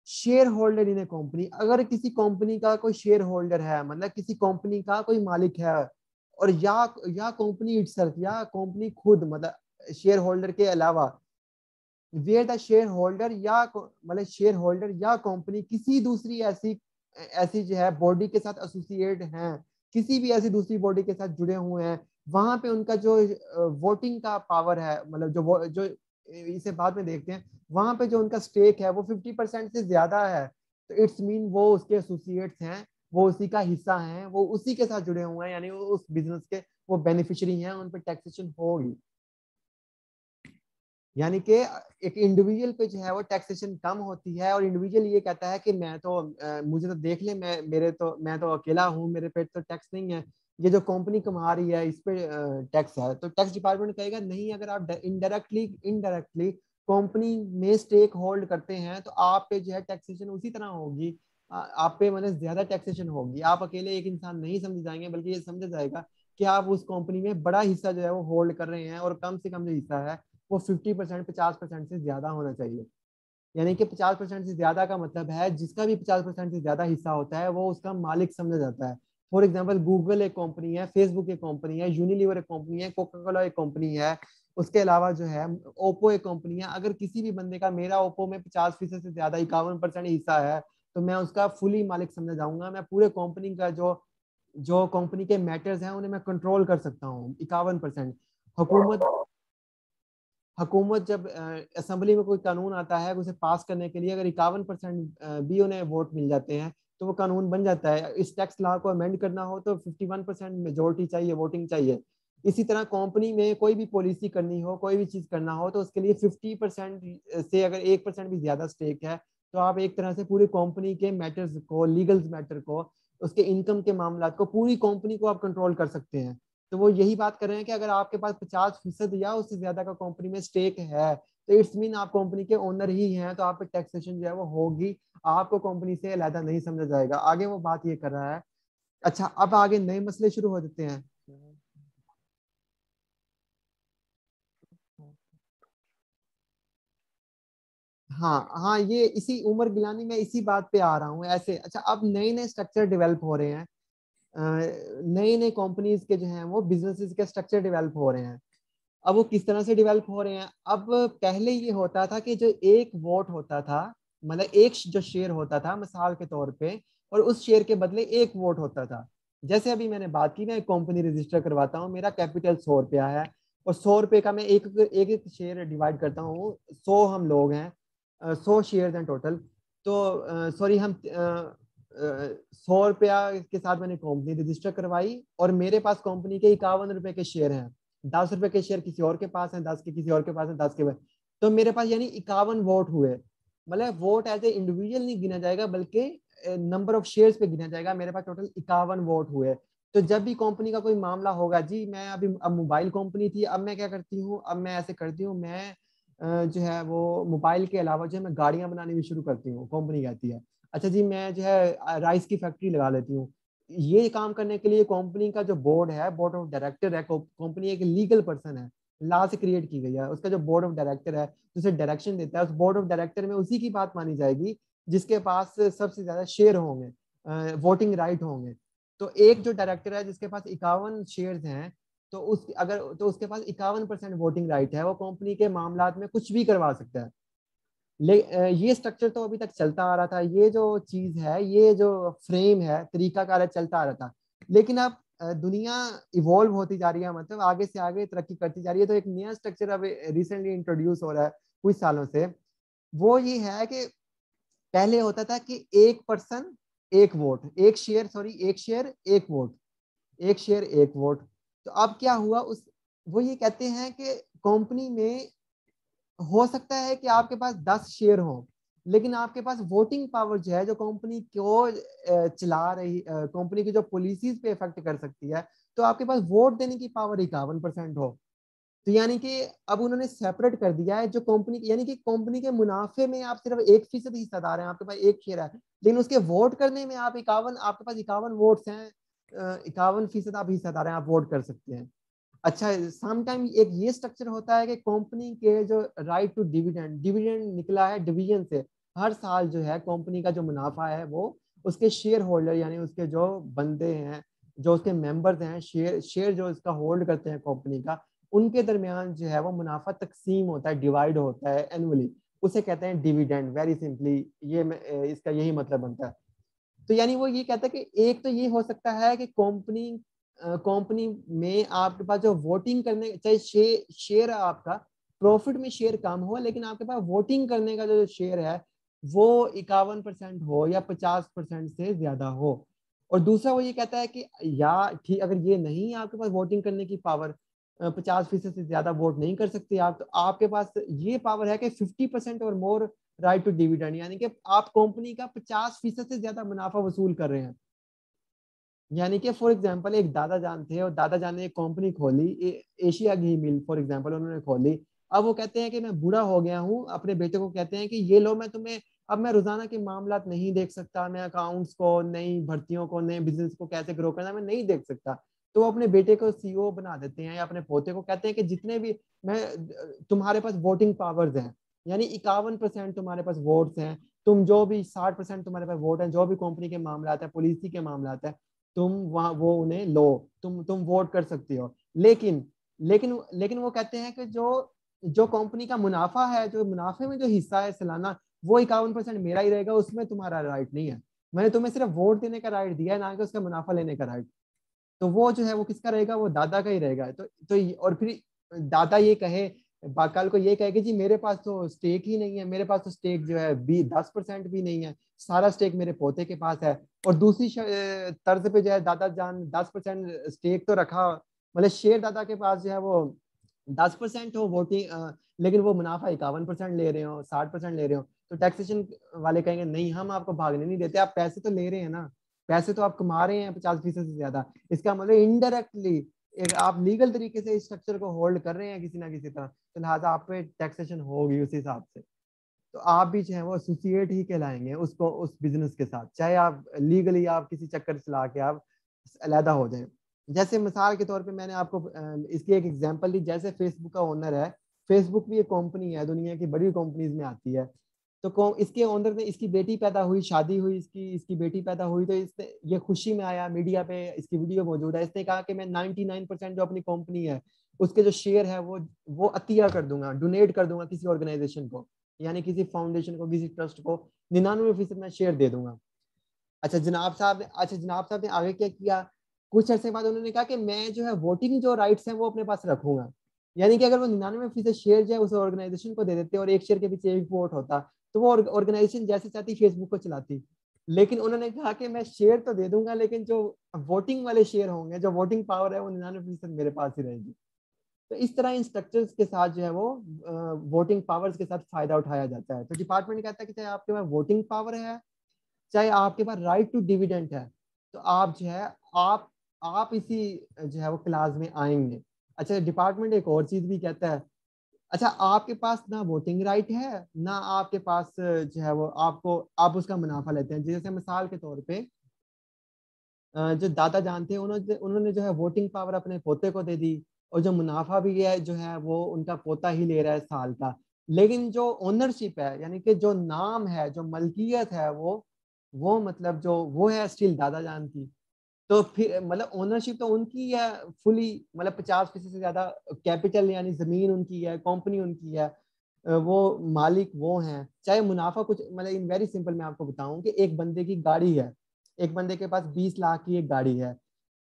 share holder in A company, अगर किसी कंपनी का कोई शेयर होल्डर है, मतलब किसी कंपनी का कोई मालिक है, और या कंपनी इटसेल्फ, या कंपनी खुद, मतलब शेयर होल्डर के अलावा, वेयर द शेयर होल्डर या मतलब शेयर होल्डर या कंपनी किसी दूसरी ऐसी ऐसी जो है बॉडी के साथ एसोसिएट हैं, किसी भी ऐसी दूसरी बॉडी के साथ जुड़े हुए हैं, वहां पे उनका जो वोटिंग का पावर है, मतलब जो इसे बाद में देखते हैं, वहां पे जो उनका स्टेक है वो 50% से ज्यादा है, तो इट्स मीन वो उसके एसोसिएट्स हैं, वो उसी का हिस्सा हैं, वो उसी के साथ जुड़े हुए हैं, यानी वो उस बिजनेस के वो बेनिफिशियरी हैं, उन पर टैक्सेशन होगी। यानी कि एक इंडिविजुअल पे जो है वो टैक्सेशन कम होती है, और इंडिविजुअल ये कहता है कि मैं तो मुझे तो देख ले, मैं तो अकेला हूँ, मेरे पे तो टैक्स नहीं है, ये जो कंपनी कमा रही है इस पे टैक्स है। तो टैक्स डिपार्टमेंट कहेगा नहीं, अगर आप इनडायरेक्टली कंपनी में स्टेक होल्ड करते हैं तो आप पे जो है टैक्सेशन उसी तरह होगी, आप पे मतलब ज्यादा टैक्सेशन होगी। आप अकेले एक इंसान नहीं समझे जाएंगे, बल्कि ये समझा जाएगा कि आप उस कंपनी में बड़ा हिस्सा जो है वो होल्ड कर रहे हैं, और कम से कम जो हिस्सा है वो 50%, 50% से ज्यादा होना चाहिए। यानी कि 50% से ज्यादा का मतलब है जिसका भी 50% से ज्यादा हिस्सा होता है वो उसका मालिक समझा जाता है। फॉर एग्जाम्पल, गूगल एक कंपनी है, फेसबुक एक कंपनी है, यूनिलीवर एक कंपनी है, कोका कोला एक कंपनी है, उसके अलावा जो है ओप्पो एक कंपनी है। अगर किसी भी बंदे का, मेरा ओप्पो में 50% से ज्यादा 51% हिस्सा है, तो मैं उसका फुली मालिक समझा जाऊंगा। मैं पूरे कंपनी का जो जो कंपनी के मैटर्स हैं उन्हें मैं कंट्रोल कर सकता हूँ। 51%। हुकूमत हुकूमत जब असेंबली में कोई कानून आता है उसे पास करने के लिए, अगर 51% भी उन्हें वोट मिल जाते हैं तो वो कानून बन जाता है। इस टैक्स लॉ को अमेंड करना हो तो 51% मेजोरिटी चाहिए, वोटिंग चाहिए। इसी तरह कंपनी में कोई भी पॉलिसी करनी हो, कोई भी चीज करना हो, तो उसके लिए 50% से अगर 1% भी ज्यादा स्टेक है तो आप एक तरह से पूरी कंपनी के मैटर्स को, लीगल मैटर को, उसके इनकम के मामला को, पूरी कंपनी को आप कंट्रोल कर सकते हैं। तो वो यही बात कर रहे हैं कि अगर आपके पास 50% या उससे ज्यादा का कंपनी में स्टेक है तो इट्स मीन आप कंपनी के ओनर ही हैं, तो आप पे टैक्सेशन जो है वो होगी, आपको कंपनी से अलहदा नहीं समझा जाएगा। आगे वो बात ये कर रहा है। अच्छा, अब आगे नए मसले शुरू हो जाते हैं। हाँ हाँ, ये इसी उमर गिलानी में इसी बात पे आ रहा हूँ ऐसे। अच्छा, अब नए नए स्ट्रक्चर डेवलप हो रहे हैं, नए नए कंपनीज के जो हैं वो बिजनेसेस के स्ट्रक्चर डेवलप हो रहे हैं। अब वो किस तरह से डेवलप हो रहे हैं? अब पहले ये होता था कि जो एक वोट होता था, मतलब एक जो शेयर होता था मिसाल के तौर पे, और उस शेयर के बदले एक वोट होता था। जैसे अभी मैंने बात की, मैं एक कंपनी रजिस्टर करवाता हूँ, मेरा कैपिटल 100 रुपया है, और 100 रुपये का मैं एक एक एक शेयर डिवाइड करता हूँ। 100 हम लोग हैं, 100 शेयर हैं टोटल। तो सॉरी, हम 100 रुपया के साथ मैंने कंपनी रजिस्टर करवाई, और मेरे पास कंपनी के 51 रुपए के शेयर हैं। 10 रुपए के शेयर किसी और के पास है, 10 के किसी और के पास है, 10 के पास। तो मेरे पास यानी 51 वोट हुए। मतलब वोट एज ए इंडिविजुअल नहीं गिना जाएगा, बल्कि नंबर ऑफ शेयर्स पे गिना जाएगा। मेरे पास टोटल 51 वोट हुए। तो जब भी कंपनी का कोई मामला होगा, जी मैं अभी, अब मोबाइल कंपनी थी, अब मैं क्या करती हूँ, अब मैं ऐसे करती हूँ, मैं जो है वो मोबाइल के अलावा जो है मैं गाड़ियां बनानी भी शुरू करती हूँ। कंपनी कहती है अच्छा जी मैं जो है राइस की फैक्ट्री लगा लेती हूँ। ये काम करने के लिए कंपनी का जो बोर्ड है, बोर्ड ऑफ डायरेक्टर है, कंपनी एक लीगल पर्सन है, लॉ से क्रिएट की गई है। उसका जो बोर्ड ऑफ डायरेक्टर है, उसे डायरेक्शन देता है, उस बोर्ड ऑफ डायरेक्टर में उसी की बात मानी जाएगी जिसके पास सबसे ज्यादा शेयर होंगे, वोटिंग राइट होंगे। तो एक जो डायरेक्टर है जिसके पास 51 शेयर हैं, तो उसके पास 51% वोटिंग राइट है, वो कंपनी के मामलात में कुछ भी करवा सकता है। ये स्ट्रक्चर तो अभी तक चलता आ रहा था, ये जो चीज है, ये जो फ्रेम है, तरीका कार चलता आ रहा था। लेकिन अब दुनिया इवॉल्व होती जा रही है, मतलब आगे से आगे तरक्की करती जा रही है। तो एक नया स्ट्रक्चर अब रिसेंटली इंट्रोड्यूस हो रहा है कुछ सालों से। वो ये है कि पहले होता था कि एक पर्सन एक वोट, एक शेयर, सॉरी एक शेयर एक वोट, एक शेयर एक वोट। तो अब क्या हुआ, उस वो ये कहते हैं कि कंपनी में हो सकता है कि आपके पास 10 शेयर हो, लेकिन आपके पास वोटिंग पावर जो है, जो कंपनी को चला रही, कंपनी की जो पॉलिसीज पे इफेक्ट कर सकती है, तो आपके पास वोट देने की पावर 51% हो। तो यानी कि अब उन्होंने सेपरेट कर दिया है जो कंपनी, यानी कि कंपनी के मुनाफे में आप सिर्फ 1% हिस्सेदार हैं, आपके पास एक शेयर है, लेकिन उसके वोट करने में आप 51, आपके पास 51 वोट्स हैं, 51% आप हिस्सेदार हैं, आप वोट कर सकते हैं। अच्छा, समटाइम एक ये स्ट्रक्चर होता है कि कंपनी के जो राइट टू डिविडेंड, डिविडेंड निकला है डिवीजन से, हर साल जो है कंपनी का जो मुनाफा है वो उसके शेयर होल्डर, यानी उसके जो बंदे हैं, जो उसके मेंबर्स हैं, शेयर शेयर जो इसका होल्ड करते हैं कंपनी का, उनके दरमियान जो है वो मुनाफा तकसीम होता है, डिवाइड होता है एनुअली। उसे कहते हैं डिविडेंड। वेरी सिंपली ये इसका यही मतलब बनता है। तो यानी वो ये कहता है कि एक तो ये हो सकता है कि कंपनी में आपके पास जो वोटिंग करने, चाहे शेयर आपका प्रॉफिट में शेयर कम हो, लेकिन आपके पास वोटिंग करने का जो शेयर है वो 51% हो या 50% से ज्यादा हो। और दूसरा वो ये कहता है कि या ठीक, अगर ये नहीं है आपके पास वोटिंग करने की पावर, 50% से ज्यादा वोट नहीं कर सकते आप, तो आपके पास ये पावर है कि 50% or more right to dividend, यानी कि आप कंपनी का 50% से ज्यादा मुनाफा वसूल कर रहे हैं। यानी कि फॉर एग्जांपल एक दादा जान थे, और दादा जान ने एक कंपनी खोली, Asia ghee mill for example उन्होंने खोली। अब वो कहते हैं कि मैं बूढ़ा हो गया हूँ, अपने बेटे को कहते हैं कि ये लो, मैं तुम्हें, अब मैं रोजाना के मामलात नहीं देख सकता, मैं अकाउंट्स को, नई भर्तियों को, नए बिजनेस को कैसे ग्रो करना मैं नहीं देख सकता, तो वो अपने बेटे को सीईओ बना देते हैं या अपने पोते को कहते हैं कि जितने भी मैं तुम्हारे पास वोटिंग पावर्स हैं, यानी 51% तुम्हारे पास वोट्स हैं, तुम जो भी 60% तुम्हारे पास वोट हैं, जो भी कंपनी के मामला आता है, पॉलिसी के मामला आता है, तुम वहाँ वो उन्हें लो, तुम वोट कर सकती हो। लेकिन लेकिन लेकिन वो कहते हैं कि जो जो कंपनी का मुनाफा है, जो मुनाफे में जो हिस्सा है सालाना, वो 51% मेरा ही रहेगा, उसमें तुम्हारा राइट नहीं है। मैंने तुम्हें सिर्फ वोट देने का राइट दिया है, ना कि उसका मुनाफा लेने का राइट। तो वो जो है वो किसका रहेगा, वो दादा का ही रहेगा। और फिर दादा ये कहे, कल को ये कहे कि जी मेरे पास तो स्टेक ही नहीं है, मेरे पास तो स्टेक जो है 10% भी नहीं है, सारा स्टेक मेरे पोते के पास है। और दूसरी तर्ज पे जो है दादा जान 10% स्टेक तो रखा, मतलब शेयर दादा के पास जो है वो 10% हो वोटिंग, लेकिन वो मुनाफा 51% ले रहे हो, 60% ले रहे हो, तो टैक्सेशन वाले कहेंगे नहीं, हम आपको भागने नहीं देते, आप पैसे तो ले रहे हैं ना, पैसे तो आप कमा रहे हैं 50% से ज्यादा। इसका मतलब इनडायरेक्टली आप लीगल तरीके से इस स्ट्रक्चर को होल्ड कर रहे हैं किसी ना किसी तरह, तो लिहाजा आप पे टैक्सेशन होगी उस हिसाब से। तो आप भी जो है वो एसोसिएट ही कहलाएंगे उसको, उस बिजनेस के साथ, चाहे आप लीगली आप किसी चक्कर चला के आप अलहदा हो जाए। जैसे मिसाल के तौर पे मैंने आपको इसकी एक एग्जांपल दी, जैसे फेसबुक का ओनर है, फेसबुक भी एक कंपनी है, दुनिया की बड़ी कंपनीज में आती है। तो इसके ओनर ने, इसकी बेटी पैदा हुई, शादी हुई, इसकी इसकी बेटी पैदा हुई, तो इसने ये खुशी में आया, मीडिया पे इसकी वीडियो मौजूद है, इसने कहा कि मैं 99% जो अपनी कंपनी है उसके जो शेयर है वो अतिया कर दूंगा, डोनेट कर दूंगा किसी ऑर्गेनाइजेशन को, यानी किसी फाउंडेशन को, किसी ट्रस्ट को 99% मैं शेयर दे दूंगा। अच्छा जनाब साहब ने आगे क्या किया, कुछ अर्से बाद उन्होंने कहा कि मैं जो है वोटिंग जो राइट्स हैं वो अपने पास रखूंगा। यानी कि अगर वो 99% शेयर जो है उस ऑर्गेनाइजेशन को दे देते और एक शेयर के पीछे एक वोट होता, तो वो ऑर्गेनाइजेशन जैसे चाहती फेसबुक को चलाती। लेकिन उन्होंने कहा कि मैं शेयर तो दे दूंगा, लेकिन जो वोटिंग वाले शेयर होंगे, जो वोटिंग पावर है, वो 99% मेरे पास ही रहेगी। तो इस तरह इन स्ट्रक्चर्स के साथ जो है वो वोटिंग पावर्स के साथ फायदा उठाया जाता है। तो डिपार्टमेंट कहता है कि चाहे आपके पास वोटिंग पावर है, चाहे आपके पास राइट टू डिविडेंड है, तो आप जो है आप इसी जो है वो क्लास में आएंगे। अच्छा, डिपार्टमेंट एक और चीज भी कहता है, अच्छा आपके पास ना वोटिंग राइट है, ना आपके पास जो है वो आप उसका मुनाफा लेते हैं। जैसे मिसाल के तौर पे जो दादा जान थे, उन्होंने उन्होंने जो है वोटिंग पावर अपने पोते को दे दी, और जो मुनाफा भी है जो है वो उनका पोता ही ले रहा है साल का। लेकिन जो ओनरशिप है, यानी कि जो नाम है, जो मलकियत है, वो मतलब जो वो है स्टिल दादा जान की। तो फिर मतलब ओनरशिप तो उनकी है फुली, मतलब 50% से ज्यादा कैपिटल यानी जमीन उनकी है, कंपनी उनकी है, वो मालिक वो हैं। चाहे मुनाफा कुछ, मतलब इन वेरी सिंपल मैं आपको बताऊं कि एक बंदे की गाड़ी है, एक बंदे के पास 20 लाख की एक गाड़ी है,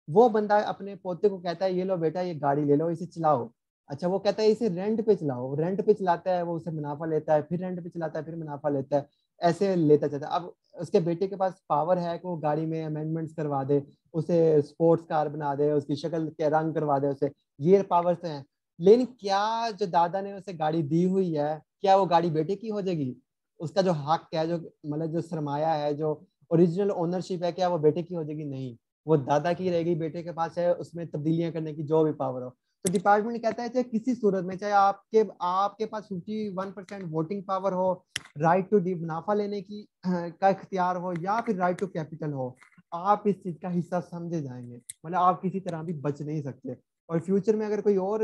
वो बंदा अपने पोते को कहता है ये लो बेटा ये गाड़ी ले लो, इसे चलाओ। अच्छा, वो कहता है इसे रेंट पे चलाओ, रेंट पे चलाता है, वो उसे मुनाफा लेता है, फिर रेंट पे चलाता है, फिर मुनाफा लेता है, ऐसे लेता जाता है। अब उसके बेटे के पास पावर है कि वो गाड़ी में अमेंडमेंट्स करवा दे, उसे स्पोर्ट्स कार बना दे, उसकी शक्ल के रंग करवा दे, उसे ये पावर्स हैं। लेकिन क्या जो दादा ने उसे गाड़ी दी हुई है, क्या वो गाड़ी बेटे की हो जाएगी? उसका जो हक है, जो मतलब जो सरमाया है, जो ओरिजिनल ओनरशिप है, क्या वो बेटे की हो जाएगी? नहीं, वो दादा की रहेगी, बेटे के पास है उसमें तब्दीलियां करने की जो भी पावर हो। तो डिपार्टमेंट कहता है चाहे किसी सूरत में, चाहे आपके पास 51% वोटिंग पावर हो, राइट टू मुनाफा लेने की का इख्तियार हो, या फिर राइट टू कैपिटल हो, आप इस चीज का हिस्सा समझे जाएंगे, मतलब आप किसी तरह भी बच नहीं सकते। और फ्यूचर में अगर कोई और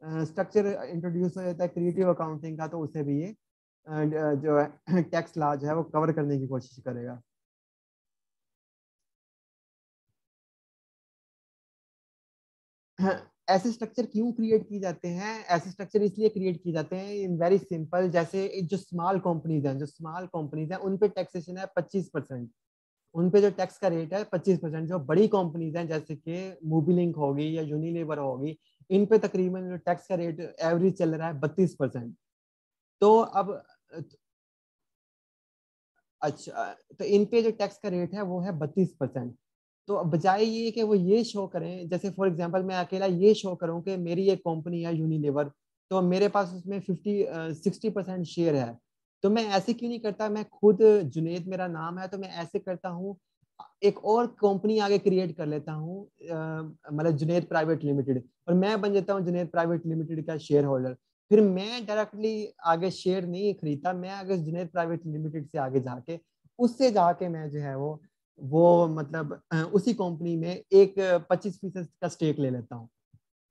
स्ट्रक्चर इंट्रोड्यूस हो जाता है क्रिएटिव अकाउंटिंग का, तो उसे भी ये जो है टैक्स लॉ जो है वो कवर करने की कोशिश करेगा। ऐसे स्ट्रक्चर क्यों क्रिएट किए जाते हैं? ऐसे स्ट्रक्चर इसलिए क्रिएट किए जाते हैं इन वेरी सिंपल, जैसे जो स्मॉल कंपनीज हैं उन पे टैक्सेशन है 25%, उन पे जो टैक्स का रेट है 25%। जो बड़ी कंपनीज हैं जैसे कि मोबिलिंक होगी या यूनिलीवर होगी, इन पे तकरीबन जो टैक्स का रेट एवरेज चल रहा है 32%। तो अब अच्छा, तो इन पे जो टैक्स का रेट है वो है 32%। तो बजाय ये कि वो ये शो करें, जैसे फॉर एग्जांपल मैं अकेला ये शो करूं कि मेरी एक कंपनी है यूनिलीवर, तो मेरे पास उसमें 60% शेयर है, तो मैं ऐसे क्यों नहीं करता, मैं खुद, जुनेद मेरा नाम है, तो मैं ऐसे करता हूँ, एक और कंपनी आगे क्रिएट कर लेता हूँ, मतलब जुनेद प्राइवेट लिमिटेड, और मैं बन जाता हूँ जुनेद प्राइवेट लिमिटेड का शेयर होल्डर। फिर मैं डायरेक्टली आगे शेयर नहीं खरीदता, मैं आगे जुनेद प्राइवेट लिमिटेड से आगे जाके उससे जाके मैं जो है वो वो मतलब उसी कंपनी में एक 25% का स्टेक ले लेता हूँ।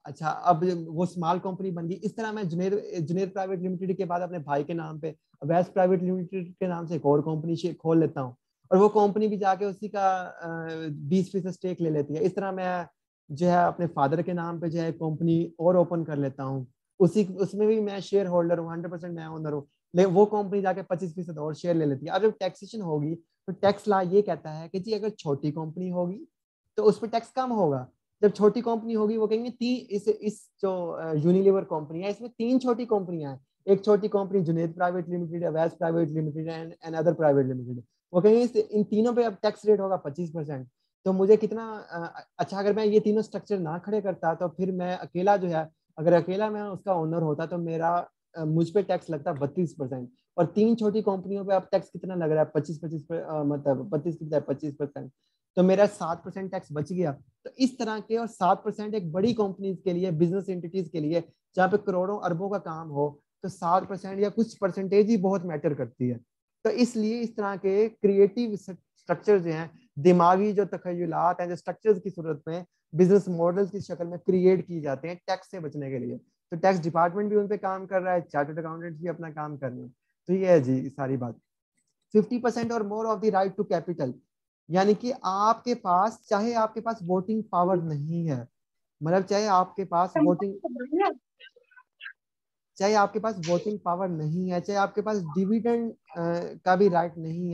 अच्छा, अब वो स्मॉल कंपनी बन गई। इस तरह मैं जुनेर प्राइवेट लिमिटेड के बाद अपने भाई के नाम पे अवैस प्राइवेट लिमिटेड के नाम से एक और कंपनी खोल लेता हूँ, और वो कंपनी भी जाके उसी का 20% स्टेक ले लेती है। इस तरह मैं जो है अपने फादर के नाम पे जो है कंपनी और ओपन कर लेता हूँ, उसमें भी मैं शेयर होल्डर हूँ, 100% मैं ओनर हूँ, लेकिन वो कंपनी जाके 25% और शेयर ले लेती है। अब जब टैक्सेशन होगी तो टैक्स लॉ ये कहता है कि जी अगर छोटी कंपनी होगी तो उस पर टैक्स कम होगा। जब छोटी कंपनी होगी वो कहेंगे इस जो यूनिलीवर कंपनी है इसमें 3 छोटी कंपनियां हैं, एक छोटी company Junaid private limited, Awais private limited and other private limited. वो कहेंगे इन तीनों पे अब टैक्स रेट होगा 25%। तो मुझे कितना अच्छा, अगर मैं ये तीनों स्ट्रक्चर ना खड़े करता तो फिर मैं अकेला जो है, अगर अकेला मैं उसका ओनर होता तो मेरा मुझ पे टैक्स लगता 32%, और 3 छोटी कंपनियों पे अब टैक्स कितना लग रहा है 25 मतलब 25%, तो मेरा 7% टैक्स बच गया। तो इस तरह के, और 7% एक बड़ी कंपनीज के लिए, बिजनेस एंटिटीज के लिए जहाँ पे करोड़ों अरबों का काम हो, तो 7% या कुछ परसेंटेज ही बहुत मैटर करती है। तो इसलिए इस तरह के क्रिएटिव स्ट्रक्चर जो हैं, दिमागी जो तखयलात हैं, जो स्ट्रक्चर्स की सूरत में बिजनेस मॉडल्स की शक्ल में क्रिएट किए जाते हैं टैक्स से बचने के लिए। तो टैक्स डिपार्टमेंट भी उन पे काम कर रहा है, चार्टर्ड अकाउंटेंट भी अपना काम कर रहे हैं। तो ये है जी सारी बात। 50% or more of the right to capital, यानी कि आपके पास, चाहे आपके पास वोटिंग पावर नहीं है, मतलब चाहे आपके पास वोटिंग पावर नहीं है, चाहे आपके पास डिविडेंड का भी राइट नहीं है,